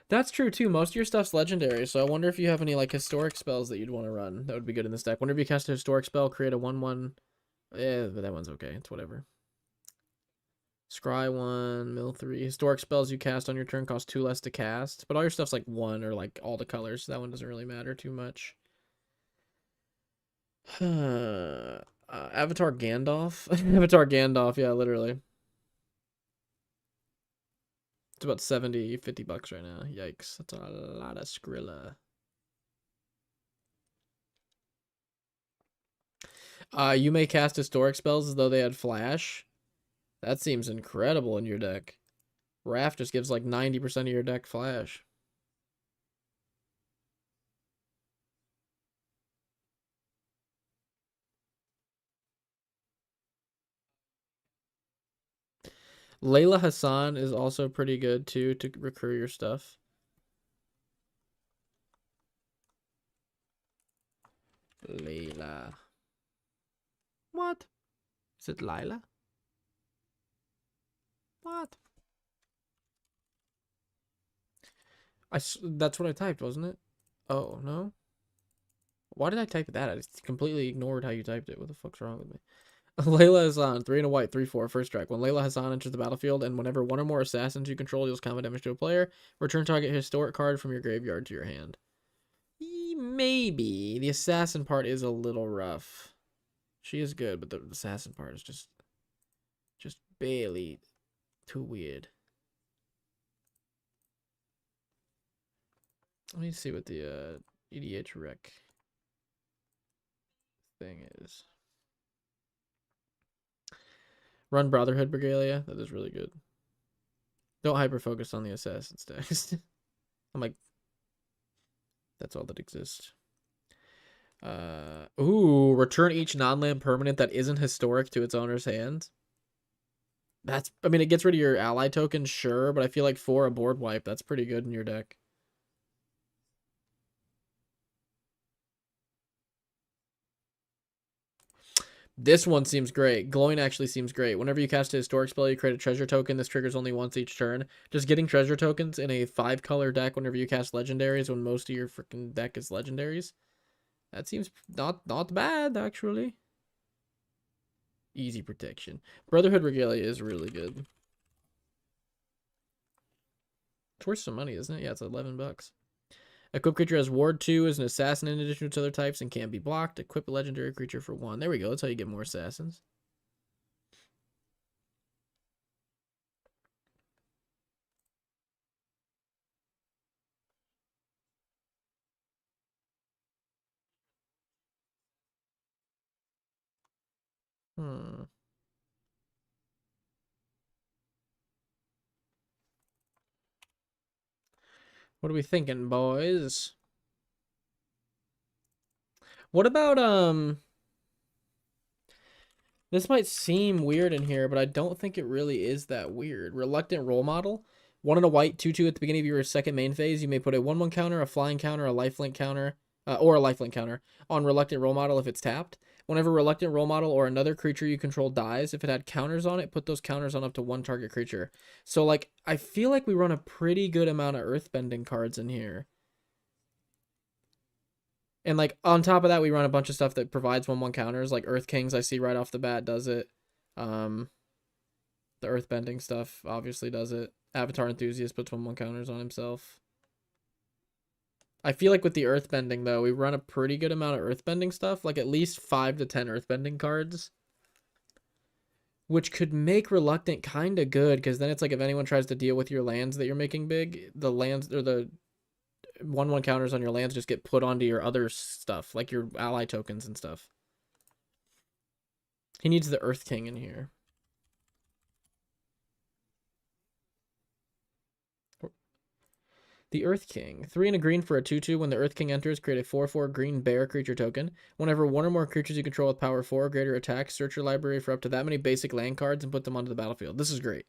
That's true, too. Most of your stuff's legendary, so I wonder if you have any, like, historic spells that you'd want to run. That would be good in this deck. Whenever you cast a historic spell, create a 1/1... Yeah, but that one's okay. It's whatever. Scry 1, mill 3. Historic spells you cast on your turn cost 2 less to cast. But all your stuff's like 1 or like all the colors. So that one doesn't really matter too much. Avatar Gandalf. Avatar Gandalf, yeah, literally. It's about 70, 50 bucks right now. Yikes. That's a lot of Skrilla. You may cast historic spells as though they had flash. That seems incredible in your deck. Wrath just gives like 90% of your deck flash. Layla Hassan is also pretty good too to recur your stuff. Layla. What? Is it Lila? What? That's what I typed, wasn't it? Oh, no? Why did I type that? I just completely ignored how you typed it. What the fuck's wrong with me? Layla Hassan, 3 and a white, 3/4, first strike. When Layla Hassan enters the battlefield, and whenever one or more assassins you control deals combat damage to a player, return target historic card from your graveyard to your hand. Maybe. The assassin part is a little rough. She is good, but the assassin part is just barely too weird. Let me see what the EDH rec thing is. Run Brotherhood Regalia. That is really good. Don't hyper focus on the assassin stacks. I'm like, that's all that exists. Ooh, return each non-land permanent that isn't historic to its owner's hand. That's, I mean, it gets rid of your ally token, sure, but I feel like for a board wipe, that's pretty good in your deck. This one seems great. Glowing actually seems great. Whenever you cast a historic spell, you create a treasure token. This triggers only once each turn. Just getting treasure tokens in a 5-color deck whenever you cast legendaries when most of your freaking deck is legendaries. That seems not bad, actually. Easy protection. Brotherhood Regalia is really good. It's worth some money, isn't it? Yeah, it's 11 bucks. Equip creature has Ward 2 as an assassin in addition to other types and can't be blocked. Equip a legendary creature for 1. There we go. That's how you get more assassins. What are we thinking, boys? What about This might seem weird in here, but I don't think it really is that weird. Reluctant Role Model. 1 and a white, 2/2 at the beginning of your second main phase. You may put a 1/1 counter, a flying counter, a lifelink counter, or a lifelink counter on Reluctant Role Model if it's tapped. Whenever Reluctant Role Model or another creature you control dies, if it had counters on it, put those counters on up to 1 target creature. So, like, I feel like we run a pretty good amount of Earthbending cards in here. And, like, on top of that, we run a bunch of stuff that provides 1/1 counters. Like, Earth Kings, I see right off the bat, does it. The Earthbending stuff obviously does it. Avatar Enthusiast puts 1/1 counters on himself. I feel like with the Earthbending, though, we run a pretty good amount of Earthbending stuff. Like, at least 5 to 10 Earthbending cards. Which could make Reluctant kind of good, because then it's like if anyone tries to deal with your lands that you're making big, the lands, or the 1/1 counters on your lands just get put onto your other stuff, like your ally tokens and stuff. He needs the Earth King in here. The Earth King. 3 and a green for a 2/2. When the Earth King enters, create a 4/4 green bear creature token. Whenever 1 or more creatures you control with power 4 or greater attack, search your library for up to that many basic land cards and put them onto the battlefield. This is great.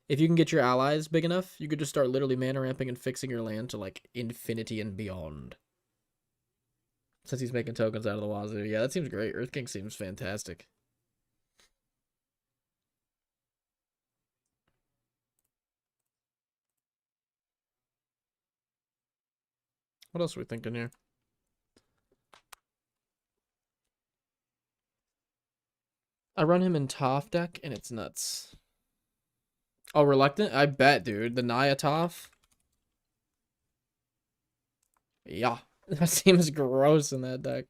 If you can get your allies big enough, you could just start literally mana ramping and fixing your land to, like, infinity and beyond. Since he's making tokens out of the wazoo. Yeah, that seems great. Earth King seems fantastic. What else are we thinking here? I run him in Toph deck, and it's nuts. Oh, Reluctant? I bet, dude. The Naya Toph? Yeah. That seems gross in that deck.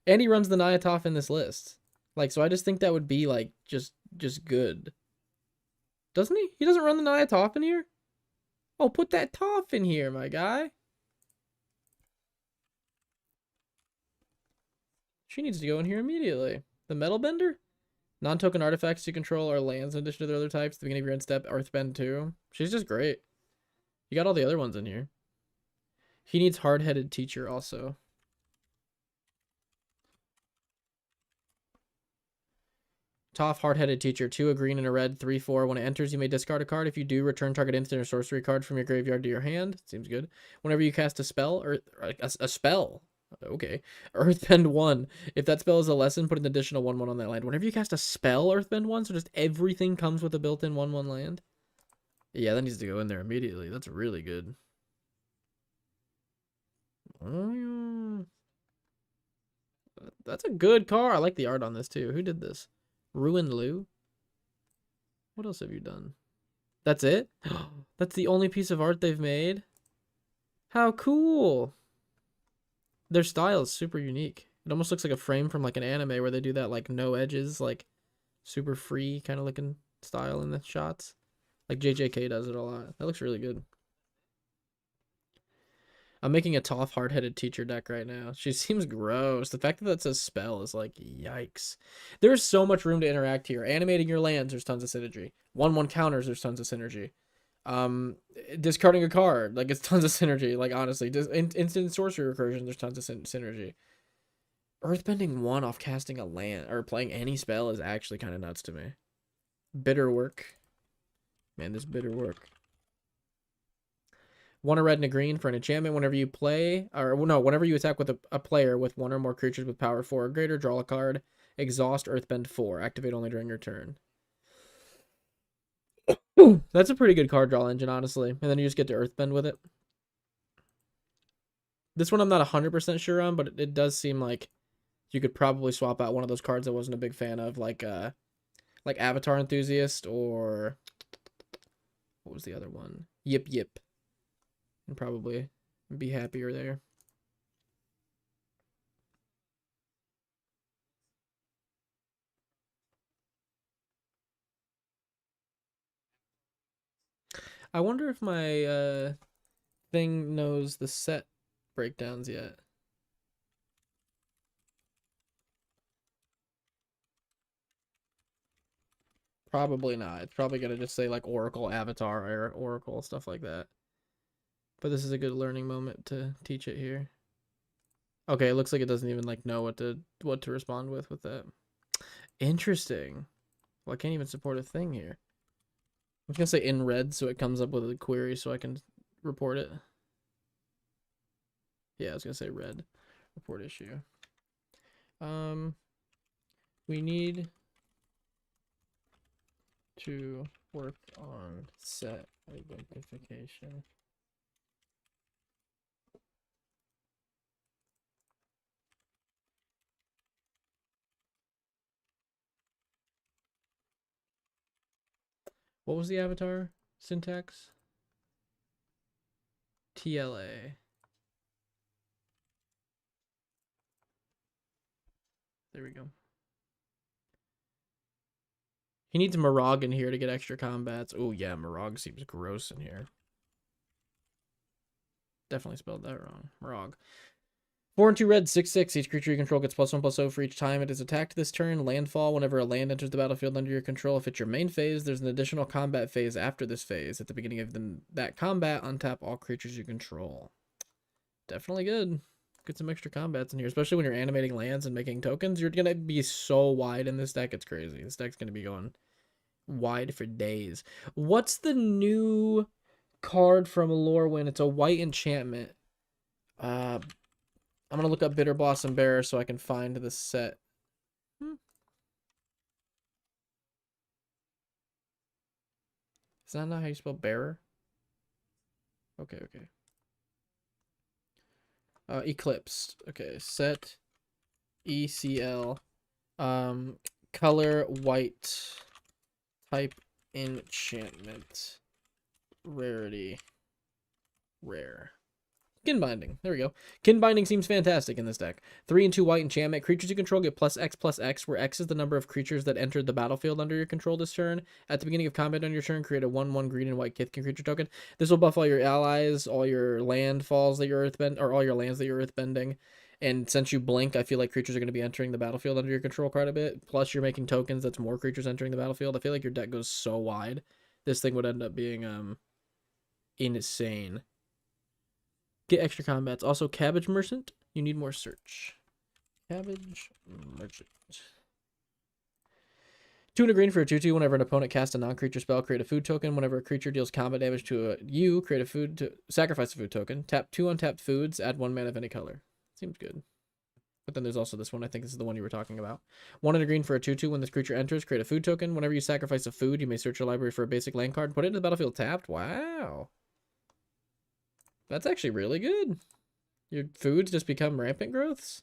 And he runs the Naya Toph in this list. Like, so I just think that would be, like, just good. Doesn't he? He doesn't run the Naya Toph in here? Oh, put that Toph in here, my guy. She needs to go in here immediately. The Metal Bender? Non-token artifacts you control are lands in addition to their other types. At the beginning of your end step, Earthbend too. She's just great. You got all the other ones in here. He needs Hard-Headed Teacher also. Toph, Hard-Headed Teacher. 2, a green and a red, 3/4. When it enters, you may discard a card. If you do, return target instant or sorcery card from your graveyard to your hand. Seems good. Whenever you cast a spell, or a spell. Okay. Earthbend 1. If that spell is a lesson, put an additional 1/1 on that land. Whenever you cast a spell, Earthbend 1, so just everything comes with a built-in 1/1 land. Yeah, that needs to go in there immediately. That's really good. That's a good car. I like the art on this too. Who did this? Ruin Lou? What else have you done? That's it? That's the only piece of art they've made? How cool! Their style is super unique. It almost looks like a frame from like an anime where they do that like no edges, like super free kind of looking style in the shots. Like JJK does it a lot. That looks really good. I'm making a Toph Hard-Headed Teacher deck right now. She seems gross. The fact that that says spell is like, yikes. There's so much room to interact here. Animating your lands, there's tons of synergy. 1/1 counters, there's tons of synergy. Discarding a card, like, it's tons of synergy. Like, honestly, instant sorcery recursion, there's tons of synergy. Earthbending 1 off casting a land, or playing any spell is actually kind of nuts to me. Bitter work. Man, this bitter work. 1 a red and a green for an enchantment. Whenever you play, or no, whenever you attack with a player with 1 or more creatures with power 4 or greater, draw a card. Exhaust Earthbend 4. Activate only during your turn. That's a pretty good card draw engine, honestly. And then you just get to Earthbend with it. This one I'm not 100% sure on, but it does seem like you could probably swap out one of those cards I wasn't a big fan of, like Avatar Enthusiast, or what was the other one? Yip Yip. And probably be happier there. I wonder if my thing knows the set breakdowns yet. Probably not. It's probably gonna just say like Oracle Avatar or Oracle, stuff like that. But this is a good learning moment to teach it here. Okay, it looks like it doesn't even like know what to respond with that. Interesting. Well, I can't even support a thing here. I'm just gonna say in red so it comes up with a query so I can report it. Yeah, I was gonna say red. Report issue. We need to work on set identification. What was the avatar syntax? TLA. There we go. He needs Marog in here to get extra combats. Oh yeah, Marog seems gross in here. Definitely spelled that wrong. Marog. 4 and 2 red, 6/6. Each creature you control gets +1/+0 for each time it is attacked this turn. Landfall. Whenever a land enters the battlefield under your control, if it's your main phase, there's an additional combat phase after this phase. At the beginning of that combat, untap all creatures you control. Definitely good. Get some extra combats in here, especially when you're animating lands and making tokens. You're going to be so wide in this deck. It's crazy. This deck's going to be going wide for days. What's the new card from Lorwyn? It's a white enchantment. I'm gonna look up Bitter Blossom Bearer so I can find the set. Is that not how you spell bearer? Okay. Eclipsed. Okay, set ECL. Color white. Type enchantment. Rarity. Rare. Kin Binding. There we go. Kin Binding seems fantastic in this deck. 3 and 2 white enchantment. Creatures you control get +X/+X, where X is the number of creatures that entered the battlefield under your control this turn. At the beginning of combat on your turn, create a 1/1 green and white Kithkin creature token. This will buff all your allies, all your landfalls that you're earthbend, or all your lands that you're earthbending. And since you blink, I feel like creatures are going to be entering the battlefield under your control quite a bit. Plus, you're making tokens. That's more creatures entering the battlefield. I feel like your deck goes so wide. This thing would end up being insane. Get extra combats. Also, Cabbage Merchant. You need more search. Cabbage Merchant. 2 and a green for a 2/2. Whenever an opponent casts a non-creature spell, create a food token. Whenever a creature deals combat damage to you, create a sacrifice a food token. Tap 2 untapped foods. Add 1 mana of any color. Seems good. But then there's also this one. I think this is the one you were talking about. 1 and a green for a 2/2. When this creature enters, create a food token. Whenever you sacrifice a food, you may search your library for a basic land card. Put it in the battlefield tapped. Wow. That's actually really good. Your foods just become rampant growths.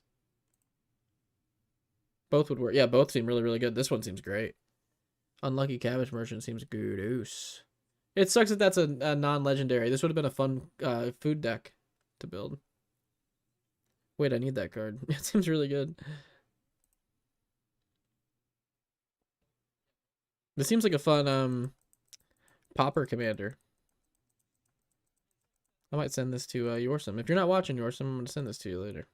Both would work. Yeah, both seem really, really good. This one seems great. Unlucky Cabbage Merchant seems good-oos. It sucks that that's a non-legendary. This would have been a fun food deck to build. Wait, I need that card. It seems really good. This seems like a fun popper commander. I might send this to Yorsum. If you're not watching Yorsum, I'm going to send this to you later.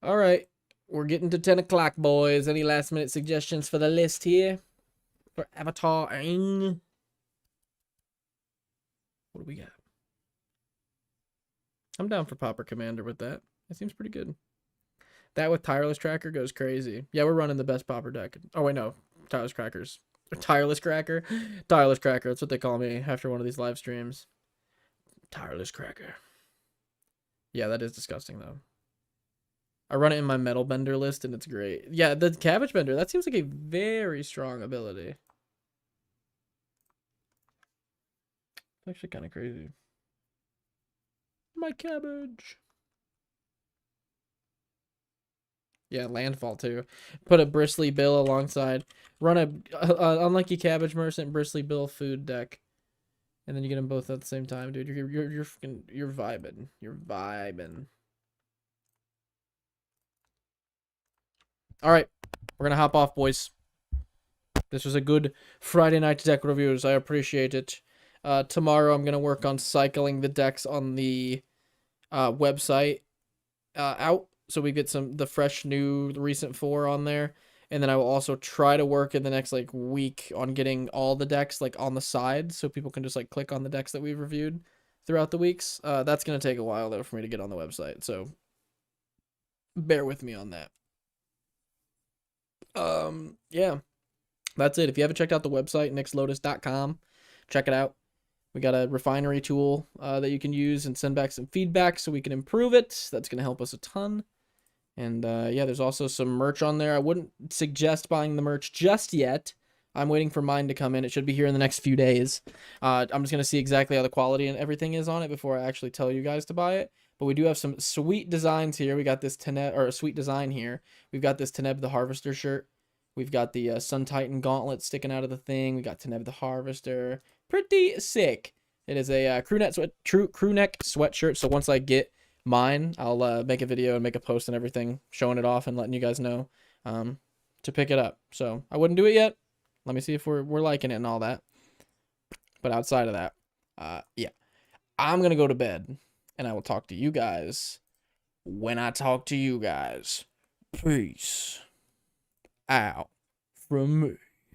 All right. We're getting to 10 o'clock, boys. Any last minute suggestions for the list here? For avataring? What do we got? I'm down for Popper Commander with that. That seems pretty good. That with Tireless Tracker goes crazy. Yeah, we're running the best Popper deck. Oh, wait, no. Tireless Crackers. Tireless Cracker? Tireless Cracker. That's what they call me after one of these live streams. Tireless Cracker. Yeah, that is disgusting, though. I run it in my Metal Bender list, and it's great. Yeah, the Cabbage Bender, that seems like a very strong ability. It's actually kind of crazy. My cabbage. Yeah, Landfall, too. Put a Bristly Bill alongside. Run a Unlucky Cabbage Merchant, Bristly Bill food deck. And then you get them both at the same time, dude. You're vibing. You're vibing. All right, we're gonna hop off, boys. This was a good Friday night deck reviews. I appreciate it. Tomorrow I'm gonna work on cycling the decks on the website out, so we get the fresh new recent 4 on there, and then I will also try to work in the next like week on getting all the decks like on the side, so people can just like click on the decks that we've reviewed throughout the weeks. That's gonna take a while though for me to get on the website, so bear with me on that. Yeah, that's it. If you haven't checked out the website, nixlotus.com, check it out. We got a refinery tool that you can use and send back some feedback so we can improve it. That's going to help us a ton. And yeah, there's also some merch on there. I wouldn't suggest buying the merch just yet. I'm waiting for mine to come in. It should be here in the next few days. I'm just going to see exactly how the quality and everything is on it before I actually tell you guys to buy it. But we do have some sweet designs here. We got this Teneb, or a sweet design here. We've got this Teneb the Harvester shirt. We've got the Sun Titan gauntlet sticking out of the thing. We got Teneb the Harvester. Pretty sick. It is a crew neck sweatshirt. So once I get mine, I'll make a video and make a post and everything, showing it off and letting you guys know to pick it up. So I wouldn't do it yet. Let me see if we're liking it and all that. But outside of that, yeah, I'm gonna go to bed, and I will talk to you guys when I talk to you guys. Peace out from me.